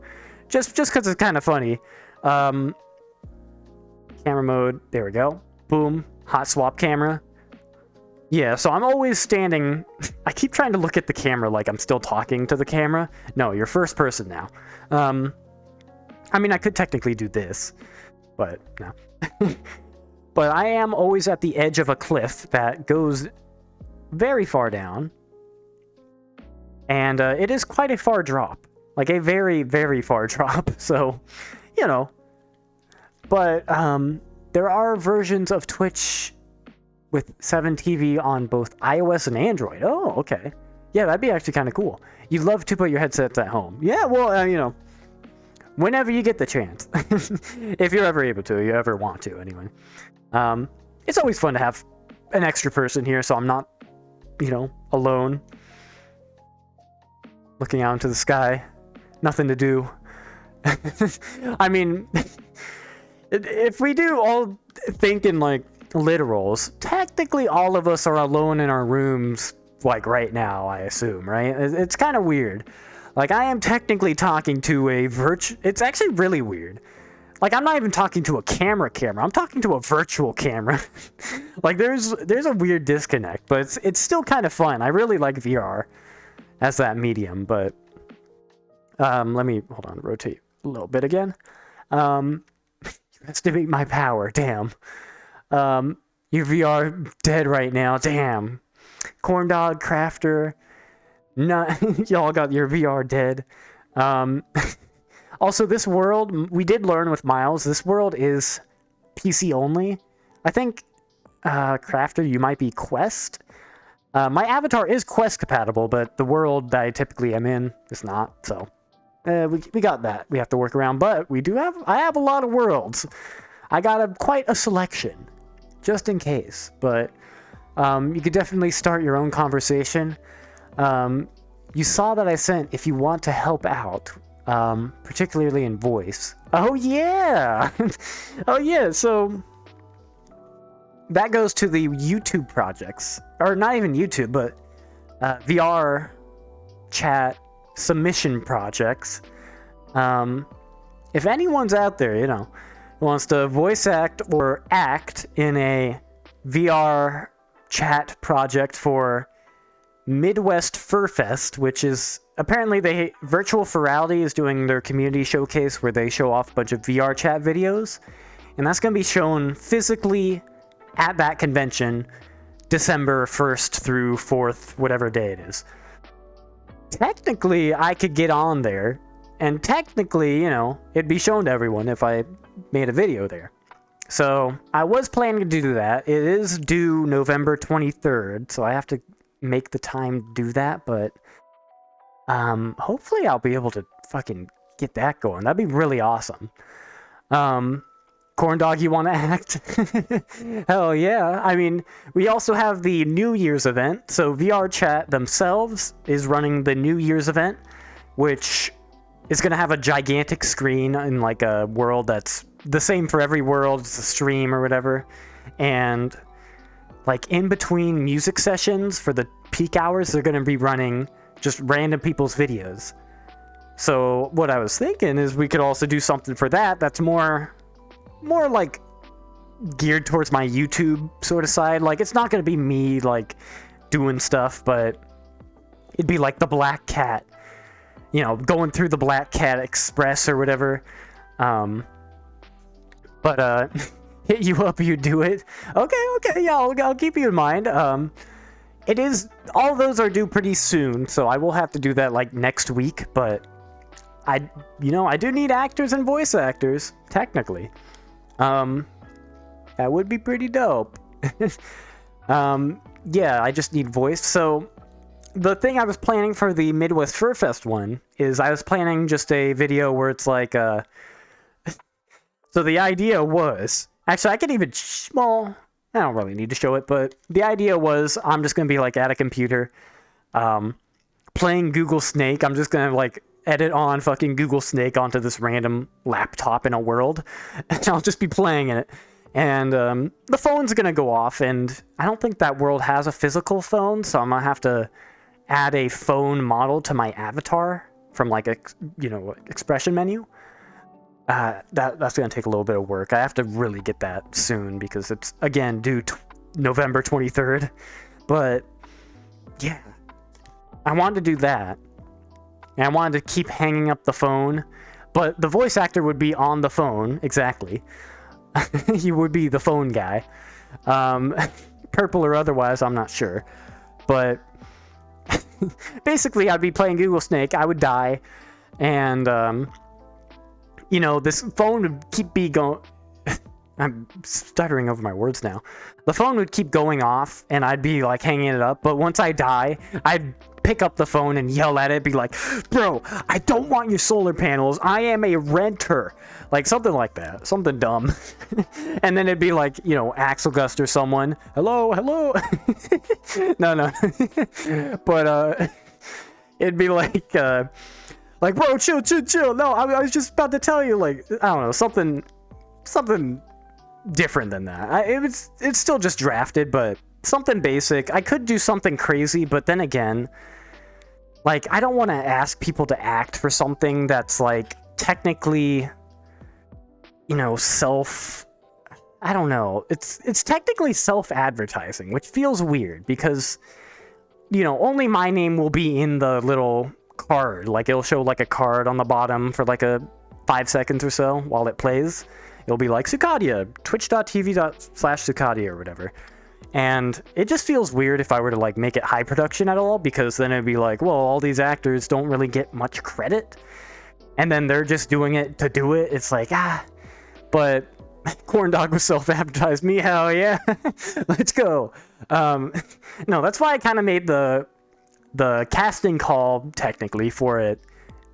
Just because it's kind of funny. Camera mode. There we go. Boom. Hot swap camera. Yeah, so I'm always standing... I keep trying to look at the camera like I'm still talking to the camera. No, you're first person now. I mean, I could technically do this, but no. But I am always at the edge of a cliff that goes very far down. And it is quite a far drop. Like, a very, very far drop. So, you know. But there are versions of Twitch... with 7TV on both iOS and Android. Oh, okay. Yeah, that'd be actually kind of cool. You'd love to put your headsets at home. Yeah, well, you know, whenever you get the chance. If you're ever able to, you ever want to, anyway. It's always fun to have an extra person here, so I'm not, you know, alone. Looking out into the sky. Nothing to do. I mean, if we do all think in, like, literals, technically all of us are alone in our rooms like right now, I assume, right? It's kind of weird. Like, I am technically talking to a it's actually really weird. Like, I'm not even talking to a camera. I'm talking to a virtual camera. Like, there's a weird disconnect, but it's still kind of fun. I really like VR as that medium, but let me rotate a little bit again. You estimate my power, damn. Your VR dead right now, damn. Corndog Crafter, y'all got your VR dead. Also, this world, we did learn with Miles, this world is PC only. I think, Crafter, you might be Quest. My avatar is Quest compatible, but the world that I typically am in is not, so we got that. We have to work around, but I have a lot of worlds. I got quite a selection, just in case, but you could definitely start your own conversation. You saw that I sent if you want to help out, particularly in voice. Oh yeah! Oh yeah, so that goes to the YouTube projects, or not even YouTube, but VR chat submission projects. If anyone's out there, who wants to voice act or act in a VR chat project for Midwest Fur Fest, which is apparently Virtual Furality is doing their community showcase where they show off a bunch of VR chat videos, and that's going to be shown physically at that convention December 1st through 4th, whatever day it is. Technically, I could get on there, and technically, it'd be shown to everyone if I made a video there. So, I was planning to do that. It is due November 23rd, so I have to make the time to do that, but hopefully I'll be able to fucking get that going. That'd be really awesome. Corndog, you want to act? Hell yeah. I mean, we also have the New Year's event. So VR Chat themselves is running the New Year's event, which is going to have a gigantic screen in like a world that's the same for every world. It's a stream or whatever. And like in between music sessions for the peak hours, they're going to be running just random people's videos. So what I was thinking is we could also do something for that that's more like geared towards my YouTube sort of side. Like, it's not going to be me like doing stuff, but it'd be like the Black Cat, going through the Black Cat Express or whatever. But hit you up, you do it. Okay, yeah, I'll keep you in mind. It is, all of those are due pretty soon, so I will have to do that like next week, but I do need actors and voice actors, technically. That would be pretty dope. Yeah, I just need voice. So the thing I was planning for the Midwest Fur Fest one is I was planning just a video where it's like, so the idea was, actually I could even, I don't really need to show it, but the idea was I'm just going to be like at a computer, playing Google Snake. I'm just going to like edit on fucking Google Snake onto this random laptop in a world, and I'll just be playing it. And the phone's gonna go off, and I don't think that world has a physical phone, so I'm gonna have to add a phone model to my avatar from like a expression menu. That's gonna take a little bit of work. I have to really get that soon because it's again due November 23rd. But yeah, I wanted to do that. And I wanted to keep hanging up the phone, but the voice actor would be on the phone, exactly. He would be the phone guy. Purple or otherwise, I'm not sure. But basically, I'd be playing Google Snake, I would die, and, this phone would keep going... I'm stuttering over my words now. The phone would keep going off, and I'd be, like, hanging it up, but once I die, I'd pick up the phone and yell at it, be like, bro, I don't want your solar panels, I am a renter. Like, something like that. Something dumb. And then it'd be like, Axelgust or someone. Hello? No. But, it'd be like, bro, chill. No, I was just about to tell you, like, I don't know, something different than that. It's still just drafted, but something basic. I could do something crazy, but then again, like, I don't want to ask people to act for something that's, like, technically, you know, I don't know. It's technically self-advertising, which feels weird because, you know, only my name will be in the little card. Like, it'll show, like, a card on the bottom for, like, 5 seconds or so while it plays. It'll be like, Sukadia, twitch.tv/Sukadia or whatever. And it just feels weird if I were to, like, make it high production at all, because then it'd be like, well, all these actors don't really get much credit, and then they're just doing it to do it. It's like, but Corndog was self-advertised. Me, hell yeah. Let's go. No, that's why I kind of made the casting call, technically, for it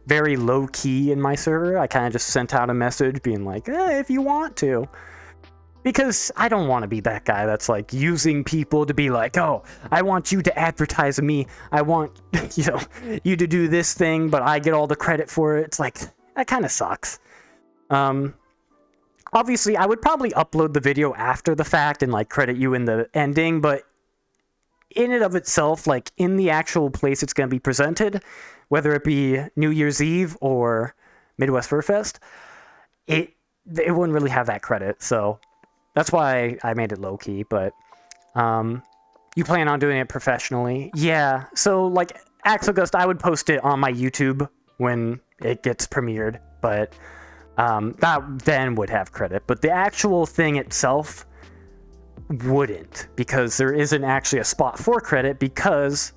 very low-key in my server. I kind of just sent out a message being like, if you want to. Because I don't want to be that guy that's, like, using people to be like, oh, I want you to advertise me. I want, you know, you to do this thing, but I get all the credit for it. It's like, that kind of sucks. Obviously, I would probably upload the video after the fact and, like, credit you in the ending, but in and of itself, like, in the actual place it's going to be presented, whether it be New Year's Eve or Midwest Fur Fest, it wouldn't really have that credit, so that's why I made it low-key. But you plan on doing it professionally? Yeah, so, like, Axelgust, I would post it on my YouTube when it gets premiered, but that then would have credit. But the actual thing itself wouldn't, because there isn't actually a spot for credit, because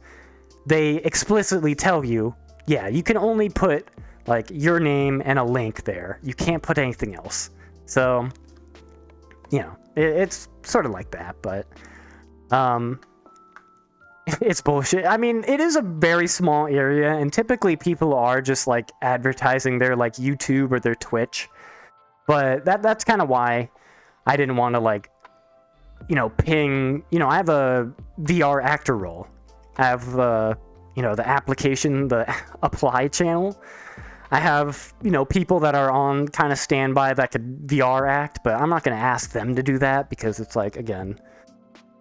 they explicitly tell you, yeah, you can only put, like, your name and a link there. You can't put anything else. So, you know, it's sort of like that, but it's bullshit. I mean, it is a very small area, and typically people are just, like, advertising their, like, YouTube or their Twitch, but that's kind of why I didn't want to, like, you know, ping, you know, I have a VR actor role. I have, you know, the application, the Apply channel. I have, you know, people that are on kind of standby that could VR act, but I'm not going to ask them to do that because it's like, again,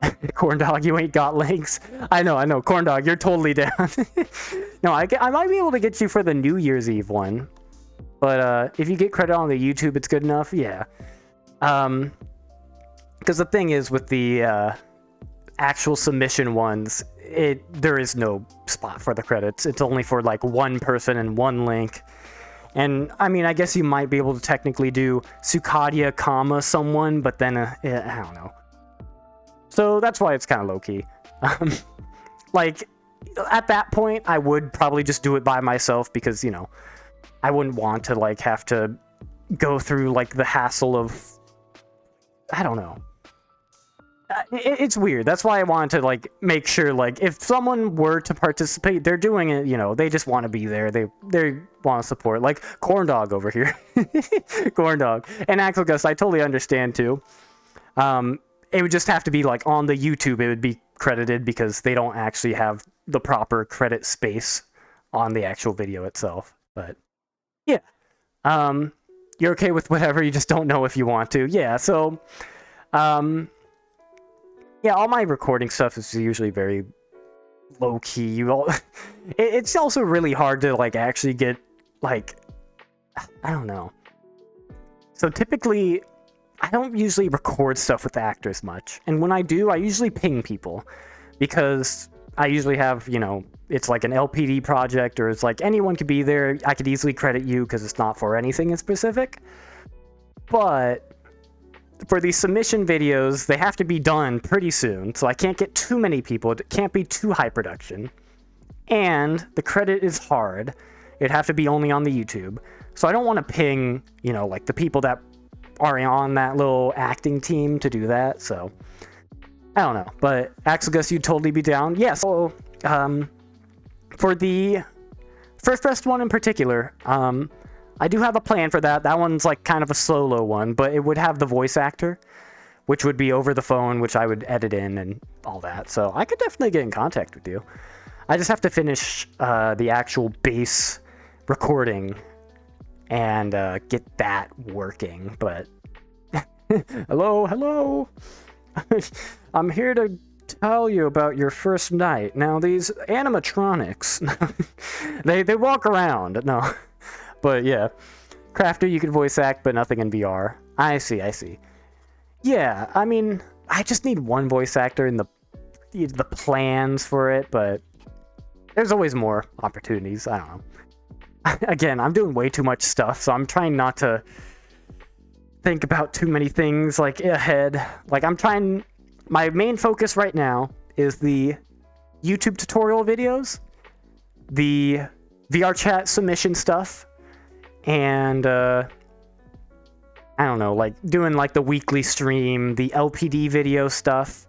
Corndog, you ain't got links. I know, Corndog, you're totally down. No, I might be able to get you for the New Year's Eve one, but if you get credit on the YouTube, it's good enough, yeah. Because the thing is, with the actual submission ones, there is no spot for the credits. It's only for, like, one person and one link. And, I mean, I guess you might be able to technically do Sukadia, comma, someone, but then, I don't know. So that's why it's kind of low-key. Like, at that point, I would probably just do it by myself because, you know, I wouldn't want to, like, have to go through, like, the hassle of, I don't know. It's weird. That's why I wanted to, like, make sure, like, if someone were to participate, they're doing it, you know, they just want to be there. They want to support. Like, Corndog over here. Corndog. And Axelgust, I totally understand, too. It would just have to be, like, on the YouTube, it would be credited because they don't actually have the proper credit space on the actual video itself. But, yeah. You're okay with whatever, you just don't know if you want to. Yeah, so, yeah, all my recording stuff is usually very low-key. It's also really hard to, like, actually get, like, I don't know. So typically, I don't usually record stuff with actors much. And when I do, I usually ping people. Because I usually have, you know, it's like an LPD project, or it's like anyone could be there. I could easily credit you because it's not for anything in specific. But for these submission videos, they have to be done pretty soon, so I can't get too many people. It can't be too high production. And the credit is hard. It'd have to be only on the YouTube. So I don't want to ping, you know, like the people that are on that little acting team to do that, so I don't know. But Axelgust, you'd totally be down. Yeah, so for the Fur Fest one in particular, I do have a plan for that. That one's like kind of a solo one, but it would have the voice actor, which would be over the phone, which I would edit in and all that. So I could definitely get in contact with you. I just have to finish the actual base recording and get that working. But hello, I'm here to tell you about your first night. Now, these animatronics, they walk around. No, but yeah. Crafter, you can voice act, but nothing in VR. I see. Yeah, I mean, I just need one voice actor in the plans for it, but there's always more opportunities. I don't know. Again, I'm doing way too much stuff, so I'm trying not to think about too many things like ahead. Like my main focus right now is the YouTube tutorial videos, the VR chat submission stuff, and I don't know, like doing like the weekly stream, the LPD video stuff.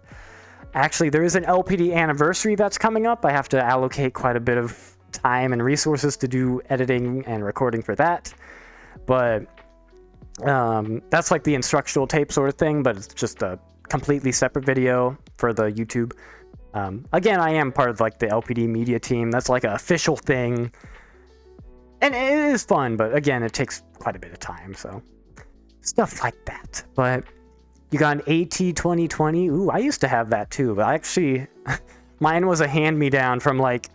Actually, there is an LPD anniversary that's coming up. I have to allocate quite a bit of time and resources to do editing and recording for that. But that's like the instructional tape sort of thing, but it's just a completely separate video for the YouTube. Again, I am part of like the LPD media team. That's like an official thing. And it is fun, but again, it takes quite a bit of time, so stuff like that. But you got an AT2020. Ooh, I used to have that too, but actually, mine was a hand-me-down from like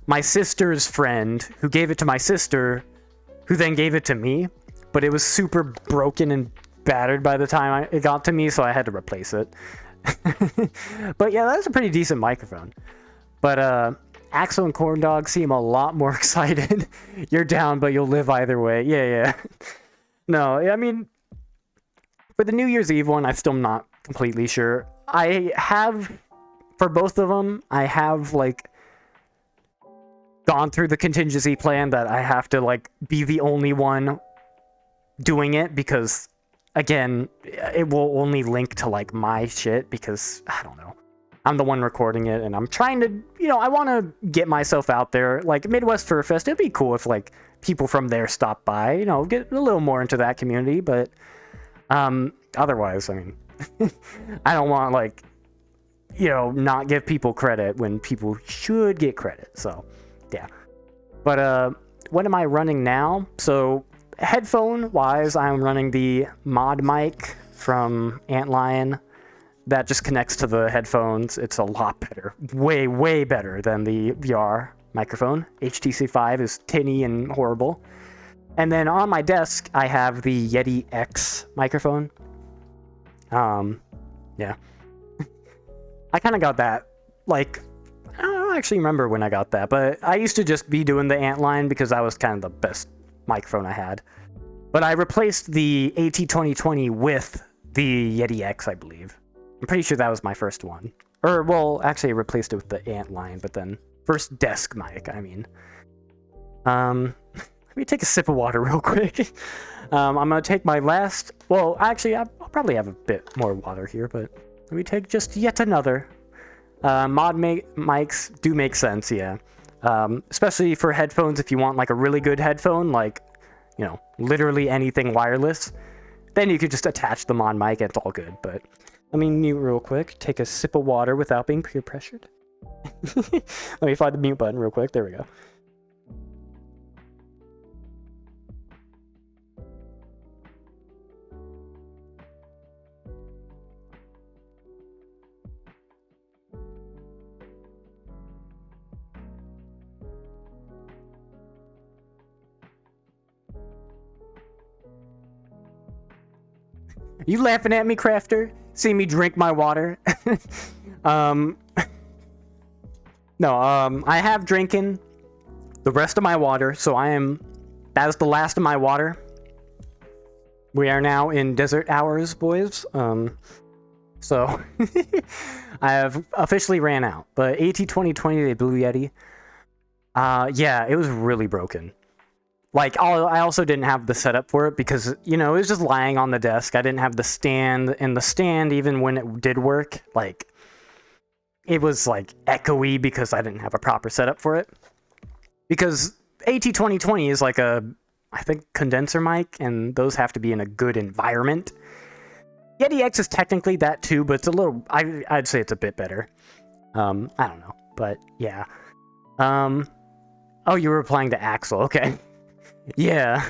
my sister's friend who gave it to my sister, who then gave it to me, but it was super broken and battered by the time it got to me, so I had to replace it. But yeah, that's a pretty decent microphone. But Axel and Corndog seem a lot more excited. You're down, but you'll live either way. Yeah. No, I mean, for the New Year's Eve one, I'm still not completely sure. I have, for both of them, I have, like, gone through the contingency plan that I have to, like, be the only one doing it because, again, it will only link to, like, my shit because, I don't know. I'm the one recording it, and I'm trying to, I want to get myself out there. Like, Midwest Fur Fest, it'd be cool if, like, people from there stop by, get a little more into that community, but, otherwise, I mean, I don't want, like, not give people credit when people should get credit, so, yeah. But, what am I running now? So, headphone-wise, I'm running the mod mic from Antlion. That just connects to the headphones. It's a lot better. Way better than the VR microphone. HTC 5 is tinny and horrible. And then on my desk, I have the Yeti X microphone. Yeah. I kind of got that, like, I don't actually remember when I got that, but I used to just be doing the Antlion because that was kind of the best microphone I had. But I replaced the AT2020 with the Yeti X, I believe. I'm pretty sure that was my first one. Or, well, actually I replaced it with the Antlion, but then first desk mic, I mean. Let me take a sip of water real quick. I'm going to take my last... Well, actually, I'll probably have a bit more water here, but let me take just yet another. Mod mics do make sense, yeah. Especially for headphones, if you want, like, a really good headphone, like, literally anything wireless, then you could just attach them on mic and it's all good, but... Let me mute real quick. Take a sip of water without being peer pressured. Let me find the mute button real quick. There we go. You laughing at me, Crafter? See me drink my water? No, I have drinking the rest of my water, so that is the last of my water. We are now in desert hours, boys. So I have officially ran out. But AT2020, the Blue Yeti, yeah, it was really broken. Like, I also didn't have the setup for it because, it was just lying on the desk. I didn't have the stand, and the stand, even when it did work, like, it was, like, echoey because I didn't have a proper setup for it. Because AT2020 is like I think, condenser mic, and those have to be in a good environment. Yeti X is technically that too, but it's a little, I'd say it's a bit better. I don't know, but yeah. Oh, you were replying to Axel, okay. Yeah,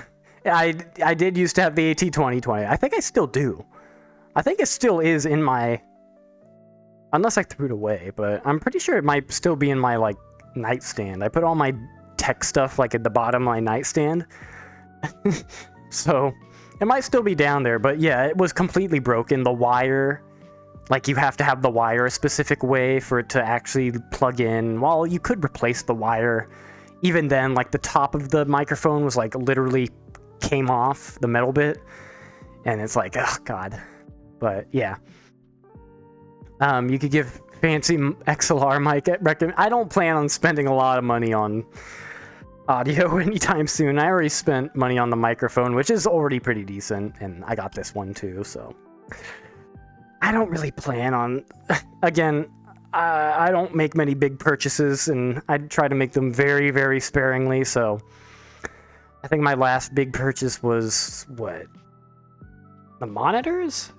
I did used to have the AT2020. I think I still do. I think it still is in my Unless I threw it away, but I'm pretty sure it might still be in my, like, nightstand. I put all my tech stuff, like, at the bottom of my nightstand. So, it might still be down there, but yeah, it was completely broken. The wire, like, you have to have the wire a specific way for it to actually plug in. Well, you could replace the wire. Even then, like, the top of the microphone was, like, literally came off, the metal bit. And it's like, oh, God. But, yeah. You could give fancy XLR mic. I don't plan on spending a lot of money on audio anytime soon. I already spent money on the microphone, which is already pretty decent, and I got this one too, so I don't really plan on... Again, I don't make many big purchases, and I try to make them very, very sparingly, so I think my last big purchase was, what? The monitors?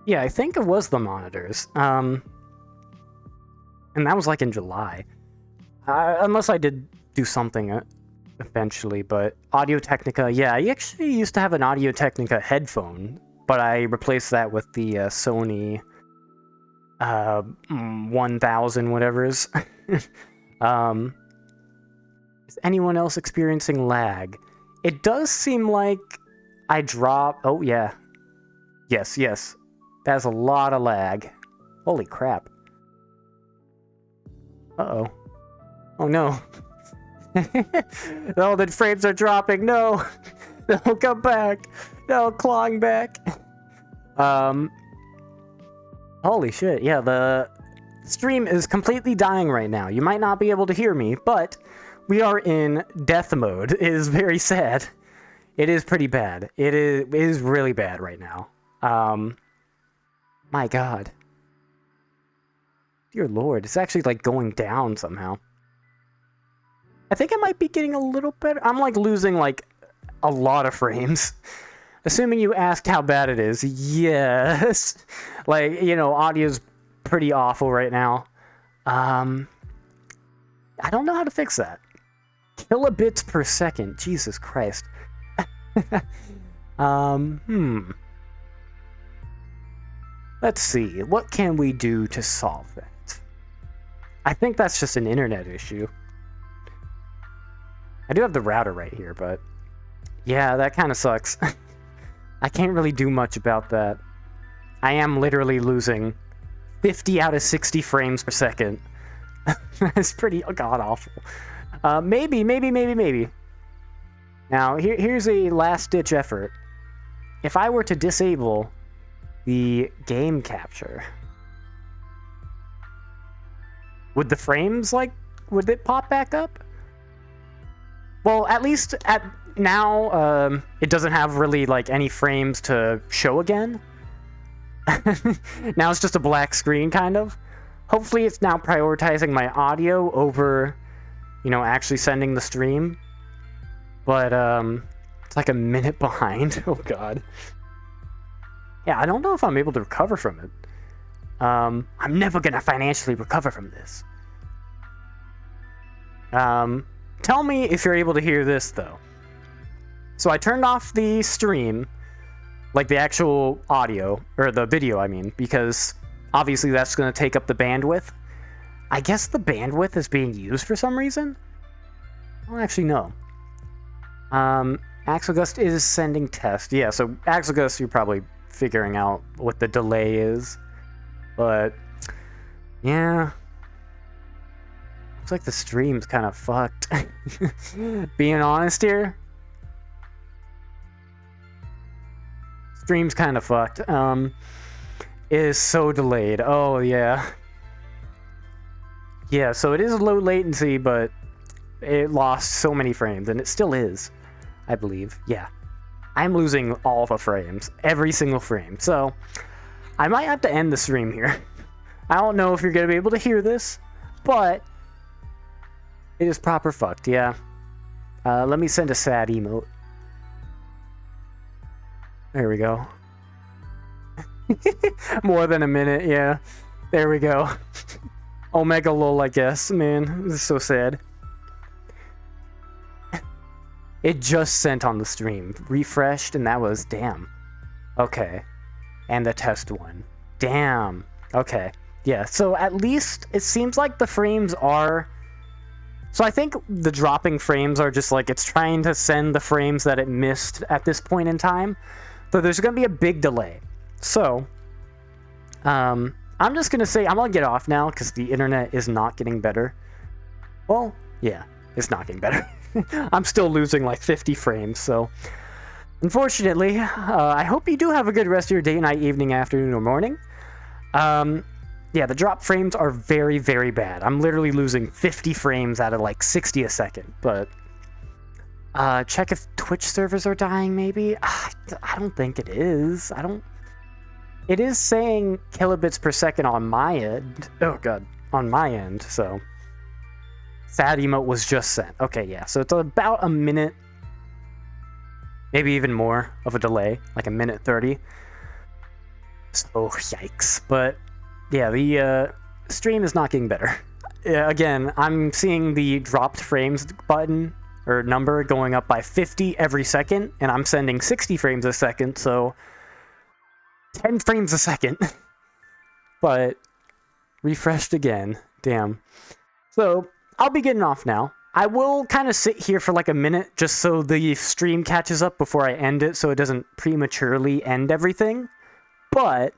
Yeah, I think it was the monitors. And that was like in July. Unless I did do something eventually, but Audio-Technica, yeah, I actually used to have an Audio-Technica headphone, but I replaced that with the Sony 1000 whatever's. Is anyone else experiencing lag? It does seem like I dropped... Oh, yeah. Yes. That's a lot of lag. Holy crap. Uh-oh. Oh, no. Oh, the frames are dropping. No. No, come back. No, clawing back. Holy shit. Yeah, the stream is completely dying right now. You might not be able to hear me, but we are in death mode. It is very sad. It is pretty bad. It is really bad right now. My God. Dear Lord, it's actually, like, going down somehow. I think I might be getting a little better. I'm, like, losing, like, a lot of frames. Assuming you asked how bad it is, yes. Like, you know, audio's pretty awful right now. I don't know how to fix that. Kilobits per second, Jesus Christ. Let's see, what can we do to solve that? I think that's just an internet issue. I do have the router right here, but yeah, that kind of sucks. I can't really do much about that. I am literally losing 50 out of 60 frames per second. That's pretty god-awful. Maybe. Now, here's a last-ditch effort. If I were to disable the game capture, would the frames, like, would it pop back up? Well, at least at now, it doesn't have really, like, any frames to show again. Now it's just a black screen, kind of. Hopefully it's now prioritizing my audio over, you know, actually sending the stream. But, it's like a minute behind. Oh, God. Yeah, I don't know if I'm able to recover from it. I'm never gonna financially recover from this. Tell me if you're able to hear this, though. So I turned off the stream, like the actual audio, or the video, I mean, because obviously that's going to take up the bandwidth. I guess the bandwidth is being used for some reason? I don't actually know. Axelgust is sending test. Yeah, so Axelgust, you're probably figuring out what the delay is. But, yeah. Looks like the stream's kind of fucked. Being honest here. Stream's kind of fucked. It is so delayed. Oh, yeah. Yeah, so it is low latency, but it lost so many frames, and it still is, I believe. Yeah. I'm losing all the frames. Every single frame. So, I might have to end the stream here. I don't know if you're going to be able to hear this, but it is proper fucked, yeah. Let me send a sad emote. There we go. More than a minute, yeah. There we go. Omega lol, I guess. Man, this is so sad. It just sent on the stream. Refreshed, and that was... Damn. Okay. And the test one. Damn. Okay. Yeah, so at least it seems like the frames are... So I think the dropping frames are just like it's trying to send the frames that it missed at this point in time. But there's going to be a big delay. So, I'm just going to say I'm going to get off now because the internet is not getting better. Well, yeah, it's not getting better. I'm still losing like 50 frames, so... Unfortunately, I hope you do have a good rest of your day, night, evening, afternoon, or morning. Yeah, the drop frames are very, very bad. I'm literally losing 50 frames out of like 60 a second, but... check if Twitch servers are dying, maybe? I don't think it is. It is saying kilobits per second on my end. Oh, God. On my end, so... Sad emote was just sent. Okay, yeah, so it's about a minute... Maybe even more of a delay, like a minute 30. So, yikes. But, yeah, the stream is not getting better. Again, I'm seeing the dropped frames button, or number, going up by 50 every second, and I'm sending 60 frames a second, so 10 frames a second. But, refreshed again. Damn. So, I'll be getting off now. I will kind of sit here for like a minute just so the stream catches up before I end it so it doesn't prematurely end everything. But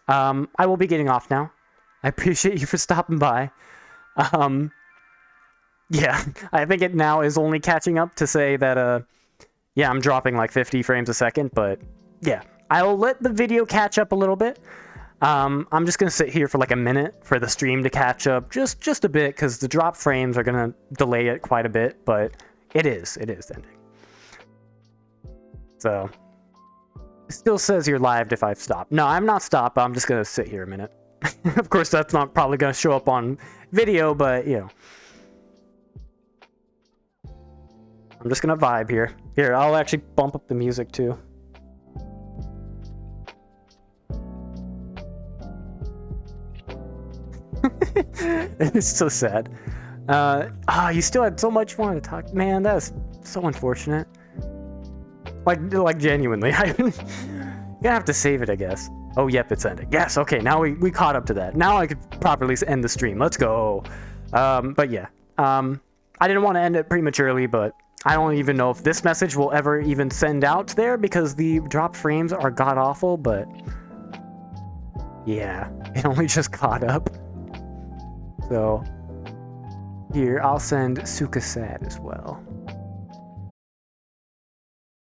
I will be getting off now. I appreciate you for stopping by. Yeah, I think it now is only catching up to say that, yeah, I'm dropping like 50 frames a second, but yeah, I'll let the video catch up a little bit. I'm just going to sit here for like a minute for the stream to catch up just a bit because the drop frames are going to delay it quite a bit, but it is ending. So, it still says you're live if I've stopped. No, I'm not stopped. I'm just going to sit here a minute. Of course, that's not probably going to show up on video, but, you know. I'm just going to vibe here. Here, I'll actually bump up the music too. It's so sad. You still had so much you wanted to talk. Man, that's so unfortunate. Like genuinely. I'm gonna have to save it, I guess. Oh, yep, it's ending. Yes, okay, now we caught up to that. Now I could properly end the stream. Let's go. But yeah. I didn't want to end it prematurely, but I don't even know if this message will ever even send out there because the drop frames are god-awful, but... Yeah, it only just caught up. So, here, I'll send Suka Sad as well.